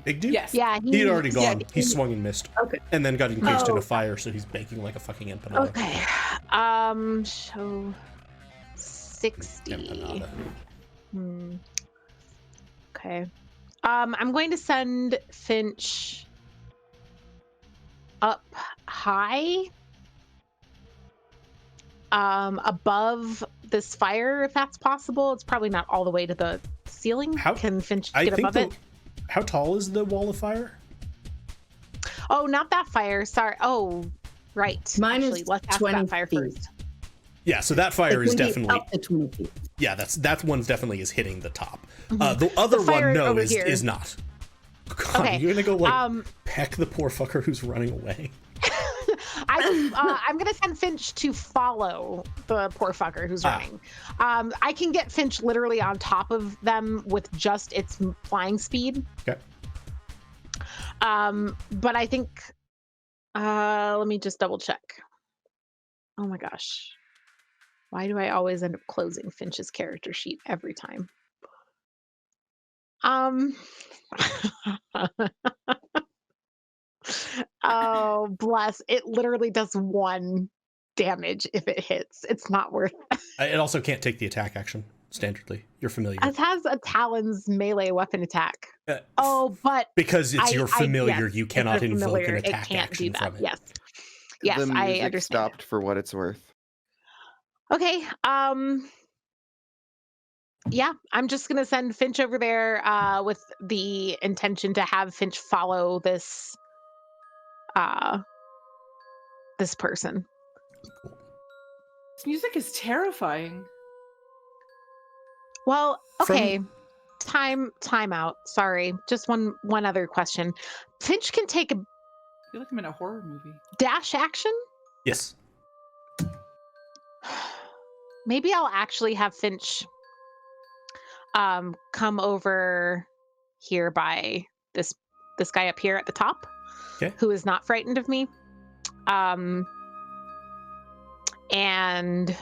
Big dude? Yes. Yeah, He had already gone. yeah, he swung and missed. Okay. And then got encased in Oh. a fire, so he's baking like a fucking empanada. Okay. So 60. Empanada. Hmm. Okay. I'm going to send Finch up high. Above this fire, if that's possible. It's probably not all the way to the ceiling. How- Can Finch I get think above it? How tall is the wall of fire? Oh, not that fire. Sorry. Oh, right. Mine is Actually, let's ask 20 that fire feet. first. Yeah, so that fire It is can be definitely up to 20 feet. yeah. That one definitely is hitting the top. Mhm. The other The fire one, no, over is here. not. God, Okay, you're gonna go like Um, peck the poor fucker who's running away. I'm gonna send Finch to follow the poor fucker who's running. I can get Finch literally on top of them with just its flying speed. Okay. But I think let me just double check. Oh my gosh. Why do I always end up closing Finch's character sheet every time? Oh, bless. It literally does 1 damage if it hits. It's not worth It also can't take the attack action standardly. You're familiar. It has a Talon's melee weapon attack. Uh, Oh, but because it's your familiar, yes, you it's cannot a invoke familiar. an attack It can't action do that. from it. Yes. Yes, the I music understand. stopped for what it's worth. Okay. Yeah, I'm just gonna send Finch over there with the intention to have Finch follow this this person. This music is terrifying. Well, From- okay. Time out. Sorry. Just one other question. Finch can take a I feel like I'm in a horror movie. dash action? Yes. Maybe I'll actually have Finch come over here by this guy up here at the top. Okay. Who is not frightened of me. And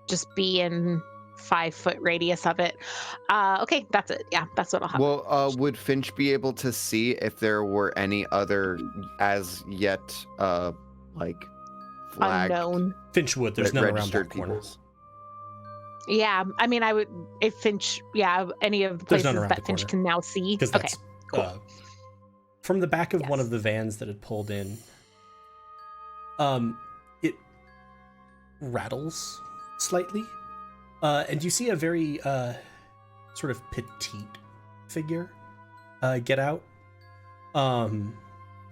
just be in 5-foot radius of it. Okay, that's it. Yeah, that's what I'll have. Well, would Finch be able to see if there were any other as yet like flagged Unknown. Finch would. There's none around registered that corner. peoples? Yeah, I mean, I would if Finch. Yeah, any of the There's places none around that the Finch corner. can now see. Because Okay. that's cool. from the back of one Yes. of the vans that had pulled in. It rattles slightly, and you see a very sort of petite figure get out.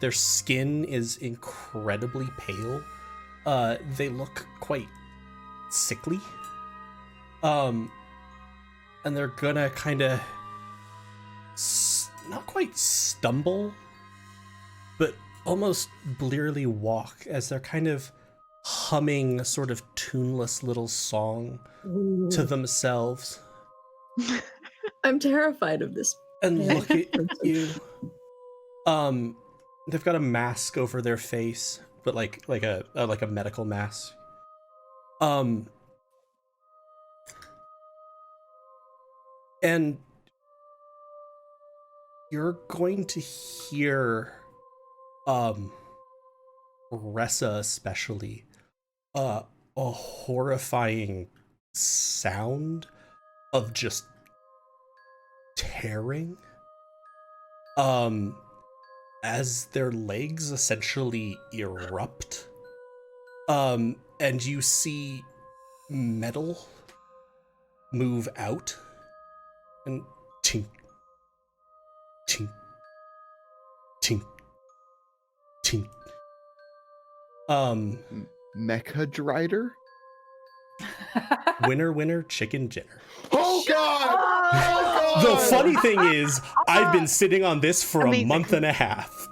Their skin is incredibly pale. They look quite sickly. And they're gonna kind of not quite stumble, but almost blearily walk as they're kind of humming a sort of tuneless little song to themselves I'm terrified of this. and look at you. They've got a mask over their face, but like a medical mask. And you're going to hear Ressa especially a horrifying sound of just tearing as their legs essentially erupt, and you see metal move out and tink tink tink tink. Mecha Drider? Winner, chicken dinner. Oh God! The funny thing is, I've been sitting on this for Amazing. a month and a half.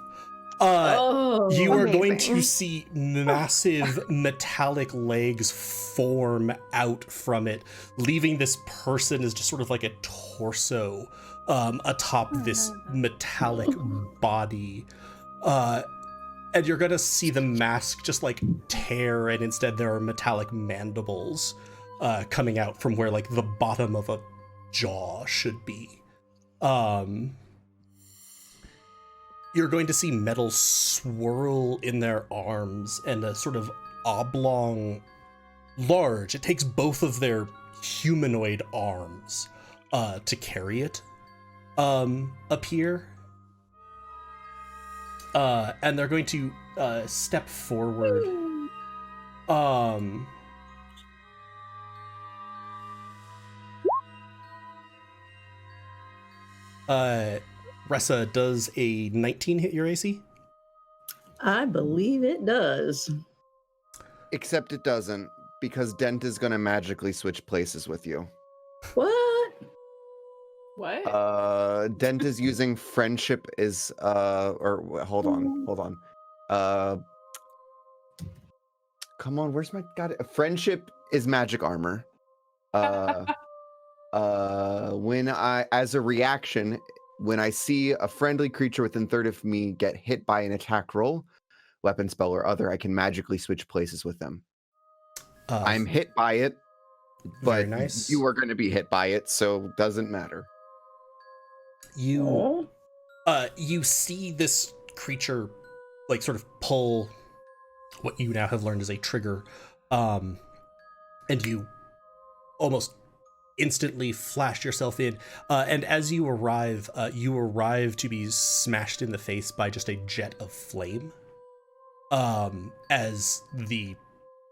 Oh, You are going amazing. to see massive metallic legs form out from it, leaving this person as just sort of like a torso atop this metallic body. And you're gonna see the mask just like tear, and instead there are metallic mandibles coming out from where like the bottom of a jaw should be. You're going to see metal swirl in their arms and a sort of oblong, large. It takes both of their humanoid arms to carry it appear. And they're going to step forward. Ressa, does a 19 hit your AC? I believe it does. Except it doesn't, because Dent is gonna magically switch places with you. What? What? Dent is using friendship is hold on. Come on, where's my friendship is magic armor. When I, as a reaction, when I see a friendly creature within 30 of me get hit by an attack roll, weapon, spell, or other, I can magically switch places with them. I'm hit by it, very but nice. you are going to be hit by it, so doesn't matter. You see this creature like sort of pull what you now have learned is a trigger, and you almost instantly flash yourself in, and as you arrive to be smashed in the face by just a jet of flame, as the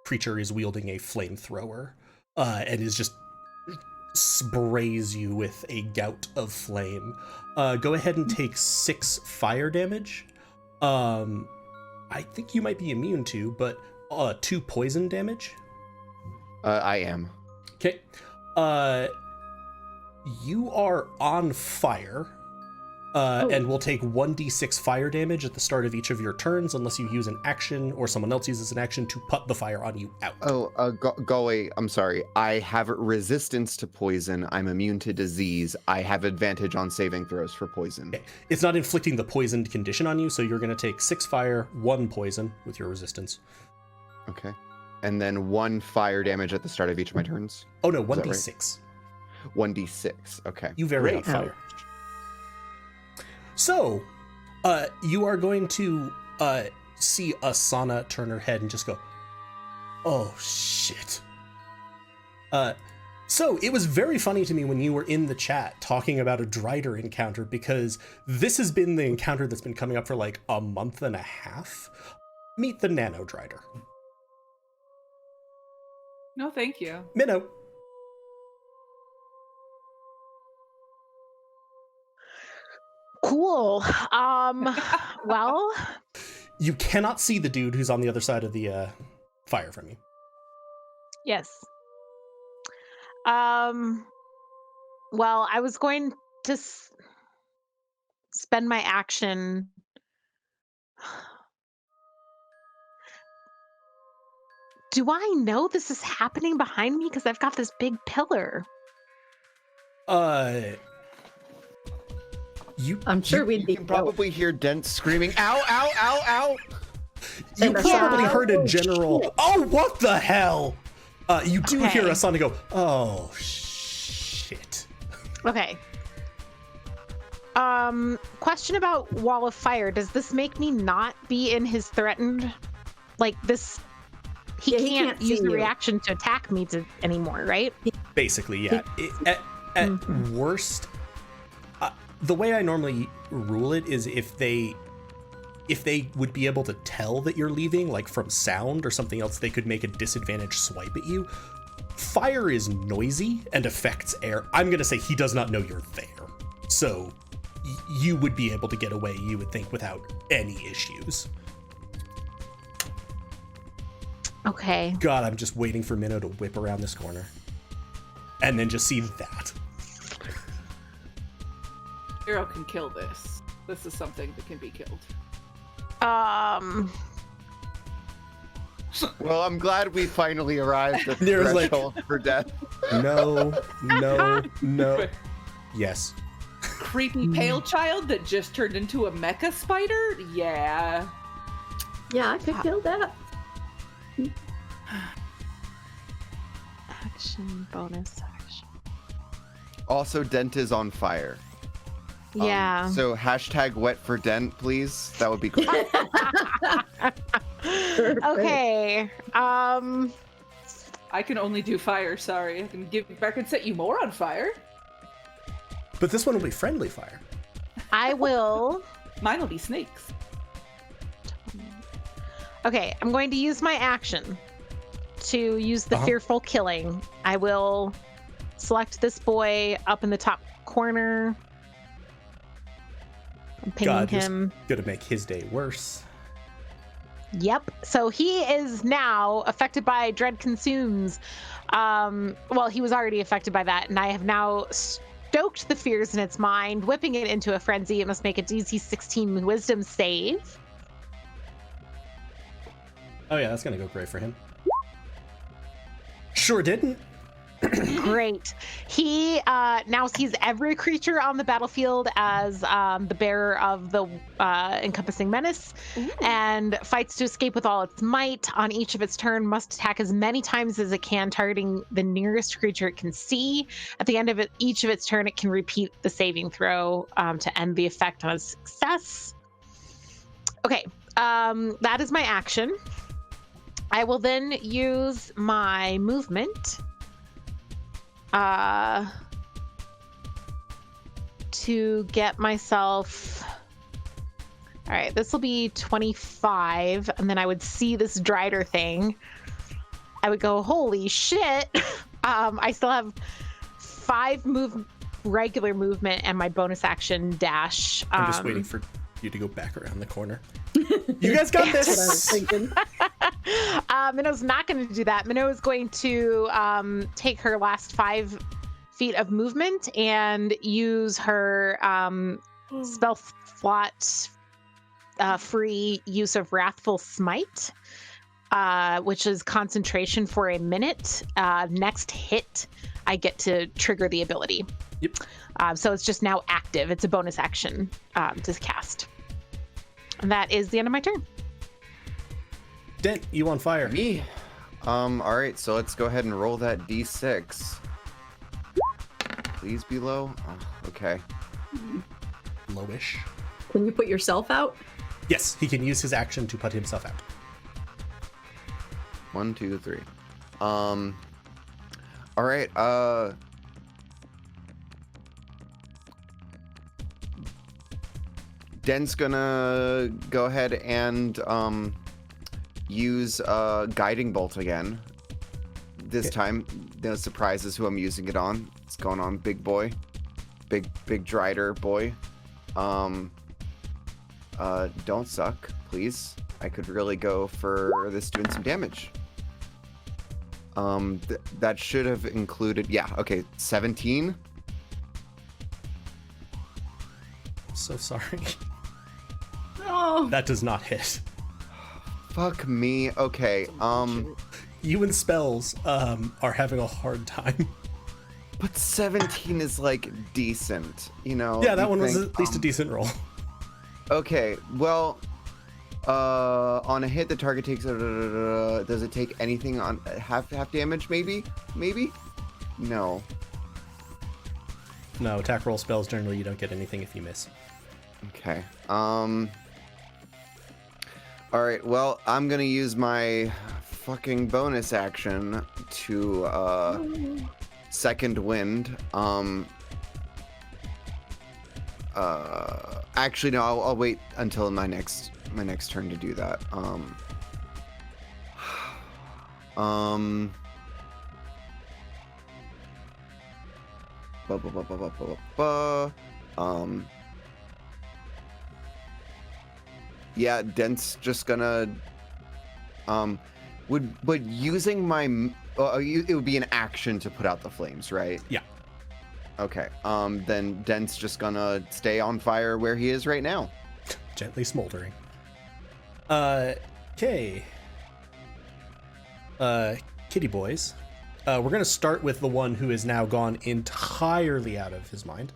creature is wielding a flamethrower, and is just sprays you with a gout of flame. Go ahead and take 6 fire damage. I think you might be immune to, but 2 poison damage. I am. Okay. you are on fire, and will take 1d6 fire damage at the start of each of your turns unless you use an action or someone else uses an action to put the fire on you out. Go away. I'm sorry. I have resistance to poison. I'm immune to disease. I have advantage on saving throws for poison. Okay. It's not inflicting the poisoned condition on you, so you're going to take 6 fire, 1 poison with your resistance. Okay. And then 1 fire damage at the start of each of my turns? Oh no, Is that 1d6. right? 1d6. Okay. You vary on fire. So, you are going to see Asana turn her head and just go, oh shit. So it was very funny to me when you were in the chat talking about a Drider encounter, because this has been the encounter that's been coming up for like a month and a half. Meet the Nano Drider. No, thank you. Minnow. Cool. Well, You cannot see the dude who's on the other side of the fire from you. yes. Well, I was going to spend my action. Do I know this is happening behind me? Because I've got this big pillar. I'm sure we'd You be can probably hear Dent screaming, ow, ow, ow, ow. You And probably Asana- heard a general, oh, what the hell? You do hear Okay. Asana go, oh, shit. Okay. Question about Wall of Fire. Does this make me not be in his threatened, like this? He Yeah, he can't can't use see the you. reaction to attack me anymore, right? Basically, yeah. At worst, the way I normally rule it is if they would be able to tell that you're leaving, like from sound or something else, they could make a disadvantage swipe at you. Fire is noisy and affects air. I'm going to say he does not know you're there. So you would be able to get away, you would think, without any issues. Okay. God, I'm just waiting for Minnow to whip around this corner. And then just see that. Hero can kill this. This is something that can be killed. Well, I'm glad we finally arrived at the Nero's like- threshold for death. No, no, no. Yes. Creepy pale child that just turned into a mecha spider? Yeah. Yeah, I could kill that. Action, bonus action. Also, Dent is on fire. Yeah. So hashtag wet for Dent, please. That would be great. Okay. I can only do fire, sorry. I can set you more on fire. But this one will be friendly fire. I will. Mine will be snakes. Okay, I'm going to use my action to use the fearful killing. I will select this boy up in the top corner. I'm pinging God, him. Gonna make his day worse. Yep. So he is now affected by Dread Consumes. Well, he was already affected by that, and I have now stoked the fears in its mind, whipping it into a frenzy. It must make a DC 16 Wisdom save. Oh yeah, that's gonna go great for him. Sure didn't. Great. He now sees every creature on the battlefield as the bearer of the encompassing menace, and fights to escape with all its might. On each of its turn, must attack as many times as it can, targeting the nearest creature it can see. At the end of each of its turn, it can repeat the saving throw to end the effect on a success. Okay, that is my action. I will then use my movement to get myself. All right, this will be 25, and then I would see this Drider thing. I would go, holy shit. I still have 5 regular movement and my bonus action dash. I'm just waiting for you to go back around the corner. You guys got That's what I was this. thinking. Minnow's not going to do that. Minnow is going to take her last 5 feet of movement and use her spell slot free use of Wrathful Smite, which is concentration for a minute. Next hit, I get to trigger the ability. Yep. So it's just now active. It's a bonus action to cast. And that is the end of my turn. Dent, you on fire. Me? All right, so let's go ahead and roll that d6. Please be low. Oh, okay. Lowish. Can you put yourself out? Yes, he can use his action to put himself out. 1, 2, 3. All right. Dent's gonna go ahead and use Guiding Bolt again. This time, no surprises who I'm using it on. It's going on big boy, big Drider boy. Don't suck, please. I could really go for this doing some damage. That should have included, yeah, okay, 17. I'm so sorry. Oh. That does not hit. Fuck me. Okay, You and spells are having a hard time. but 17 is like decent, you know? Yeah, that you one was think, at least a decent roll. Okay, well, on a hit, the target takes. Does it take anything on half damage? Maybe. No. No, attack roll spells generally you don't get anything if you miss. Okay. All right. Well, I'm gonna use my fucking bonus action to second wind. Actually, no. I'll wait until my next turn to do that. Yeah, Dent's just gonna would using my it would be an action to put out the flames, right? Yeah. Okay. Then Dent's just gonna stay on fire where he is right now. Gently smoldering. Okay. Kitty boys. We're gonna start with the one who is now gone entirely out of his mind.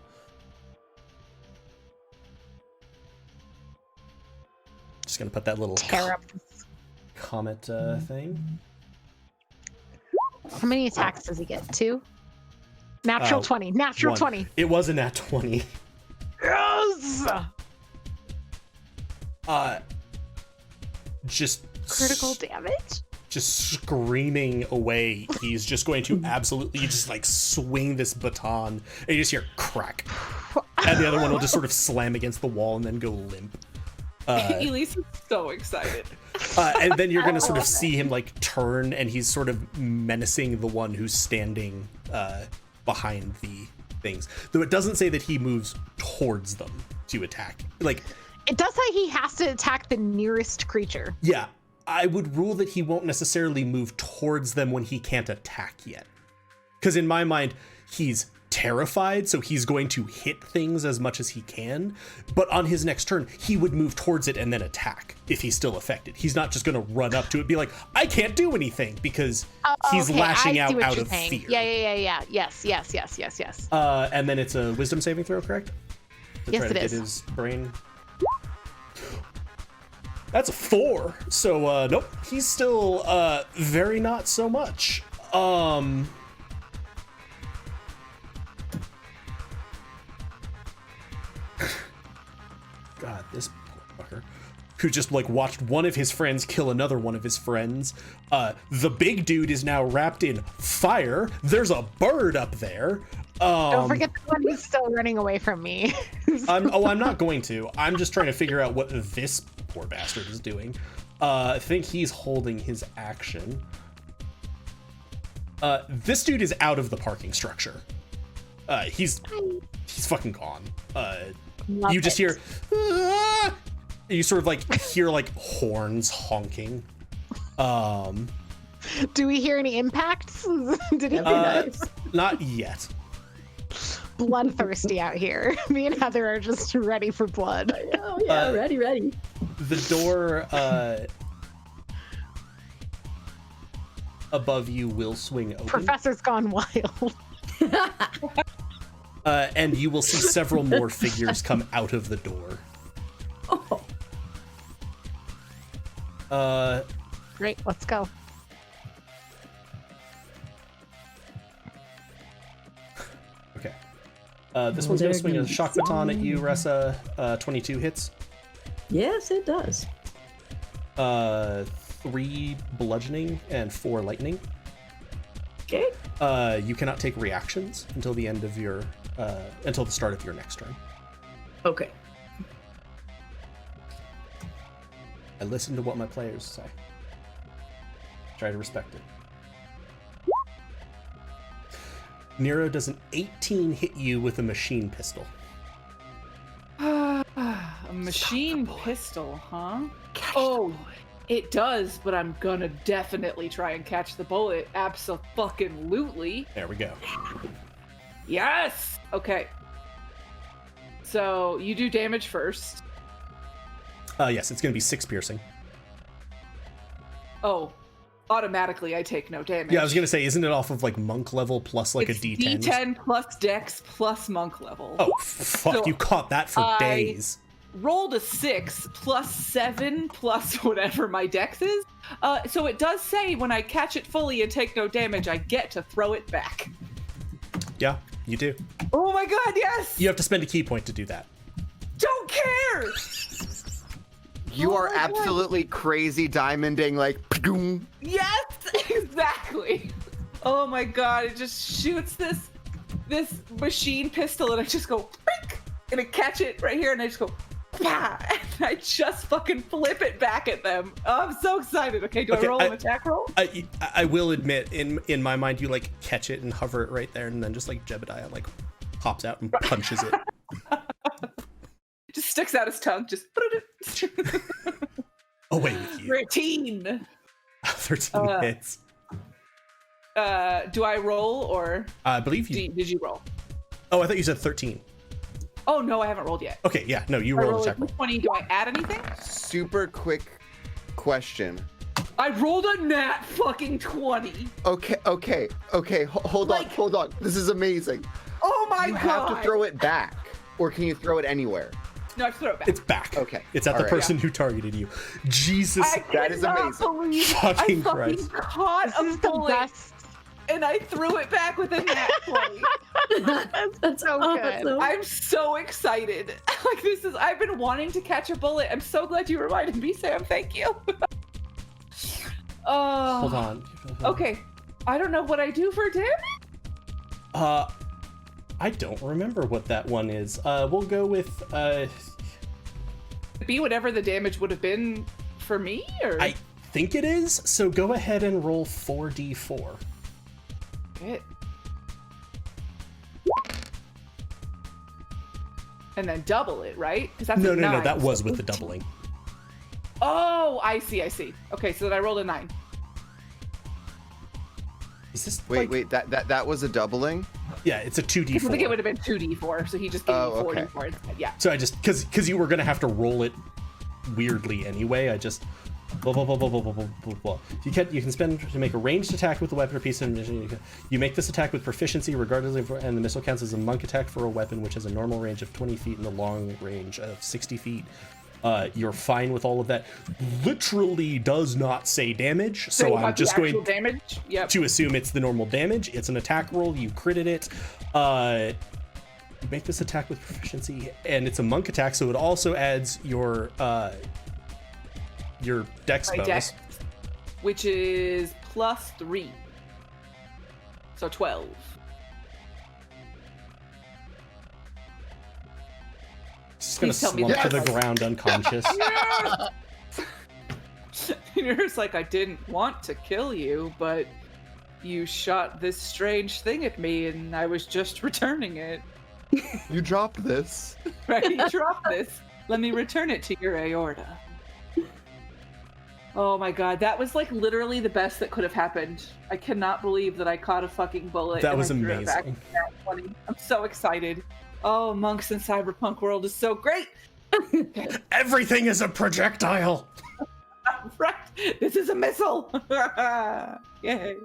Just gonna put that little comet thing. How many attacks does he get? 2? Natural 20. Natural 1. 20. It was a nat 20. Yes! Just Critical damage? just screaming away. He's just going to absolutely just like swing this baton, and you just hear crack, and the other one will just sort of slam against the wall and then go limp. Elise is so excited. And then you're gonna sort of see him like turn, and he's sort of menacing the one who's standing behind the things. Though it doesn't say that he moves towards them to attack. Like, It does say he has to attack the nearest creature. yeah, I would rule that he won't necessarily move towards them when he can't attack yet. Because in my mind, he's terrified, so he's going to hit things as much as he can. But on his next turn, he would move towards it and then attack if he's still affected. He's not just going to run up to it and be like, I can't do anything, because he's lashing out of fear. Yeah. Yes. And then it's a wisdom saving throw, correct? To Yes, try it to is. get his brain. That's a 4. So nope, he's still very not so much. God, this poor fucker who just like watched one of his friends kill another one of his friends. The big dude is now wrapped in fire. There's a bird up there. Don't forget the one who's still running away from me. I'm not going to. I'm just trying to figure out what this poor bastard is doing. I think he's holding his action. This dude is out of the parking structure. He's fucking gone. You just hear, "Ah!" You sort of like hear like horns honking. Do we hear any impacts? Did he? Not yet. bloodthirsty out here. Me and Heather are just ready for blood. Oh yeah, ready. The door above you will swing open. Professor's gone wild. And you will see several more figures come out of the door. Oh. Great, let's go. Okay. This one's going to swing a shock baton at you, Ressa. 22 hits. Yes, it does. 3 bludgeoning and 4 lightning. Okay. You cannot take reactions until the end of your until the start of your next turn. Okay. I listen to what my players say. Try to respect it. Nero does an 18 hit you with a machine pistol. A machine pistol, huh? Oh, it does, but I'm gonna definitely try and catch the bullet. Abso-fucking-lutely. There we go. Yes! Okay. So, you do damage first. Yes, it's going to be 6 piercing. Oh, automatically I take no damage. Yeah, I was going to say, isn't it off of like monk level plus like it's a D10? D10 plus dex plus monk level. Oh, fuck, So you caught that for days. Rolled a 6 plus 7 plus whatever my dex is. So it does say when I catch it fully and take no damage, I get to throw it back. Yeah, you do. Oh my god, yes! You have to spend a key point to do that. Don't care! You Oh are my God. absolutely crazy diamonding like "Pdoom." Yes, exactly. Oh my god, it just shoots this machine pistol and I just go pink, and I catch it right here and I just go bah, and I just fucking flip it back at them. Oh, I'm so excited. Okay, do I roll an attack roll? I will admit, in my mind, you like catch it and hover it right there, and then just like Jebediah like pops out and punches it. Just sticks out his tongue, just Away with you. 13. 13 hits. Do I roll or I believe you. did you roll? Oh, I thought you said 13. Oh no, I haven't rolled yet. Okay, yeah, no, you I rolled rolled attack roll. 20. Do I add anything? Super quick question. I rolled a nat fucking 20. Okay. Hold Like- on. This is amazing. Oh my You god. have to throw it back, or can you throw it anywhere? No, I have to throw it back. It's back. Okay, It's at the all right. person who targeted you. Jesus. That is cannot amazing. believe Fucking I fucking Christ. caught This a is the bullet best. and I threw it back with a nat 20. That's so good. awesome. I'm so excited. Like I've been wanting to catch a bullet. I'm so glad you reminded me, Sam. Thank you. Hold on. Okay. I don't know what I do for damage. I don't remember what that one is. We'll go with Be whatever the damage would have been for me, or I think it is. So go ahead and roll 4d4. Shit. And then double it, right? Because that's No, a no, no, 9, that so was with the 18. doubling. Oh, I see. Okay, so then I rolled a 9. Is this Wait, like... that was a doubling? Yeah, it's a 2d4. I think it would have been 2d4, so he just gave me Oh, okay. 4d4 instead. Yeah. So I just because you were gonna have to roll it weirdly anyway. I just blah, blah, blah, blah, blah, blah, blah, blah. You can spend to make a ranged attack with a weapon or piece of ammunition. You make this attack with proficiency, regardless of, and the missile counts as a monk attack for a weapon which has a normal range of 20 feet and a long range of 60 feet. You're fine with all of that. Literally does not say damage, so I'm just going damage. Yep. to assume it's the normal damage. It's an attack roll. You critted it. You make this attack with proficiency, and it's a monk attack, so it also adds your dex My bonus. dex, which is +3, so 12. Just gonna Please tell me slump to that. the ground unconscious. You're just like, I didn't want to kill you, but you shot this strange thing at me, and I was just returning it. You dropped this. Right? Drop this. Let me return it to your aorta. Oh my god, that was like literally the best that could have happened. I cannot believe that I caught a fucking bullet. That and was I threw it back amazing. at that 20. I'm so excited. Oh, monks in Cyberpunk world is so great. Everything is a projectile. Right, this is a missile. Yay!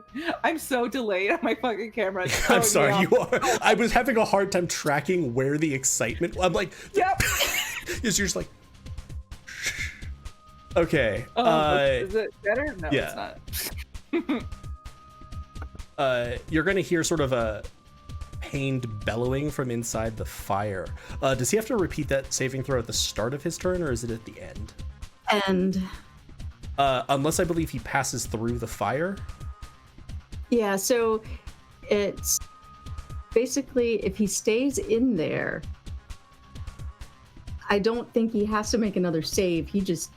I'm so delayed on my fucking camera. It's I'm throwing sorry, me you off. are. I was having a hard time tracking where the excitement. I'm like, Yep. you're just like, okay. Oh, is it better? No, yeah. it's not. You're gonna hear sort of a pained bellowing from inside the fire. Does he have to repeat that saving throw at the start of his turn, or is it at the end? And Unless I believe he passes through the fire. yeah, so it's basically if he stays in there, I don't think he has to make another save. He just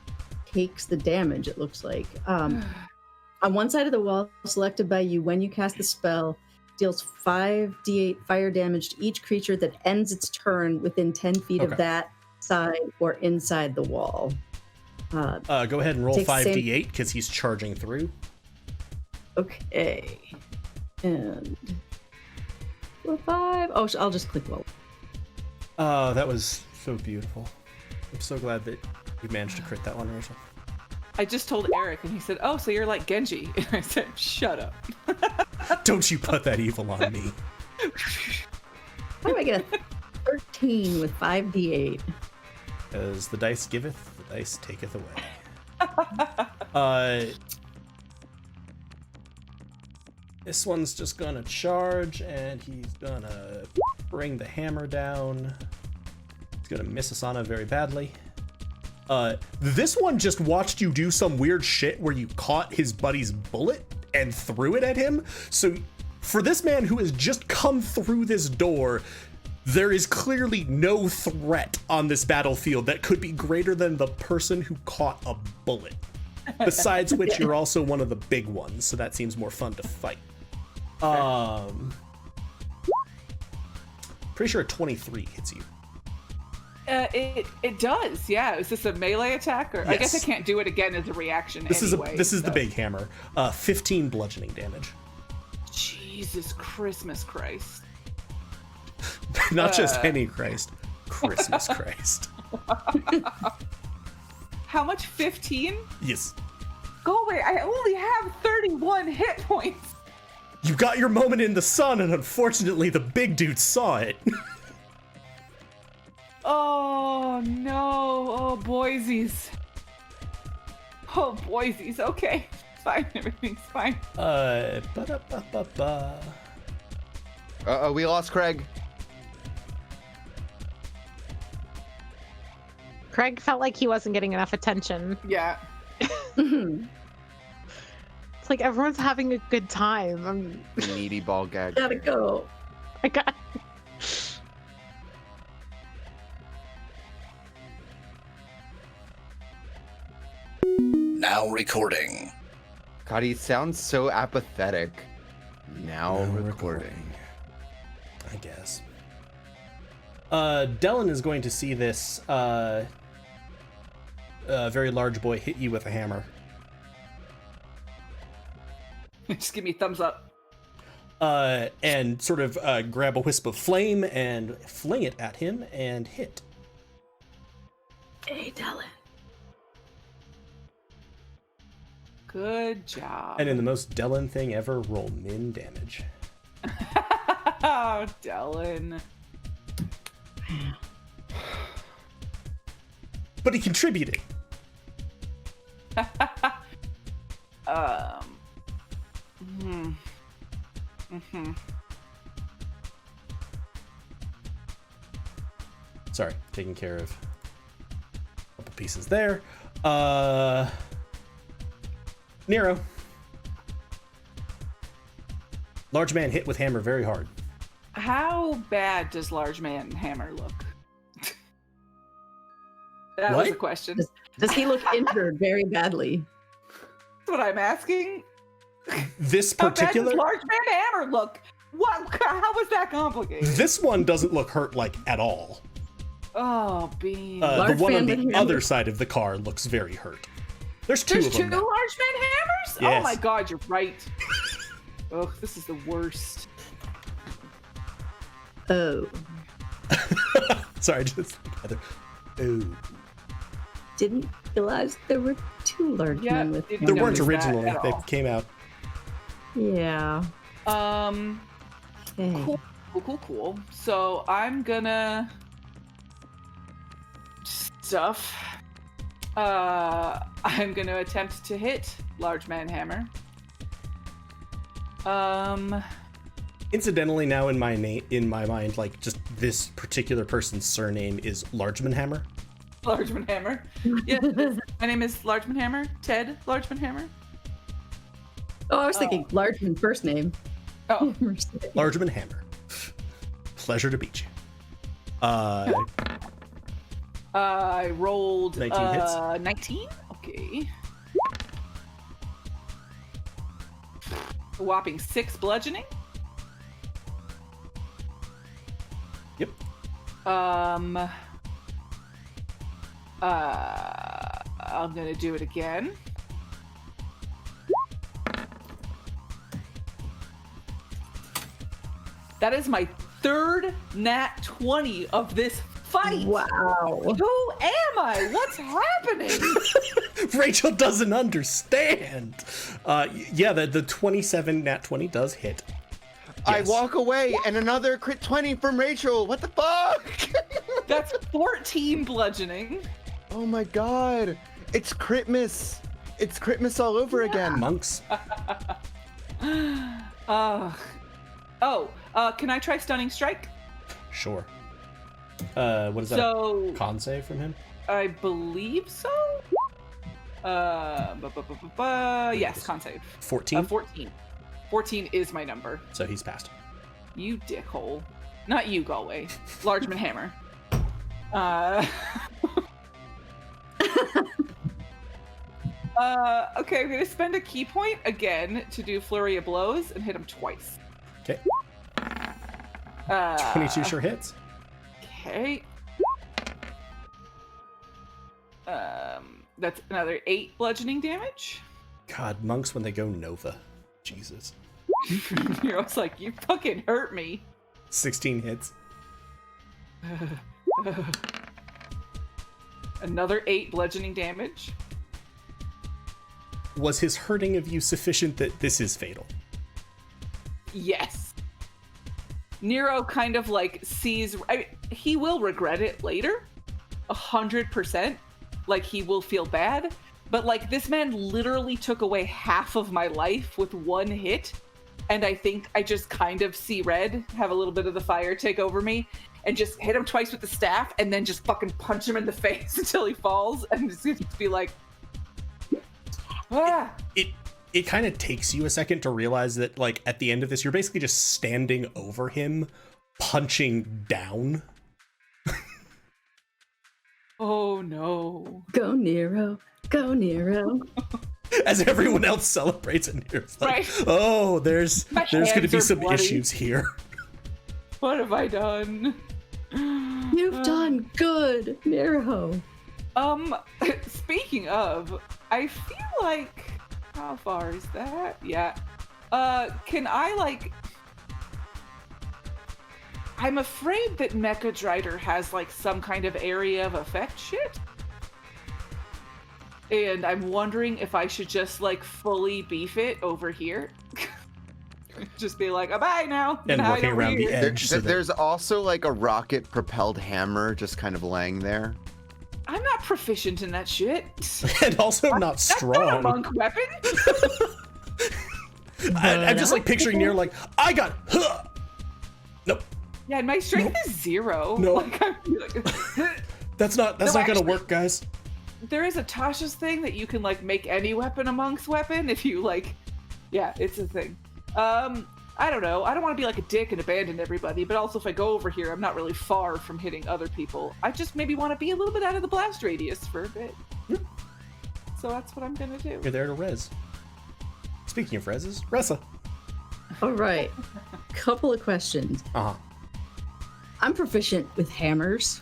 takes the damage, it looks like. On one side of the wall selected by you when you cast the spell, deals 5d8 fire damage to each creature that ends its turn within 10 feet Okay. of that side or inside the wall. Go ahead and roll Takes 5d8 because he's charging through. Okay. And 5. Oh, I'll just click low. Oh, that was so beautiful. I'm so glad that you managed to crit that one, Rachel. I just told Eric, and he said, "Oh, so you're like Genji?" And I said, "Shut up." Don't you put that evil on me. How do I get a 13 with 5d8? As the dice giveth, the dice taketh away. This one's just gonna charge, and he's gonna bring the hammer down. He's gonna miss Asana very badly. This one just watched you do some weird shit where you caught his buddy's bullet and threw it at him. So for this man who has just come through this door, there is clearly no threat on this battlefield that could be greater than the person who caught a bullet. Besides which, you're also one of the big ones, so that seems more fun to fight. Pretty sure a 23 hits you. It does, yeah. Is this a melee attack, or I guess I Yes. can't do it again as a reaction. This anyway, is the so. big hammer. 15 bludgeoning damage. Jesus Christmas Christ! Not just any Christ, Christmas Christ. How much? 15? Yes. Go away! I only have 31 hit points. You got your moment in the sun, and unfortunately, the big dude saw it. Oh no! Oh Boise's. Oh Boise's. Okay, fine. Everything's fine. Ba-da-ba-ba-ba. We lost Craig. Craig felt like he wasn't getting enough attention. Yeah. Mhm. It's like everyone's having a good time. Needy ball gag. Gotta go. I got. Now recording. God, he sounds so apathetic. Now recording. I guess. Dellen is going to see this very large boy hit you with a hammer. Just give me a thumbs up. And sort of grab a wisp of flame and fling it at him and hit. Hey, Dellen. Good job. And in the most Dellen thing ever, roll min damage. Oh, Dellen. But he contributed. Sorry, taking care of a couple pieces there. Nero. Large man hit with hammer very hard. How bad does large man hammer look? That What? was the question. Does he look injured very badly? That's what I'm asking. This How bad particular, does large man hammer look? What? How was that complicated? this one doesn't look hurt like at all. Oh, Bean. The Large one on man the with other hammer. side of the car looks very hurt. There's two There's of two them. now. large man hammers? Yes. Oh my god, you're right. Ugh, this is the worst. Oh, Sorry, just together. Ooh. didn't realize there were two large Yeah, men with didn't There hammers. weren't notice that originally. at They all. came out. Yeah. Okay. Cool. So I'm gonna stuff. I'm gonna attempt to hit large man hammer. Incidentally, now in my mind, like just this particular person's surname is Largeman Hammer. Largeman Hammer. Yes, my name is Largeman Hammer. Ted Largeman Hammer. Oh, I was thinking Largeman first name. Oh, Largeman Hammer. Pleasure to meet you. I rolled 19 hits. 19. Okay. A whopping 6 bludgeoning. Yep. I'm gonna do it again. That is my third nat 20 of this fight. Wow. Who am I? What's happening? Rachel doesn't understand. Yeah, the 27 nat 20 does hit. I Yes. walk away and another crit 20 from Rachel. What the fuck? That's 14 bludgeoning. Oh my god. It's Critmas. It's Critmas all over again. Monks. Can I try Stunning Strike? Sure. What is that? So, Con save from him? I believe so. Yes, con save. 14. 14. 14 is my number. So he's passed. You dickhole. Not you, Galway. Largeman Hammer. Okay, I'm gonna spend a key point again to do Flurry of Blows and hit him twice. Okay. 22 sure hits. Okay. That's another 8 bludgeoning damage. God, monks when they go Nova. Jesus. I was like, you fucking hurt me. 16 hits. Another 8 bludgeoning damage. Was his hurting of you sufficient that this is fatal? Yes. Nero kind of like sees. He will regret it later. 100%. Like, he will feel bad. But, like, this man literally took away half of my life with one hit. And I think I just kind of see red, have a little bit of the fire take over me, and just hit him twice with the staff, and then just fucking punch him in the face until he falls, and just be like, ah! It kind of takes you a second to realize that, like, at the end of this, you're basically just standing over him, punching down. Oh no. Go Nero. Go Nero. As everyone else celebrates, and Nero's like, Right. oh, there's My going to hands be are some bloody. issues here. What have I done? You've done good, Nero. Speaking of, I feel like, how far is that? Yeah. Can I, like, I'm afraid that Mecha Drider has, like, some kind of area of effect shit. And I'm wondering if I should just, like, fully beef it over here. Just be like, bye now. And hide working over around the here. edge. So that- There's also like a rocket propelled hammer just kind of laying there. I'm not proficient in that shit. and also not That's not a strong. monk weapon. I'm just like picturing Nero like, I got, huh! Nope. Yeah, and my strength is 0. No. Like, That's not No, gonna actually- work, guys. there is a Tasha's thing that you can, like, make any weapon a monk's weapon if you, like, yeah, it's a thing. I don't know. I don't want to be like a dick and abandon everybody, but also if I go over here, I'm not really far from hitting other people. I just maybe want to be a little bit out of the blast radius for a bit. Yep. So that's what I'm gonna do. You're there to res. Speaking of reses, Ressa. All right. Couple of questions. Uh-huh. I'm proficient with hammers.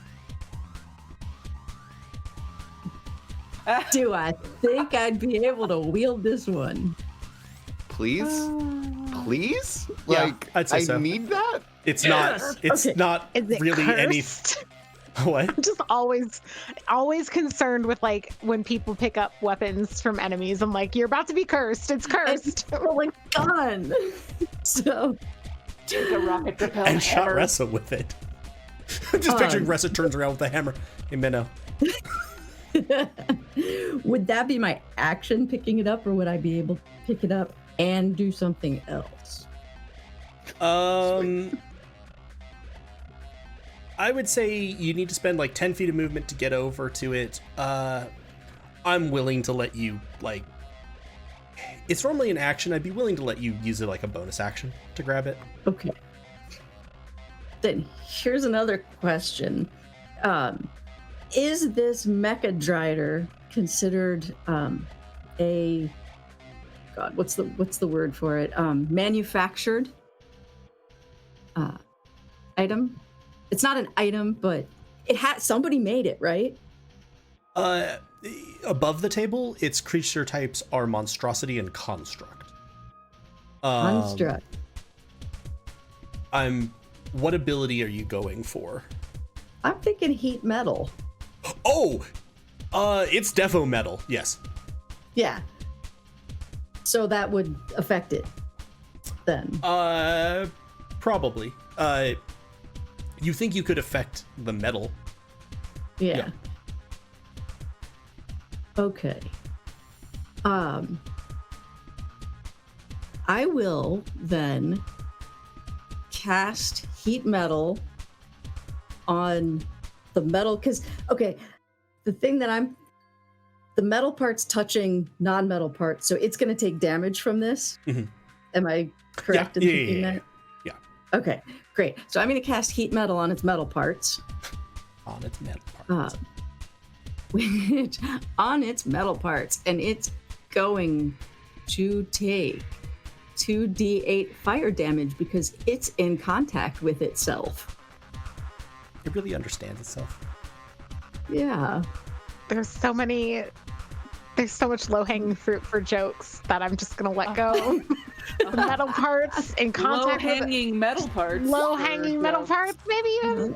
Do I think I'd be able to wield this one? Please? Please? Yeah, Like, I'd say I so. need that? It's Yes! not. It's Okay. not Is it really any. cursed? What? I'm just always concerned with like when people pick up weapons from enemies. I'm like, you're about to be cursed. It's cursed. Oh my god! So, Take a rocket propelled And shot hammer. Ressa with it. I'm just picturing Ressa turns around with a hammer. Hey, Minnow. would that be my action picking it up, or would I be able to pick it up and do something else? I would say you need to spend like 10 feet of movement to get over to it. I'm willing to let you, like, it's normally an action. I'd be willing to let you use it like a bonus action to grab it. Okay. Then here's another question. Is this Mecha Drider considered a God, what's the word for it? Manufactured item? It's not an item, but it had somebody made it, right? Above the table, its creature types are monstrosity and construct. Construct. What ability are you going for? I'm thinking heat metal. Oh, it's Devo metal. Yes. Yeah. So that would affect it then. Probably. You think you could affect the metal? Yeah. Okay. I will then cast heat metal on the metal because the metal part's touching non-metal parts, so it's going to take damage from this. Mhm. Am I correct in thinking that? Yeah. Okay, great. So I'm going to cast heat metal on its metal parts. On its metal parts. On its metal parts, and it's going to take 2d8 fire damage because it's in contact with itself. It really understands itself. Yeah. There's so much low-hanging fruit for jokes that I'm just gonna let go. The metal parts in contact with Low-hanging metal parts. low-hanging metal jokes. parts, maybe even.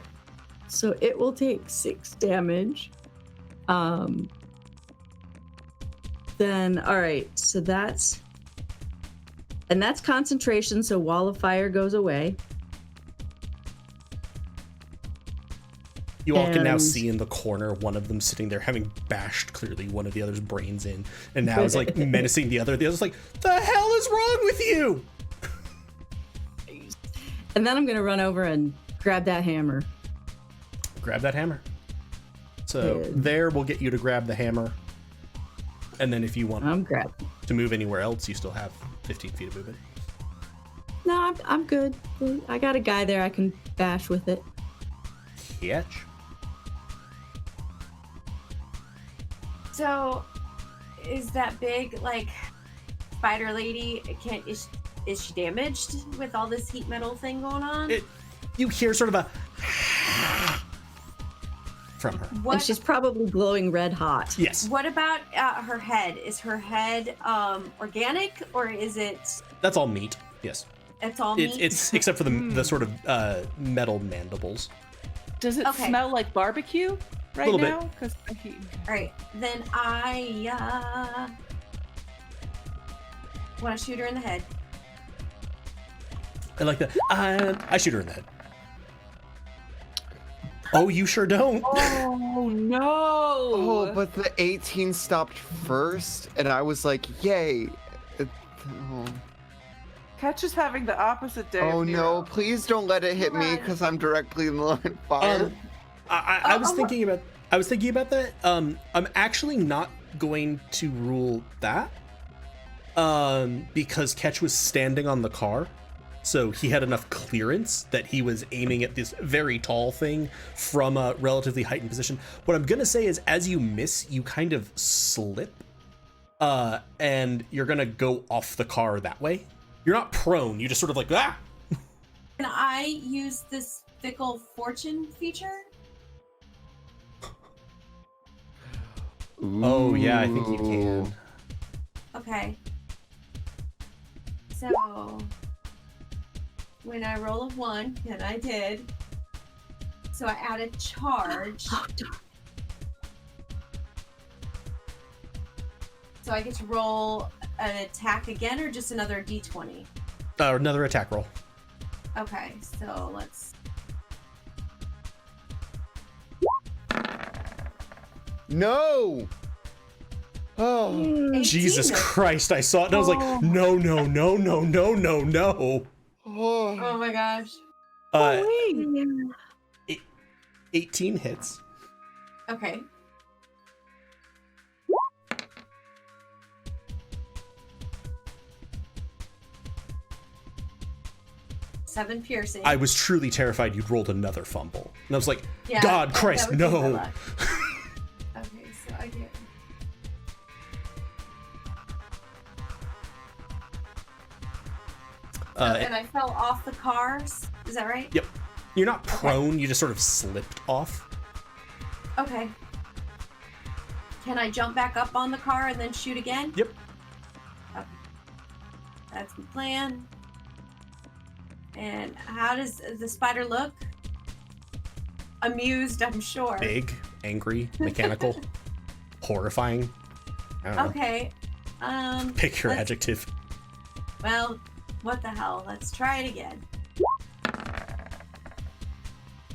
So it will take 6 damage. Then all right, so that's concentration, so wall of fire goes away. You all can now And- see in the corner one of them sitting there having bashed clearly one of the other's brains in, and now is like menacing the other. The other's like, the hell is wrong with you? And then I'm gonna run over and grab that hammer. Grab that hammer. So Yeah. there we'll get you to grab the hammer. And then if you want I'm grabbing. to move anywhere else, you still have 15 feet of movement. No, I'm good. I got a guy there I can bash with it. Catch. So, is that big like spider lady? Is she damaged with all this heat metal thing going on? You hear sort of a from her. What? And she's probably glowing red hot. Yes, What about her head? Is her head organic or is it? that's all meat. Yes, It's all meat. it's except for the sort of metal mandibles. Does it Okay. smell like barbecue right Little bit. now? Because All right, then I want to shoot her in the head. I like that. I shoot her in the head. Oh, you sure don't. Oh no! Oh, but the 18 stopped first, and I was like, yay. Oh, Catch is having the opposite day. oh of no, Nero. please don't let it hit me because I'm directly in the line of fire. I was thinking about that. I'm actually not going to rule that. Because Ketch was standing on the car, so he had enough clearance that he was aiming at this very tall thing from a relatively heightened position. What I'm gonna say is, as you miss, you kind of slip, and you're gonna go off the car that way. You're not prone. You just sort of like ah. Can I use this fickle fortune feature? Oh, yeah, I think you can. Okay. So when I roll a 1, and I did, so I add a charge. So I get to roll an attack again, or just another d20? Another attack roll. Okay, so let's. No! Oh. 18 Jesus this- Christ, I saw it and I was like, Oh. no, no, no, no, no, no, no. Oh. Oh my gosh. 18 hits. Okay. Seven piercing. I was truly terrified you'd rolled another fumble. And I was like, Yeah, God, that Christ, would be my no. luck. Okay, so I get. So, and I fell off the cars. Is that right? Yep. You're not prone, you just sort of slipped off. Okay. Can I jump back up on the car and then shoot again? Yep. Okay. That's the plan. And how does the spider look? Amused, I'm sure. Big, angry, mechanical, horrifying. I don't know. Okay. Pick your let's- adjective. Well, what the hell? Let's try it again.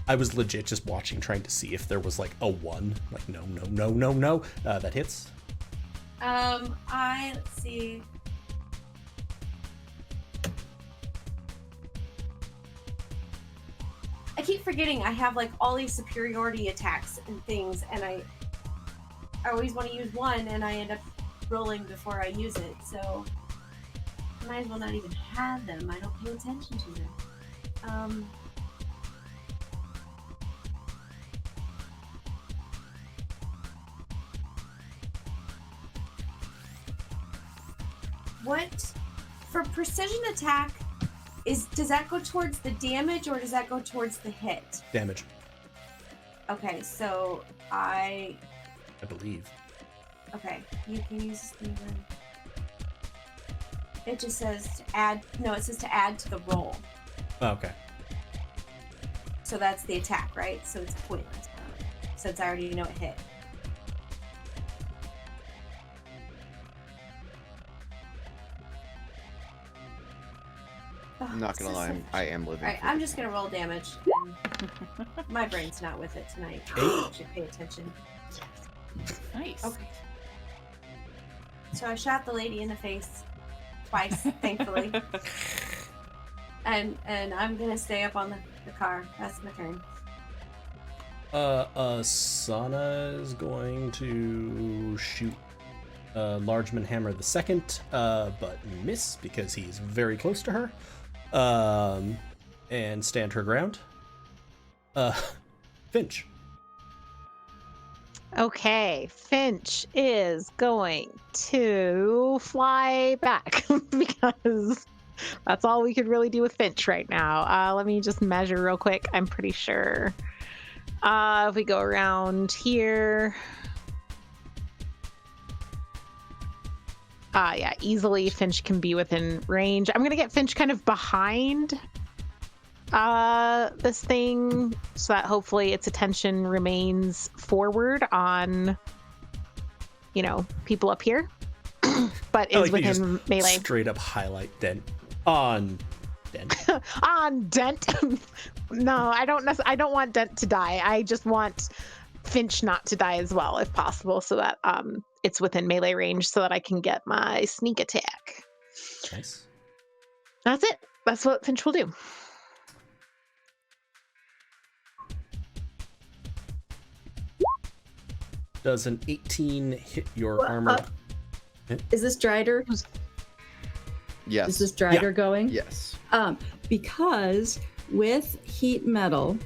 I was legit just watching, trying to see if there was like a 1. Like, no, no, no, no, no. That hits. Let's see. I keep forgetting I have like all these superiority attacks and things, and I always want to use one, and I end up rolling before I use it. So I might as well not even have them. I don't pay attention to them. What for precision attack? Does that go towards the damage or does that go towards the hit? Damage, Okay, so I believe. okay, you can use this thing then. It just says to add it says to add to the roll. Oh, okay. So that's the attack, right? So it's pointless. Since I already know it hit. I'm not gonna lie, I am living. Alright, for I'm this. just gonna roll damage. And my brain's not with it tonight. I should pay attention. Nice. Okay. So I shot the lady in the face twice, thankfully. And I'm gonna stay up on the car. That's my turn. Asana is going to shoot Largeman Hammer the second, but miss because he's very close to her. And stand her ground. Finch. Okay, Finch is going to fly back because that's all we could really do with Finch right now. Let me just measure real quick. I'm pretty sure if we go around here. Yeah, easily Finch can be within range. I'm gonna get Finch kind of behind this thing so that hopefully its attention remains forward on, people up here, but is within melee. Straight up highlight Dent on Dent. On Dent. No, I don't want Dent to die. I just want Finch not to die as well, if possible, so that it's within melee range, so that I can get my sneak attack. Nice. That's it. That's what Finch will do. Does an 18 hit your armor? Is this Drider? Yes. Is this Drider going? Yes. Because with heat metal,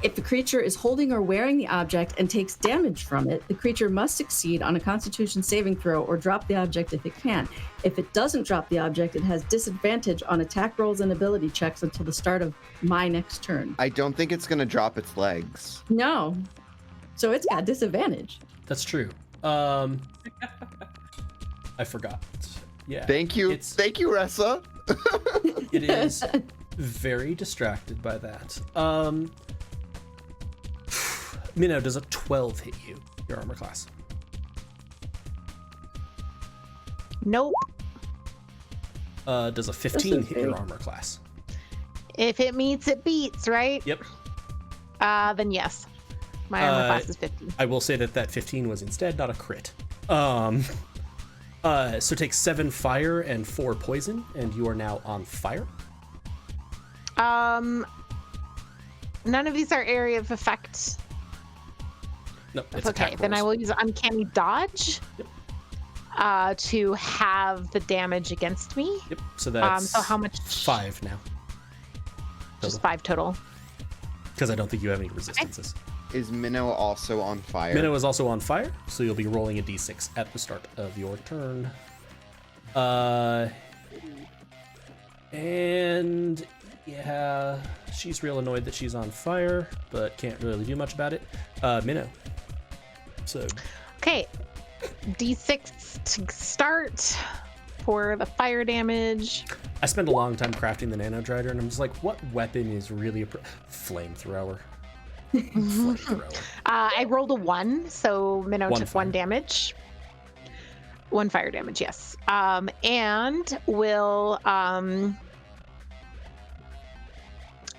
if the creature is holding or wearing the object and takes damage from it, the creature must succeed on a Constitution saving throw or drop the object if it can. If it doesn't drop the object, it has disadvantage on attack rolls and ability checks until the start of my next turn. I don't think it's gonna drop its legs. No. So it's got disadvantage. That's true. I forgot. Yeah. Thank you, Ressa. It is very distracted by that. Minnow, does a 12 hit you, your armor class? Nope. Does a 15 hit your okay. armor class? If it meets, it beats, right? Yep. Then yes. My armor class is 15. I will say that 15 was instead not a crit. So take 7 fire and 4 poison, and you are now on fire. None of these are area of effect. No, it's Okay, attack then I rolls. will use uncanny dodge to have the damage against me. Yep. So that's So how much? 5 now. Just 5 total. Because I don't think you have any resistances. Is Minnow also on fire? Minnow is also on fire, so you'll be rolling a d6 at the start of your turn. And yeah, she's real annoyed that she's on fire, but can't really do much about it. Minnow. So Okay, d6 to start for the fire damage. I spent a long time crafting the Nanodrider, and I'm just like, what weapon is really a flamethrower? Flamethrower. I rolled a 1, so Minnow One took fire. 1 damage. 1 fire damage, yes. And will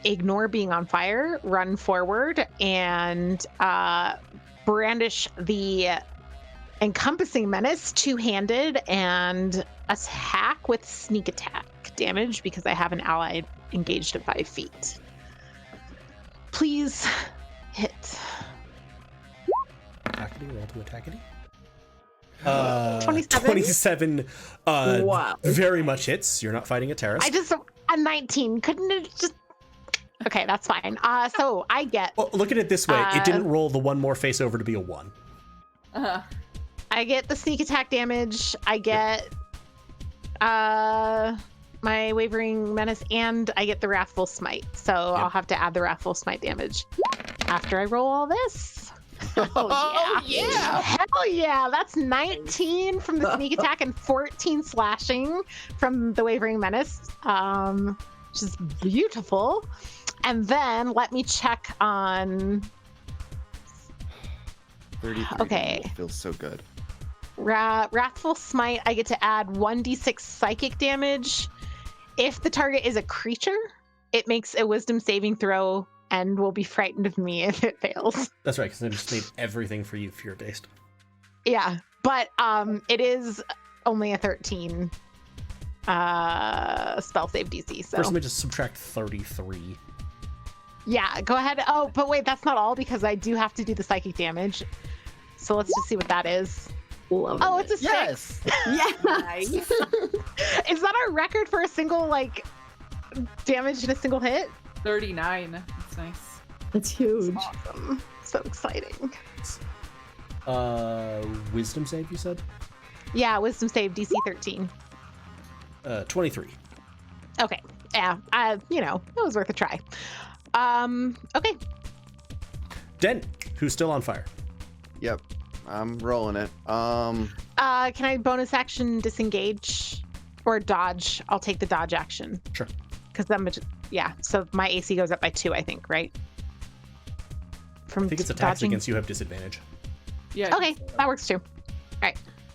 ignore being on fire, run forward, and brandish the encompassing menace two-handed and attack with sneak attack damage because I have an ally engaged at 5 feet. Please hit. Attackity, roll to attackity. 27. 27 Wow. very much hits. You're not fighting a terrorist. A 19. Couldn't it just... Okay, that's fine. So I get... Well, look at it this way. It didn't roll the one more face over to be a 1. Uh-huh. I get the sneak attack damage. I get my Wavering Menace, and I get the Wrathful Smite. So I'll have to add the Wrathful Smite damage after I roll all this. Oh, yeah. Hell yeah. That's 19 from the sneak attack and 14 slashing from the Wavering Menace, which is beautiful. And then let me check on... 33 Okay. feels so good. Wrathful Smite, I get to add 1d6 psychic damage. If the target is a creature, it makes a wisdom saving throw and will be frightened of me if it fails. That's right, because I just made everything for you fear-based. Yeah, but it is only a 13 spell save DC. So First, let me just subtract 33. yeah, go ahead. Oh, but wait, that's not all because I do have to do the psychic damage. So let's just see what that is. Loving Oh, it. it's a 6. Yes. Yeah. Nice. Is that our record for a single damage in a single hit? 39. That's nice. That's huge. Awesome. So exciting. Wisdom save, you said? Yeah, wisdom save DC 13. 23. Okay. Yeah, it was worth a try. Okay. Dent, who's still on fire. Yep. I'm rolling it. Can I bonus action disengage or dodge? I'll take the dodge action. Sure. Because so my AC goes up by 2, I think, right? From I think it's attacks dodging? against you have disadvantage. Yeah. Okay, that works too. All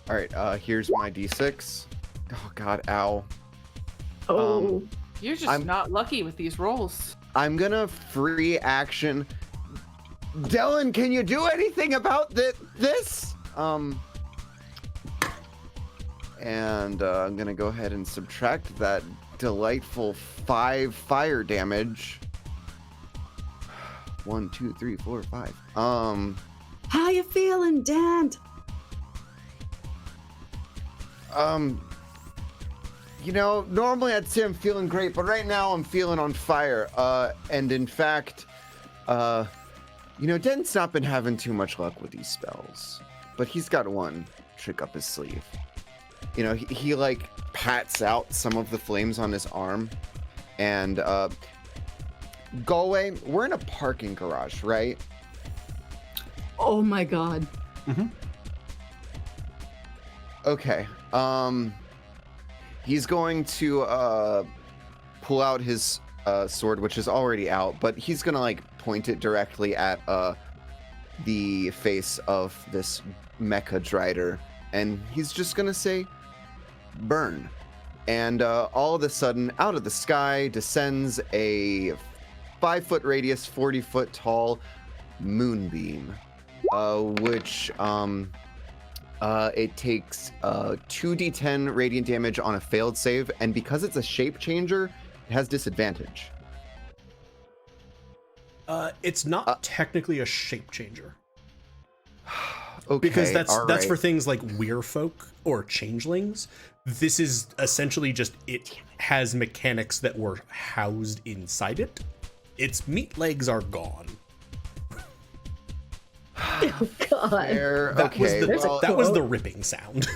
right. Here's my d6. Oh God, ow. Oh. You're just not lucky with these rolls. I'm gonna free action. Dylan, can you do anything about this? And I'm gonna go ahead and subtract that delightful 5 fire damage. 1, 2, 3, 4, 5. How you feeling, Dent? Normally I'd say I'm feeling great, but right now I'm feeling on fire. And in fact, Dent's not been having too much luck with these spells, but he's got one trick up his sleeve. He like pats out some of the flames on his arm, and Galway, we're in a parking garage, right? Oh my god. Mm-hmm. Okay. He's going to pull out his sword, which is already out, but he's gonna like point it directly at the face of this mecha drider, and he's just gonna say, "Burn." And all of a sudden, out of the sky descends a 5-foot radius, 40-foot tall moonbeam, which it takes 2d10 radiant damage on a failed save, and because it's a shape changer, it has disadvantage. It's not technically a shape changer. Okay, Because that's right. for things like weirfolk or changelings. This is essentially just, it has mechanics that were housed inside it. Its meat legs are gone. Oh, God. Fair. That Okay, was the ripping sound.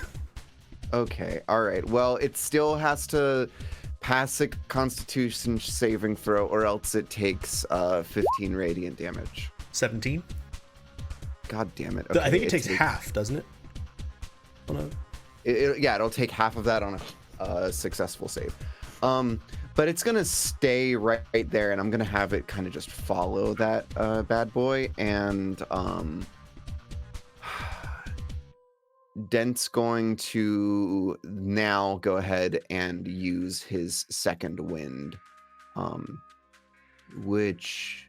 Okay, all right. Well, it still has to pass a Constitution saving throw, or else it takes 15 radiant damage. 17. God damn it! I think it takes half, doesn't it? Oh, no. Yeah, it'll take half of that on a successful save. But it's gonna stay right there, and I'm gonna have it kind of just follow that bad boy, and Dent's going to now go ahead and use his second wind, which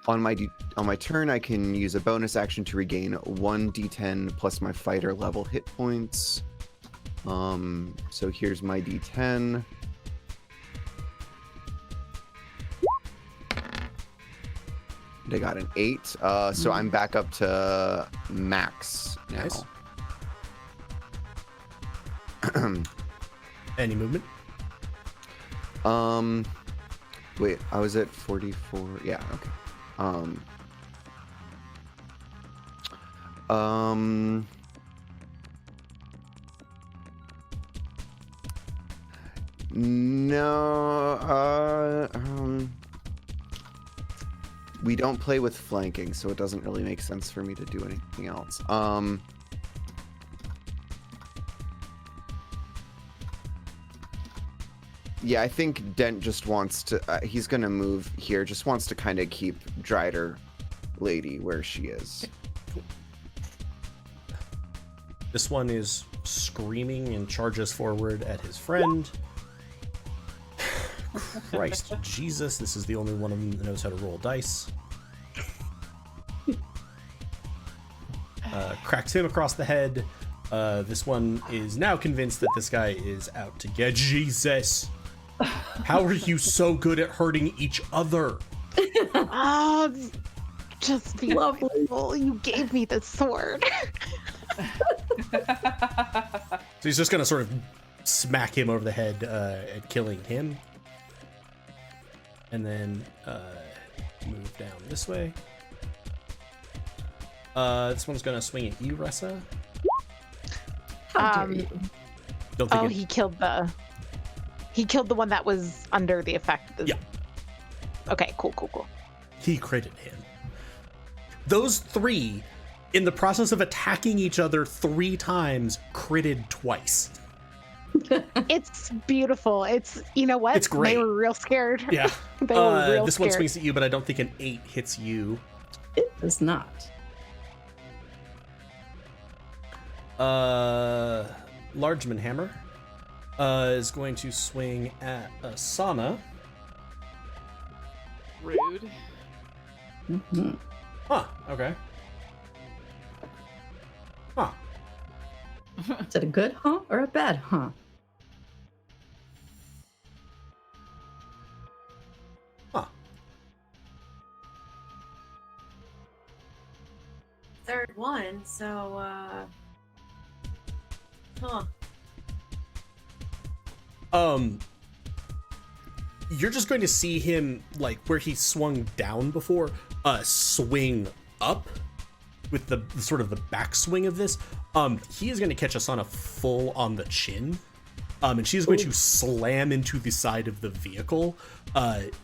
on my turn I can use a bonus action to regain 1d10 plus my fighter level hit points. So here's my d10. I got an 8, so I'm back up to max now. Nice. Any movement? Wait, I was at 44. Yeah, okay. No, we don't play with flanking, so it doesn't really make sense for me to do anything else. Yeah, I think Dent just wants to, he's gonna move here, just wants to kind of keep Drider Lady where she is. This one is screaming and charges forward at his friend. Christ Jesus, this is the only one of them that knows how to roll dice. Cracks him across the head. This one is now convinced that this guy is out to get Jesus. How are you so good at hurting each other? Oh, just beautiful. You gave me the sword. So he's just gonna sort of smack him over the head at killing him. And then move down this way. This one's gonna swing at you, Ressa. How dare you? Don't think Oh, it- he killed the one that was under the effect. Yeah. Okay, cool. He critted him. Those three, in the process of attacking each other 3 times, critted twice. It's beautiful. It's, you know what? It's great. They were real scared. Yeah. They were real This scared. one swings at you, but I don't think an 8 hits you. It does not. Largeman Hammer is going to swing at Asana. Rude. Mhm. Huh, okay. Huh. Is it a good huh or a bad huh? Huh. Third one, so huh. You're just going to see him, like, where he swung down before, swing up with the sort of the backswing of this. He is going to catch Asana full on the chin. And she's going to slam into the side of the vehicle.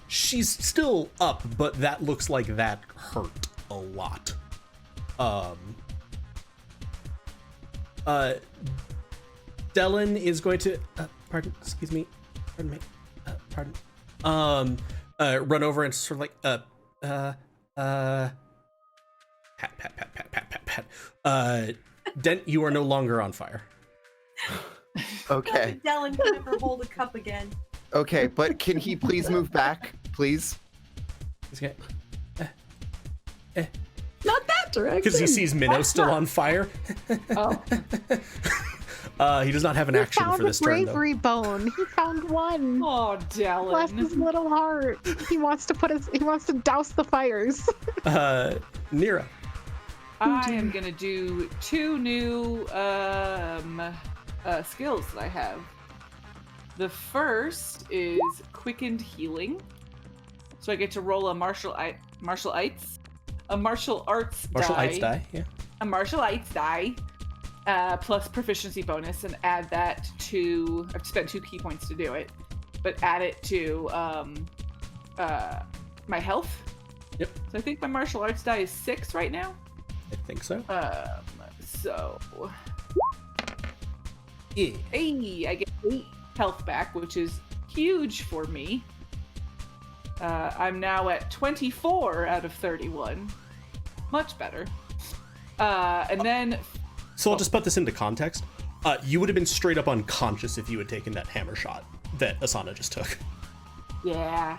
She's still up, but that looks like that hurt a lot. Dylan is going to pardon me, run over and sort of like pat. Dent, you are no longer on fire. Okay. Dylan can never hold a cup again. Okay, but can he please move back, please? He's gonna, Not that direction. because he sees Minnow still on fire. Oh. He does not have an action for this He turn, found a though. bravery bone. He found one. Oh, Bless his Dylan. little heart. He wants to douse the fires. Nira. I am gonna do 2 new skills that I have. The first is quickened healing, so I get to roll a martial arts die, Yeah. a martial arts die, plus proficiency bonus, and add that to. I've spent 2 key points to do it, but add it to my health. Yep. So I think my martial arts die is 6 right now. I think so. So Yeah. hey, I get 8 health back, which is huge for me. I'm now at 24 out of 31. Much better. And then So I'll just put this into context. You would have been straight up unconscious if you had taken that hammer shot that Asana just took. yeah.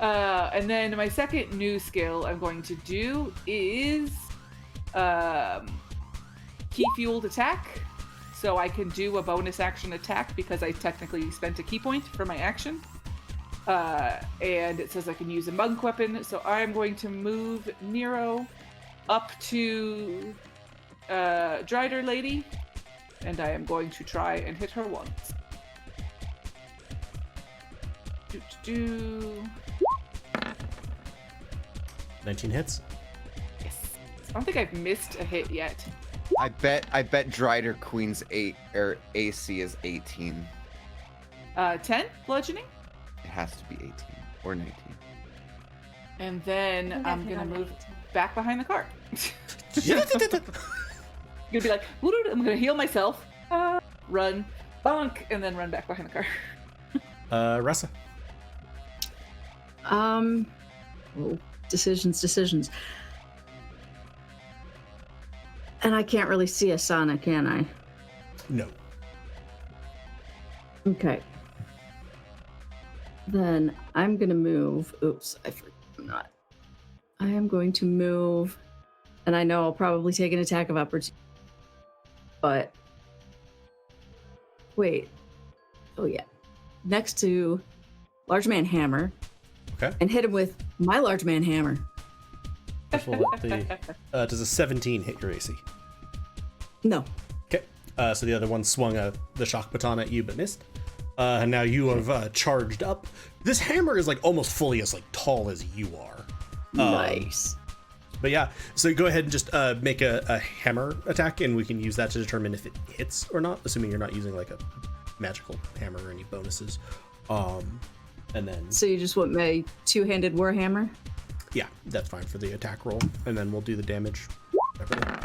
And then my second new skill I'm going to do is key fueled attack. So I can do a bonus action attack because I technically spent a key point for my action. And it says I can use a monk weapon. So I'm going to move Nero up to Drider Lady. And I am going to try and hit her once. 19 hits. Yes. I don't think I've missed a hit yet. I bet Drider Queen's AC is 18. 10 bludgeoning. It has to be 18 or 19. And then I'm gonna move back behind the car. Gonna be like, "Woo-doo-doo," I'm gonna heal myself, run, bonk, and then run back behind the car. Ressa. Decisions. And I can't really see Asana, can I? No. Okay. Then I'm gonna move. Oops, I'm not. I am going to move, and I know I'll probably take an attack of opportunity. But wait. Oh yeah. Next to Large Man Hammer. Okay. And hit him with my Large Man Hammer. First of all, does a 17 hit your AC? No. Okay. So the other one swung the shock baton at you but missed. And now you have charged up. This hammer is like almost fully as like tall as you are. Nice. But yeah, so go ahead and just make a hammer attack, and we can use that to determine if it hits or not, assuming you're not using like a magical hammer or any bonuses. And then So you just want my two-handed warhammer? yeah, that's fine for the attack roll, and then we'll do the damage separately.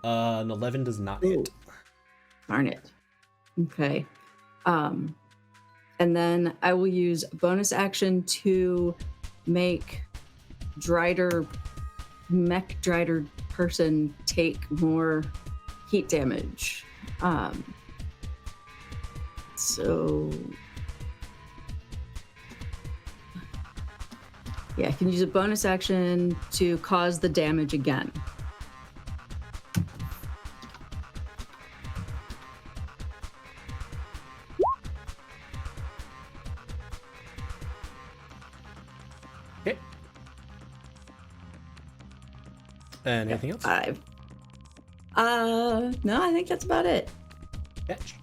An 11 does not hit. Darn it. Okay. And then I will use bonus action to make mech Drider person take more heat damage. So yeah, I can use a bonus action to cause the damage again. Okay. And anything else? 5. No, I think that's about it. Fetch.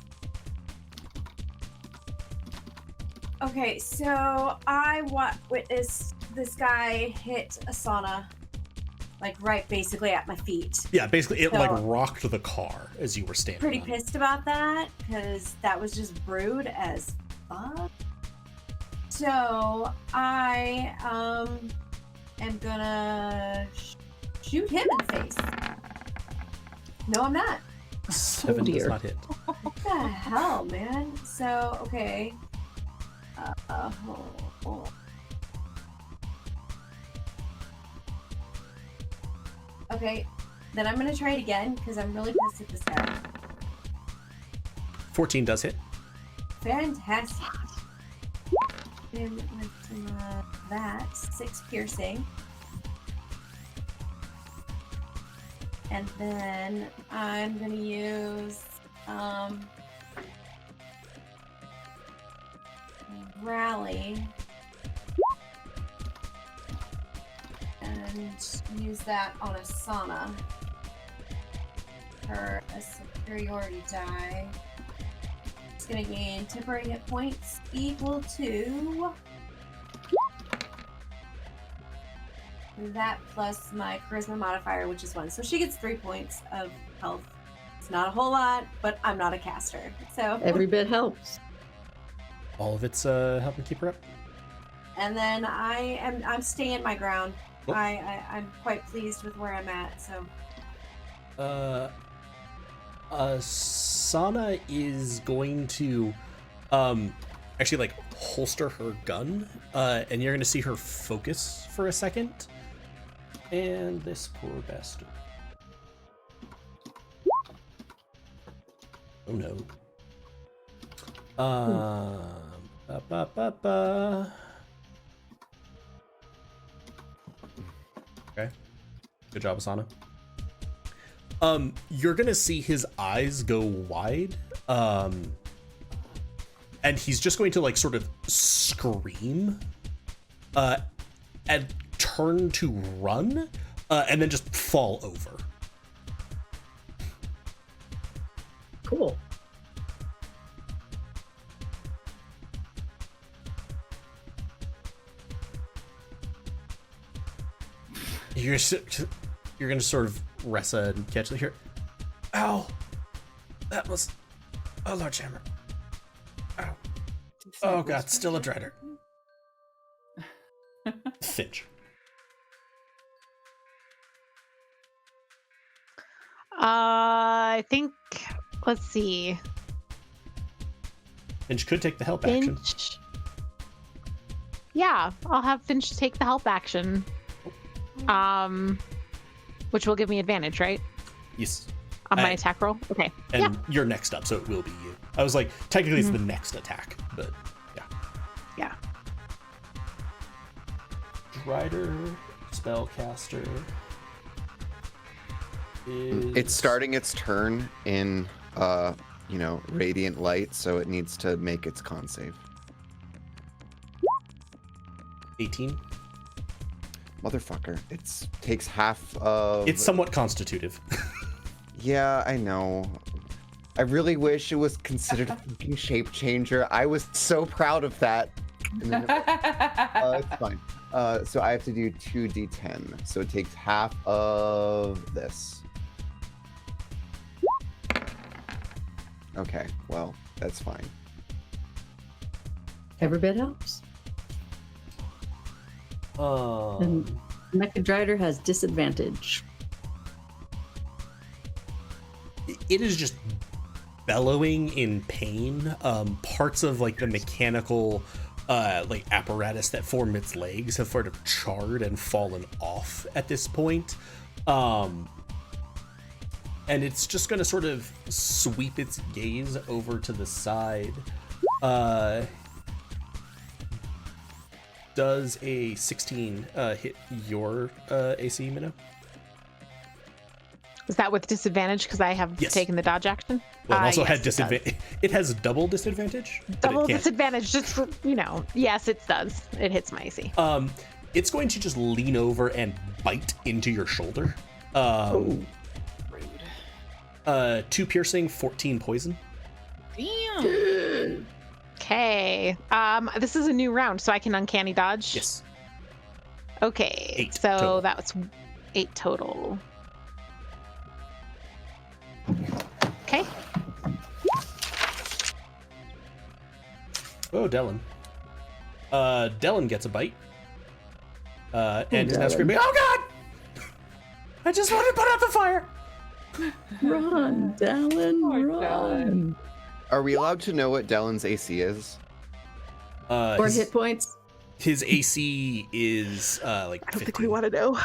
Okay, so I witnessed this guy hit Asana, like right basically at my feet. Yeah, basically it So- like rocked the car as you were standing Pretty on it. pissed about that because that was just rude as fuck. So I am gonna shoot him in the face. No, I'm not. 7 does dear. not hit. What the hell, man? So, okay. Hold. Okay, then I'm gonna try it again because I'm really pissed at this guy. 14 does hit. Fantastic. And with that, 6 piercing. And then I'm gonna use rally and use that on Asana for a superiority die. It's gonna gain temporary hit points equal to that plus my charisma modifier, which is 1. So she gets 3 points of health. It's not a whole lot, but I'm not a caster, so Every bit helps. All of it's helping keep her up. And then I'm staying my ground. Oh. I'm quite pleased with where I'm at. So Asana is going to actually like holster her gun, and you're gonna see her focus for a second. And this poor bastard. Oh no. Okay. Good job, Asana. You're gonna see his eyes go wide, and he's just going to like sort of scream, and turn to run, and then just fall over. Cool. You're gonna sort of Ressa and catch it here. Ow! That was a large hammer. Ow. Oh god, still a dreader. Finch. I think, let's see. Finch could take the help action. Finch. Yeah, I'll have Finch take the help action. Which will give me advantage, right? Yes. On my attack roll? Okay. And you're next up, so it will be you. I was like, technically it's the next attack, but yeah. Yeah. Drider, spellcaster. Is... It's starting its turn in, radiant light, so it needs to make its con save. 18. Motherfucker, it takes half of... It's somewhat constitutive. Yeah, I know. I really wish it was considered a fucking shape changer. I was so proud of that. And then it's fine. So I have to do 2d10. So it takes half of this. Okay, well, that's fine. Every bit helps. And Mecha Drider has disadvantage. It is just bellowing in pain. Parts of like the mechanical like apparatus that form its legs have sort of charred and fallen off at this point. And it's just going to sort of sweep its gaze over to the side. Does a 16 hit your AC, Minnow? Is that with disadvantage because I have taken the dodge action? Well, it also yes, had disadvantage. It has double disadvantage. Double disadvantage, just for, yes, it does. It hits my AC. It's going to just lean over and bite into your shoulder. Rude. 2 piercing, 14 poison. Damn. Okay. This is a new round, so I can uncanny dodge. Yes. Okay. 8 so total. that was 8 total. Okay. Oh, Dellen. Dellen gets a bite. And is now Dellen. screaming, "Oh god!" I just want to put out the fire. Run, Dallin, Poor run. Dallin. Are we allowed to know what Dellen's AC is? Or hit points. His AC is like. I don't 15. think we want to know.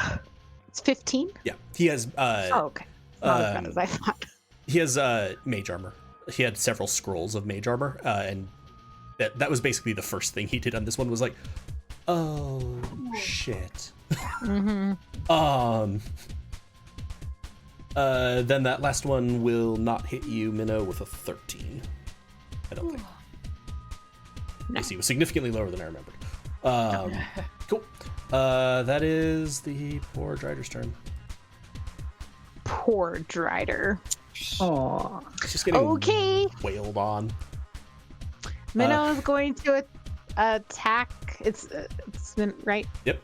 It's 15? Yeah, he has. Oh, okay. Not as bad as I thought. He has mage armor. He had several scrolls of mage armor, and that was basically the first thing he did on this one was like, oh shit. Mm-hmm. Then that last one will not hit you, Minnow, with a 13. I don't think. No. AC was significantly lower than I remembered. Cool. That is the poor Drider's turn. Poor Drider. Aw. It's just getting Okay. wailed on. Minnow is going to attack. It's right. Yep.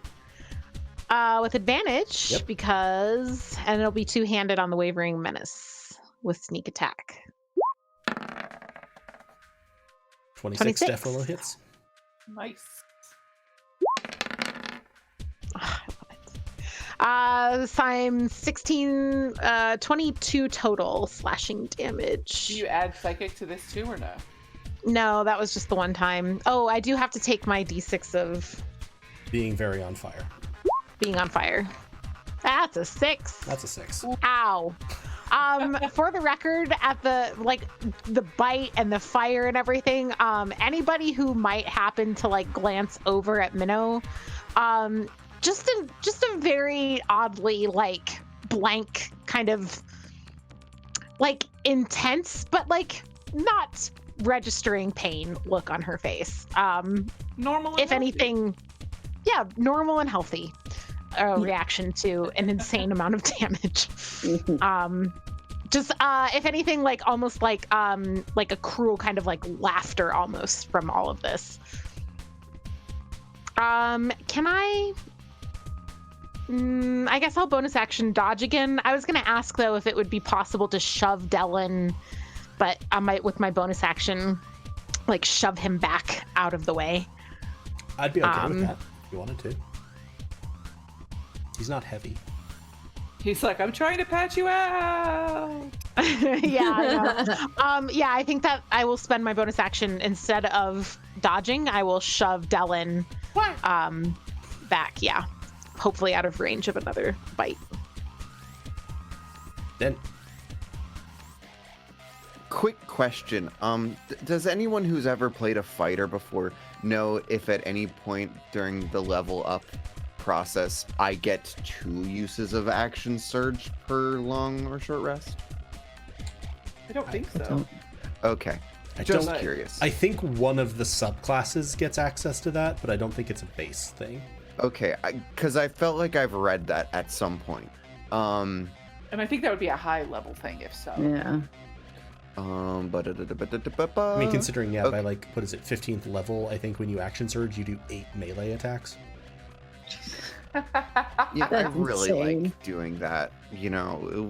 With advantage, Yep. because, and it'll be two-handed on the Wavering Menace with sneak attack. 26 26. definitely hits. Nice. I love it. So I'm 16, 22 total slashing damage. Do you add psychic to this too, or no? No, that was just the one time. Oh, I do have to take my d6 of Being very on fire. being on fire. That's a 6. That's a 6. Ow. For the record, at the bite and the fire and everything, anybody who might happen to glance over at Minnow, just a very oddly blank kind of intense, but not registering pain look on her face. Normal. and If healthy. anything, yeah, normal and healthy reaction to an insane amount of damage. Just if anything, almost like a cruel kind of laughter almost from all of this. Can I? I guess I'll bonus action dodge again. I was gonna ask though if it would be possible to shove Dellen, but I might with my bonus action, shove him back out of the way. I'd be okay with that if you wanted to. He's not heavy. He's like, I'm trying to patch you out. Yeah, I know. Yeah, I think that I will spend my bonus action instead of dodging. I will shove Dellen back. Yeah, hopefully out of range of another bite. Then Quick question. Does anyone who's ever played a fighter before know if at any point during the level up process I get 2 uses of action surge per long or short rest? I don't think so. don't. Okay. I Just don't- curious. I think one of the subclasses gets access to that, but I don't think it's a base thing. Okay, because I felt like I've read that at some point. And I think that would be a high level thing if so. Yeah. I mean, considering, yeah, okay. by what is it, 15th level, I think when you action surge, you do 8 melee attacks. Yeah, I That's really insane. like doing that.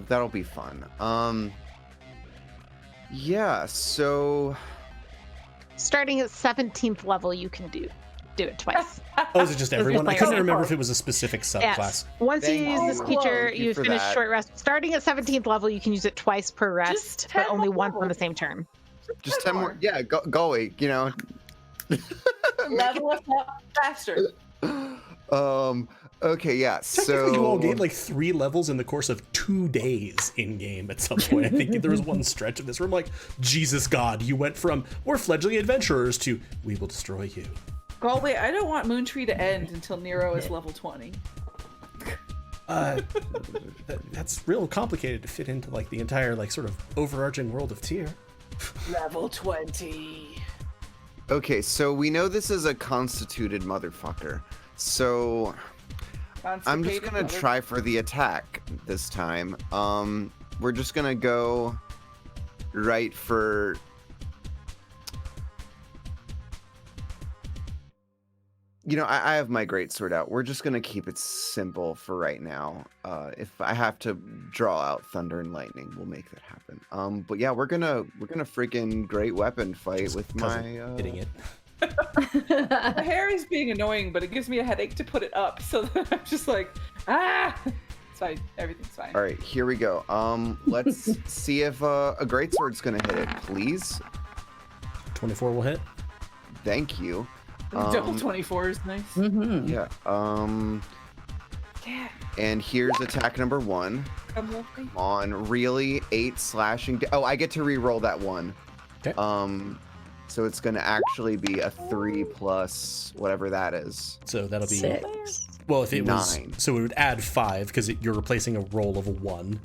That'll be fun. Yeah, so Starting at 17th level, you can do it twice. Oh, is it just everyone? I like- couldn't remember if it was a specific subclass. Yes. Once you Thank use you. this feature, Thank you you for finish that. short rest. Starting at 17th level, you can use it twice per rest, but 10 only once more. on the same turn. just 10 more. Yeah, go away, Level us up faster. Okay, yeah, Technically, you all so... gained 3 levels in the course of 2 days in game at some point. I think there was one stretch of this where I'm like, Jesus God, you went from we're fledgling adventurers to we will destroy you. Galway, I don't want Moontree to end until Nero is level 20. That's real complicated to fit into the entire sort of overarching world of tier. Level 20. Okay, so we know this is a constituted motherfucker. So I'm just Constipated gonna mother- try for the attack this time. We're just gonna go right for... I have my greatsword out. We're just gonna keep it simple for right now. If I have to draw out thunder and lightning, we'll make that happen. But yeah, we're gonna freaking great weapon fight Just with 'cause my of hitting it. The hair is being annoying, but it gives me a headache to put it up. So then I'm just like, ah! It's fine. Everything's fine. All right, here we go. Let's see if a greatsword's gonna hit it, please. 24 will hit. Thank you. Double 24 is nice. Mm-hmm. Yeah. Yeah. And here's attack number 1. Come with me. Come on, really? 8 slashing. Oh, I get to re-roll that one. Okay. So it's gonna actually be a 3 plus whatever that is. So that'll be 6. well, if it was 9. so it would add 5 because you're replacing a roll of a 1.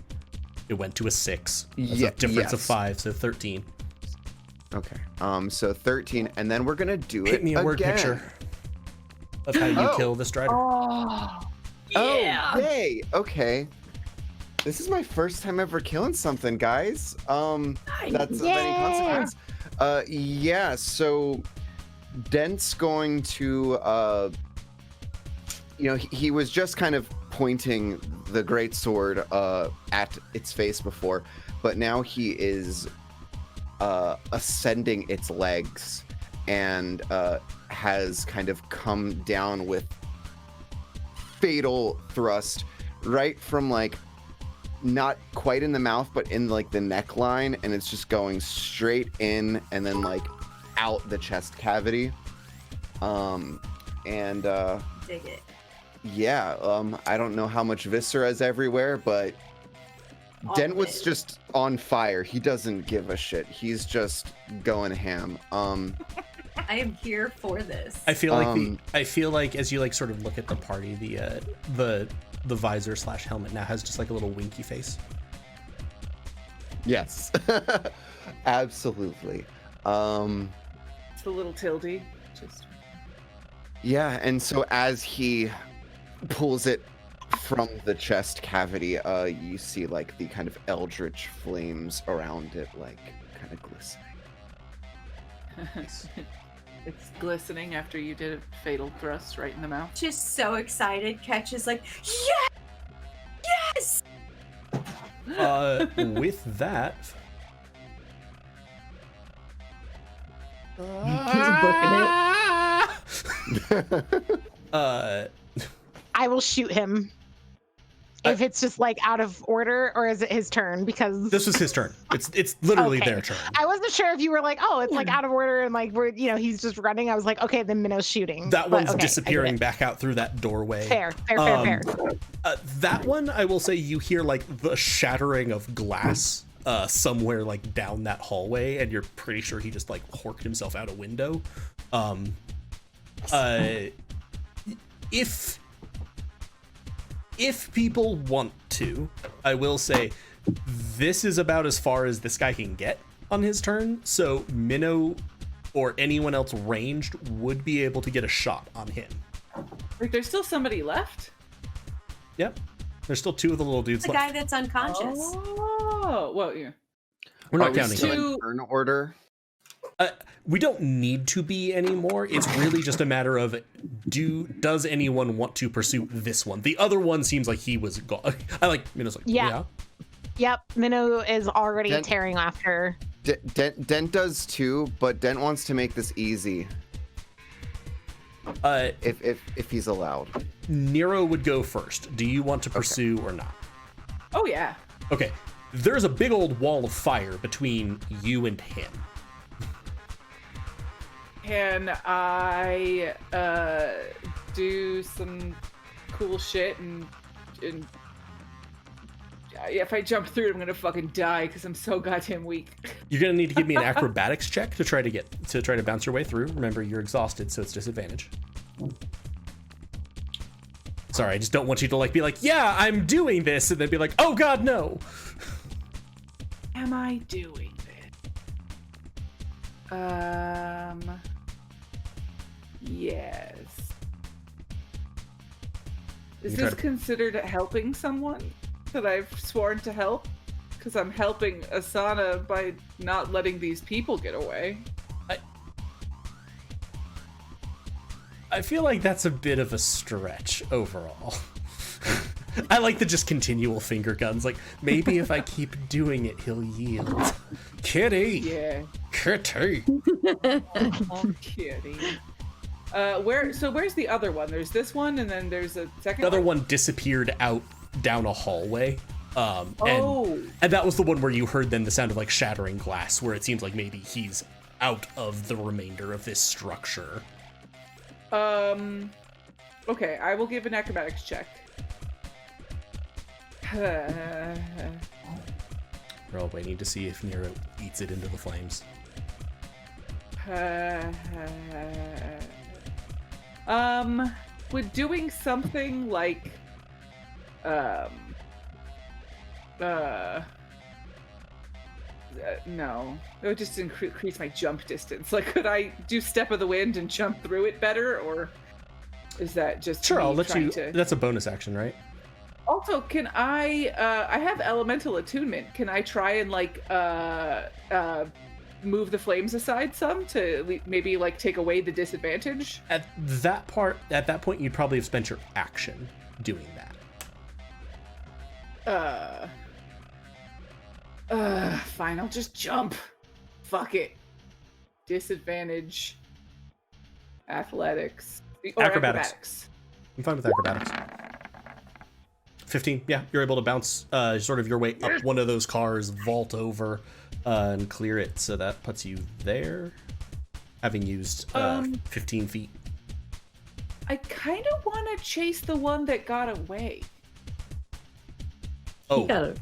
It went to a 6. That's Yeah, a difference of yes. 5, so 13. Okay. So 13, and then we're gonna do it Hit me a again. word picture of how you Oh. kill the strider. Oh. Oh, yay! Okay. This is my first time ever killing something, guys. That's of any consequence. Yeah. So Dent's going to, he was just kind of pointing the great sword at its face before, but now he is ascending its legs and has kind of come down with fatal thrust right from like not quite in the mouth but in like the neckline, and it's just going straight in and then like out the chest cavity. Dig it. Yeah, I don't know how much viscera is everywhere, but All Dent of was it. just on fire. He doesn't give a shit. He's just going ham. I am here for this. I feel like as you like sort of look at the party, the visor / helmet now has just like a little winky face. Yes. Absolutely. It's a little tildy. Just Yeah, and so as he pulls it from the chest cavity, you see like the kind of eldritch flames around it, like kind of glistening. It's glistening after you did a fatal thrust right in the mouth. Just so excited. Catch is like, yes! With that, He's booking it. I will shoot him. If it's just like out of order, or is it his turn? Because this was his turn. It's literally Okay. their turn. I wasn't sure if you were like, oh, it's like out of order and like we're he's just running. I was like, okay, then Minnow's shooting. That But one's okay, I get disappearing it. back out through that doorway. Fair. That one, I will say, you hear like the shattering of glass somewhere like down that hallway, and you're pretty sure he just like horked himself out a window. If people want to, I will say this is about as far as this guy can get on his turn. So Minnow or anyone else ranged would be able to get a shot on him. Like, there's still somebody left? Yep. There's still 2 of the little dudes The left. guy that's unconscious. Oh, well, yeah. We're not Are we counting still him. in turn order? We don't need to be anymore. It's really just a matter of does anyone want to pursue this one? The other one seems like he was gone. I like Minnow's like, Yeah. Yep, Minnow is already Dent- tearing after. Dent does too, but Dent wants to make this easy if he's allowed. Nero would go first. Do you want to pursue or not? Oh, yeah. Okay. There's a big old wall of fire between you and him. Can I do some cool shit and if I jump through it, I'm gonna fucking die because I'm so goddamn weak. You're gonna need to give me an acrobatics check to try to bounce your way through. Remember, you're exhausted, so it's disadvantage. Sorry, I just don't want you to like be like, yeah, I'm doing this, and then be like, oh god, no. Am I doing this? Yes. Is You try this to- considered helping someone that I've sworn to help? Because I'm helping Asana by not letting these people get away. I feel like that's a bit of a stretch overall. I like the just continual finger guns. Like, maybe if I keep doing it, he'll yield. Kitty! Yeah. Kitty! I'm kidding. Where's the other one? There's this one, and then there's a second The other one. one disappeared out down a hallway. And that was the one where you heard then the sound of like shattering glass, where it seems like maybe he's out of the remainder of this structure. Okay, I will give an acrobatics check. We're all waiting to see if Nero eats it into the flames. Would doing something like no, it would just increase my jump distance. Like, could I do Step of the Wind and jump through it better, or is that just sure? me I'll let you. to... That's a bonus action, right? Also, can I? I have elemental attunement. Can I try and like move the flames aside some to maybe like take away the disadvantage? At that point, you'd probably have spent your action doing that. Fine, I'll just jump. Fuck it. Disadvantage. Athletics. Or acrobatics. I'm fine with acrobatics. 15. Yeah, you're able to bounce sort of your way up one of those cars, vault over, and clear it. So that puts you there, having used 15 feet. I kind of want to chase the one that got away. He got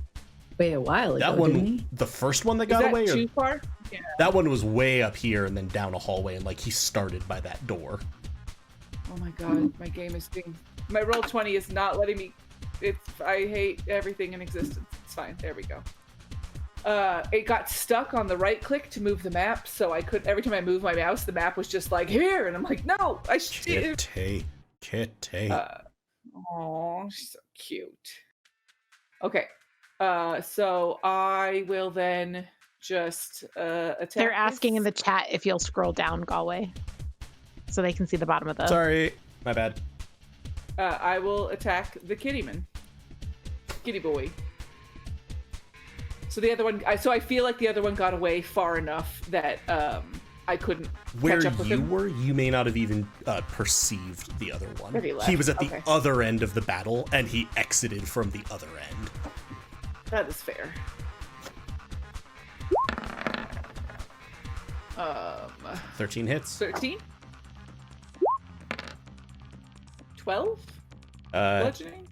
away a while ago, That one, didn't he? the first one that got away? Is that too far? Yeah. That one was way up here and then down a hallway, and like he started by that door. Oh my god, my game is being... My roll 20 is not letting me... I hate everything in existence. It's fine. There we go. It got stuck on the right click to move the map, so I could... Every time I moved my mouse, the map was just like, here! And I'm like, no! I should... Kitty. Oh, she's so cute. Okay. So I will then just attack. They're asking in this. the chat if you'll scroll down, Galway, so they can see the bottom of the... Sorry, my bad. I will attack the kittyman. Kitty boy. So the other one... So I feel like the other one got away far enough that I couldn't Where catch up with you him. were, you may not have even perceived the other one. Where he left. He was at the Okay. other end of the battle, and he exited from the other end. That is fair. 13 hits. 13? 12? Uh, Bludgeoning?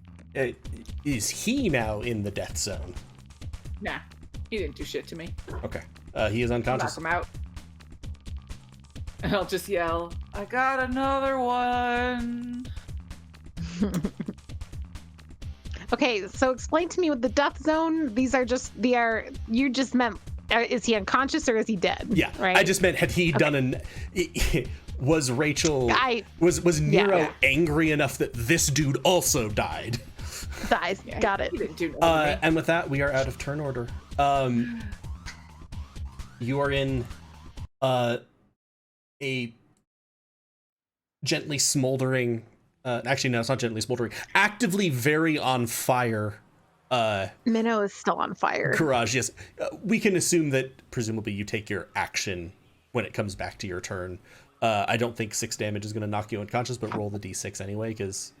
is he now in the death zone? Nah. He didn't do shit to me. Okay. He is Knock unconscious. him out. And I'll just yell, I got another one. Okay, so explain to me with the death zone. You just meant, is he unconscious or is he dead? Yeah, right. I just meant, had he done was Rachel, was Nero angry enough that this dude also died? Dies. Got it. He didn't do nothing to me. And with that, we are out of turn order. You are in a gently smoldering, actually no, it's not gently smoldering, actively very on fire Minnow is still on fire. garage. Yes, we can assume that presumably you take your action when it comes back to your turn. I don't think 6 damage is going to knock you unconscious, but roll the d6 anyway, because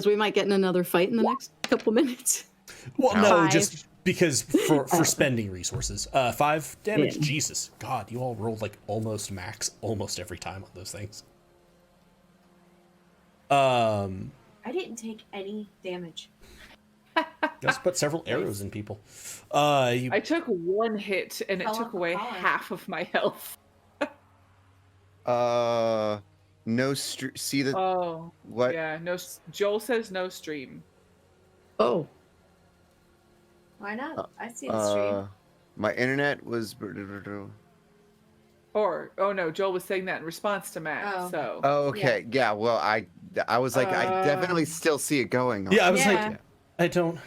we might get in another fight in the next couple minutes. well, no, 5. just because for spending resources. 5 damage. Yeah. Jesus, God, you all rolled like almost max almost every time on those things. I didn't take any damage. Just put several arrows in people. I took 1 hit and it How took long away for falling? half of my health. No see the Oh, what? yeah. No. Joel says no stream. Oh, Why not? I see the stream. My internet was. Or, oh no, Joel was saying that in response to Matt. Oh. So. Oh, okay. Yeah. Well, I was like, I definitely still see it going on. Yeah, I was Yeah. like, I don't.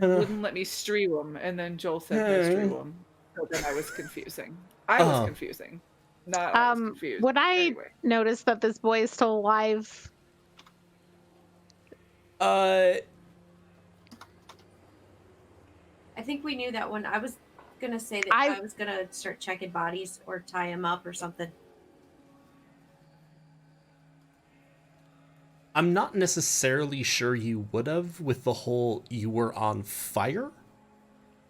Wouldn't let me stream him, and then Joel said no stream him. So then I was confusing. I was confusing. Not I was confused. Would I Anyway. notice that this boy is still alive? I think we knew that one. I was gonna say that I was gonna start checking bodies or tie him up or something. I'm not necessarily sure you would have with the whole you were on fire.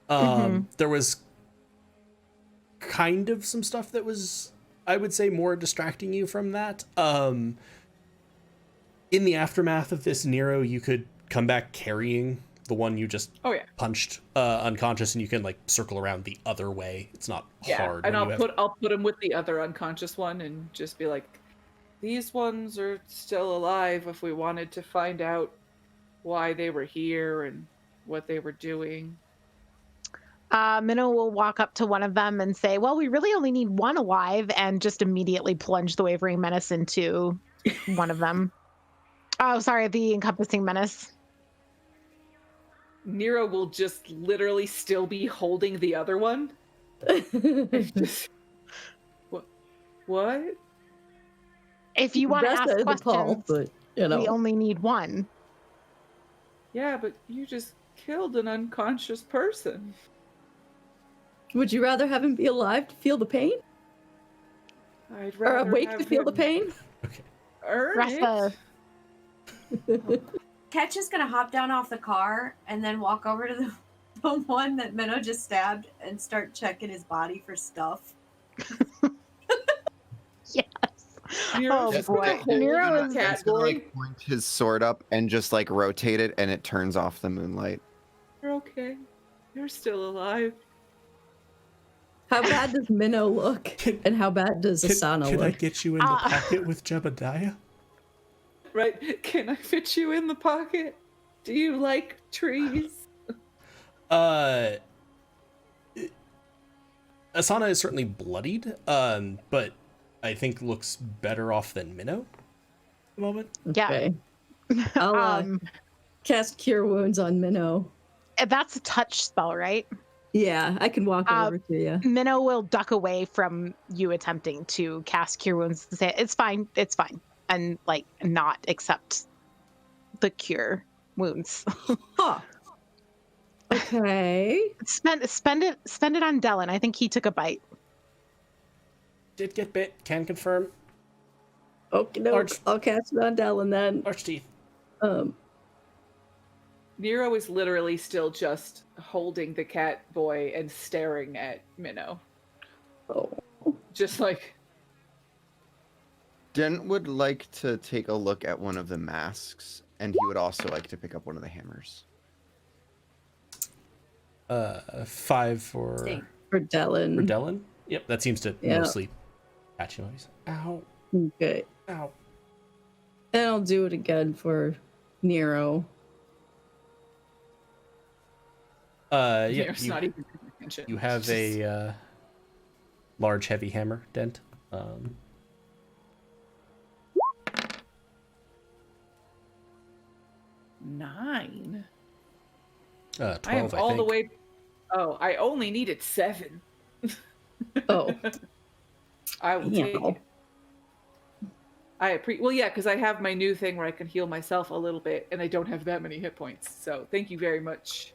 There was kind of some stuff that was, I would say, more distracting you from that. In the aftermath of this, Nero, you could come back carrying the one you just punched unconscious, and you can like circle around the other way. It's not hard. And I'll put him with the other unconscious one and just be like, these ones are still alive if we wanted to find out why they were here and what they were doing. Minnow will walk up to one of them and say, well, we really only need one alive, and just immediately plunge the Wavering Menace into one of them. Oh, sorry, the Encompassing Menace. Nero will just literally still be holding the other one. Just, what? If you want to ask questions, but, you know. we only need one. Yeah, but you just killed an unconscious person. Would you rather have him be alive to feel the pain? I'd Or rather awake have to feel him the pain? earn Ressa. it. Ketch is gonna hop down off the car and then walk over to the one that Minnow just stabbed and start checking his body for stuff. Yes. Nero's Oh just boy. gonna hold Nero the is cat He's gonna boy. like point his sword up and just like rotate it, and it turns off the moonlight. You're okay. You're still alive. How bad does Minnow look? And how bad does Asana Can I look? get you in the pocket with Jebediah? Right? Can I fit you in the pocket? Do you like trees? Asana is certainly bloodied, but I think looks better off than Minnow at the moment. Yeah. Okay. I'll cast Cure Wounds on Minnow. That's a touch spell, right? Yeah, I can walk over to you. Minnow will duck away from you attempting to cast Cure Wounds and say, it's fine, and like not accept the Cure Wounds. Huh. Okay. Spend it on Dylan. I think he took a bite. Did get bit, can confirm. Okay, no, Large- I'll cast it on Dallin then. Large teeth. Nero is literally still just holding the cat boy and staring at Minnow. Oh. Just like, Dent would like to take a look at one of the masks, and he would also like to pick up one of the hammers. 5 for For Dallin. Dellin. Yep, that seems to mostly catch him. He's, ow, Okay. ow. And I'll do it again for Nero. Yeah, Nero's not even paying attention. you have a large heavy hammer, Dent. 9. 12, I am I all think. the way. Oh, I only needed 7. Oh. I will take Meow. it. Well, yeah, because I have my new thing where I can heal myself a little bit, and I don't have that many hit points. So thank you very much.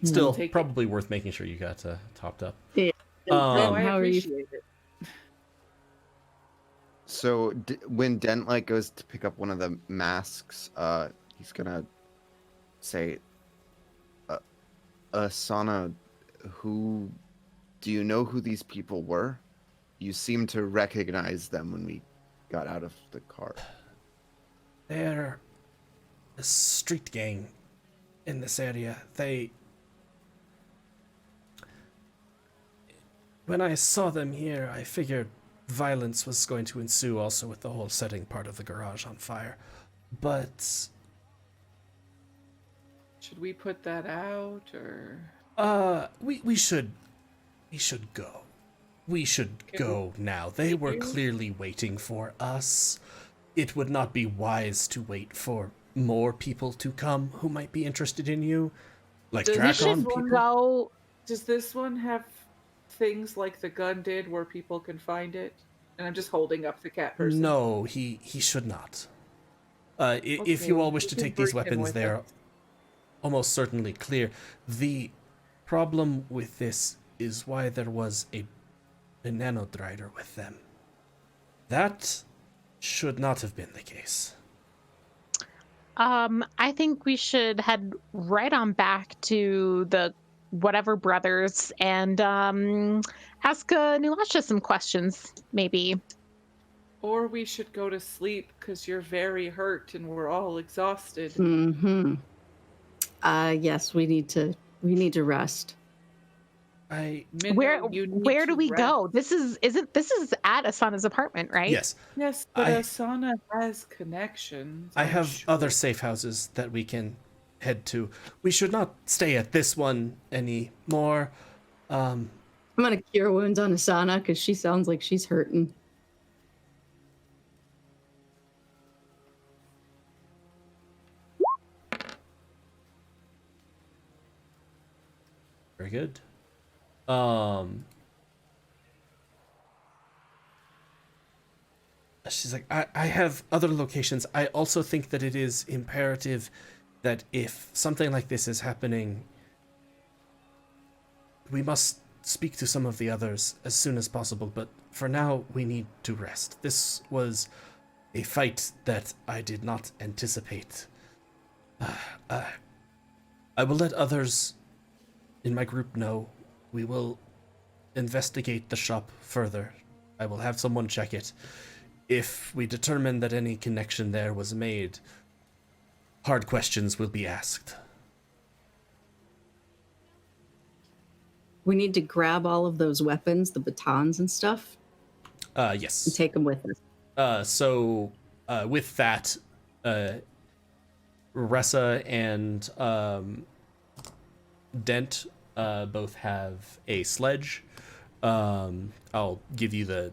Still, Take it. probably worth making sure you got topped up. Yeah. Oh, I How are you? appreciate it. So when Dent like goes to pick up one of the masks, he's gonna say, "Asana, do you know who these people were? You seem to recognize them when we got out of the car." They're a street gang in this area. When I saw them here, I figured violence was going to ensue also with the whole setting part of the garage on fire. But Should we put that out, or we should go. We should go now. They were clearly waiting for us. It would not be wise to wait for more people to come who might be interested in you. Like Does We Dracon should people. go. does this one have things like the gun did, where people can find it? And I'm just holding up the cat person. No, he should not. If Okay, you all wish to we can take these bring him weapons, with they are us. almost certainly clear. The problem with this is why there was a nanodrider with them. That should not have been the case. I think we should head right on back to the whatever brothers and ask Nulasha some questions, maybe. Or we should go to sleep because you're very hurt and we're all exhausted. Mm-hmm. Yes, we need to rest. Where do we go? This is at Asana's apartment, right? Yes. Yes, but Asana has connections. I I'm have sure. other safe houses that we can head to. We should not stay at this one anymore. I'm gonna cure wounds on Asana because she sounds like she's hurting. Very good. She's like, I have other locations. I also think that it is imperative that if something like this is happening, we must speak to some of the others as soon as possible. But for now, we need to rest. This was a fight that I did not anticipate. I will let others in my group know. We will investigate the shop further. I will have someone check it. If we determine that any connection there was made, hard questions will be asked. We need to grab all of those weapons, the batons and stuff, Yes. and take them with us. So with that, Ressa and Dent both have a sledge. I'll give you the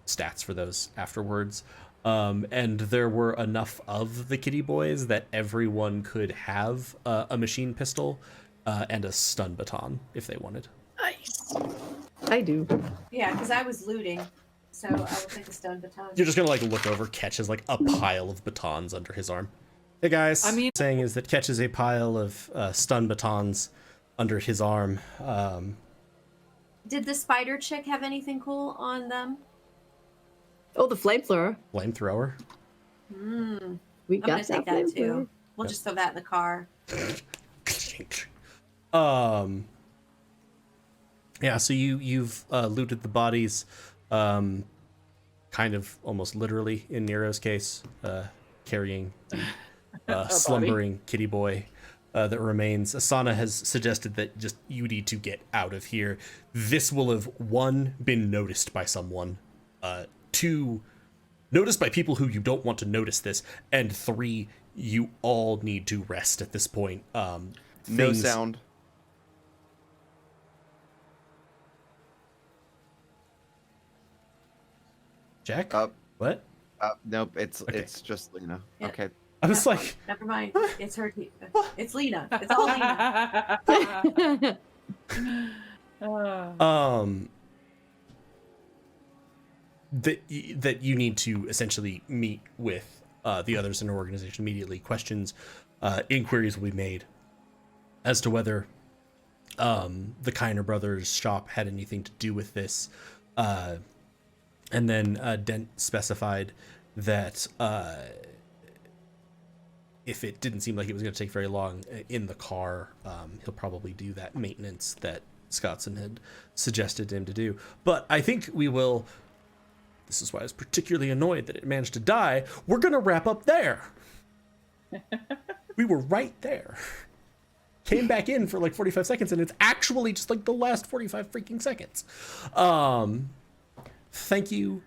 stats for those afterwards. And there were enough of the kitty boys that everyone could have a machine pistol and a stun baton if they wanted. Nice. I do. Yeah, because I was looting, so I will take a stun baton. You're just gonna like look over. Ketch has like a pile of batons under his arm. Hey guys, I mean- saying is that Ketch has a pile of stun batons under his arm. Did the spider chick have anything cool on them? Oh, the flamethrower. Flamethrower. We I'm got gonna take that flamethrower. too. We'll just throw that in the car. Yeah, so you've looted the bodies, kind of almost literally in Nero's case, carrying the slumbering kitty boy that remains. Asana has suggested that just you need to get out of here. This will have, 1, been noticed by someone, 2, noticed by people who you don't want to notice this, and 3, you all need to rest at this point. No sound. Jack? Up. What? Nope. It's Okay. it's just Lena. Yeah. Okay. I was like, Never mind. It's her. It's Lena. It's all Lena. that you need to essentially meet with the others in our organization immediately. Questions, inquiries will be made as to whether the Kiner brothers shop had anything to do with this. And then Dent specified that if it didn't seem like it was going to take very long in the car, he'll probably do that maintenance that Scottson had suggested him to do. But I think we will, this is why I was particularly annoyed that it managed to die, we're going to wrap up there. We were right there. Came back in for like 45 seconds, and it's actually just like the last 45 freaking seconds. Thank you.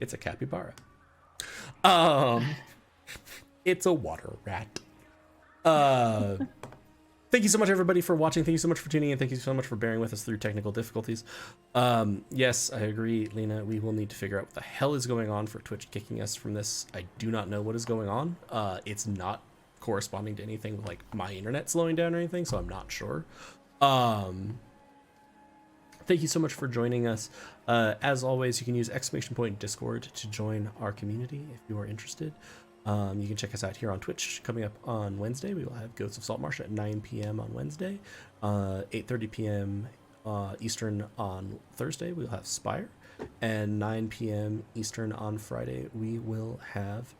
It's a capybara. It's a water rat. Thank you so much, everybody, for watching. Thank you so much for tuning in. Thank you so much for bearing with us through technical difficulties. Yes, I agree, Lena. We will need to figure out what the hell is going on for Twitch kicking us from this. I do not know what is going on. It's not corresponding to anything with like my internet slowing down or anything, so I'm not sure. Thank you so much for joining us. As always, you can use !Discord to join our community if you are interested. You can check us out here on Twitch. Coming up on Wednesday, we will have Ghosts of Saltmarsh at 9 p.m. on Wednesday, 8:30 p.m. Eastern on Thursday, we'll have Spire. And 9 p.m. Eastern on Friday, we will have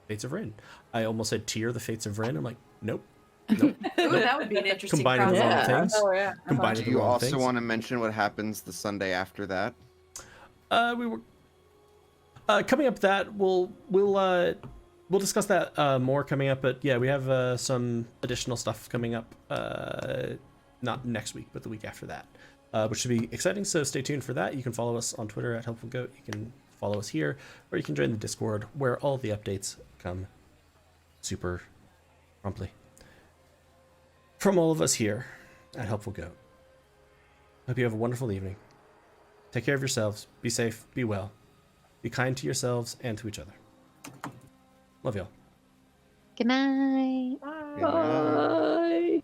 Fates of Rin. I almost said Tier the Fates of Rin. I'm like, nope. Ooh, that would be an interesting Combining the wrong Yeah. things. Oh yeah. Combining Do the you wrong also things. want to mention what happens the Sunday after that? We were coming up. That we'll discuss that more coming up. But yeah, we have some additional stuff coming up. Not next week, but the week after that, which should be exciting. So stay tuned for that. You can follow us on Twitter at Helpful Goat. You can follow us here, or you can join the Discord where all the updates come super promptly. From all of us here at Helpful Goat, hope you have a wonderful evening. Take care of yourselves. Be safe. Be well. Be kind to yourselves and to each other. Love y'all. Good night. Good night. Bye.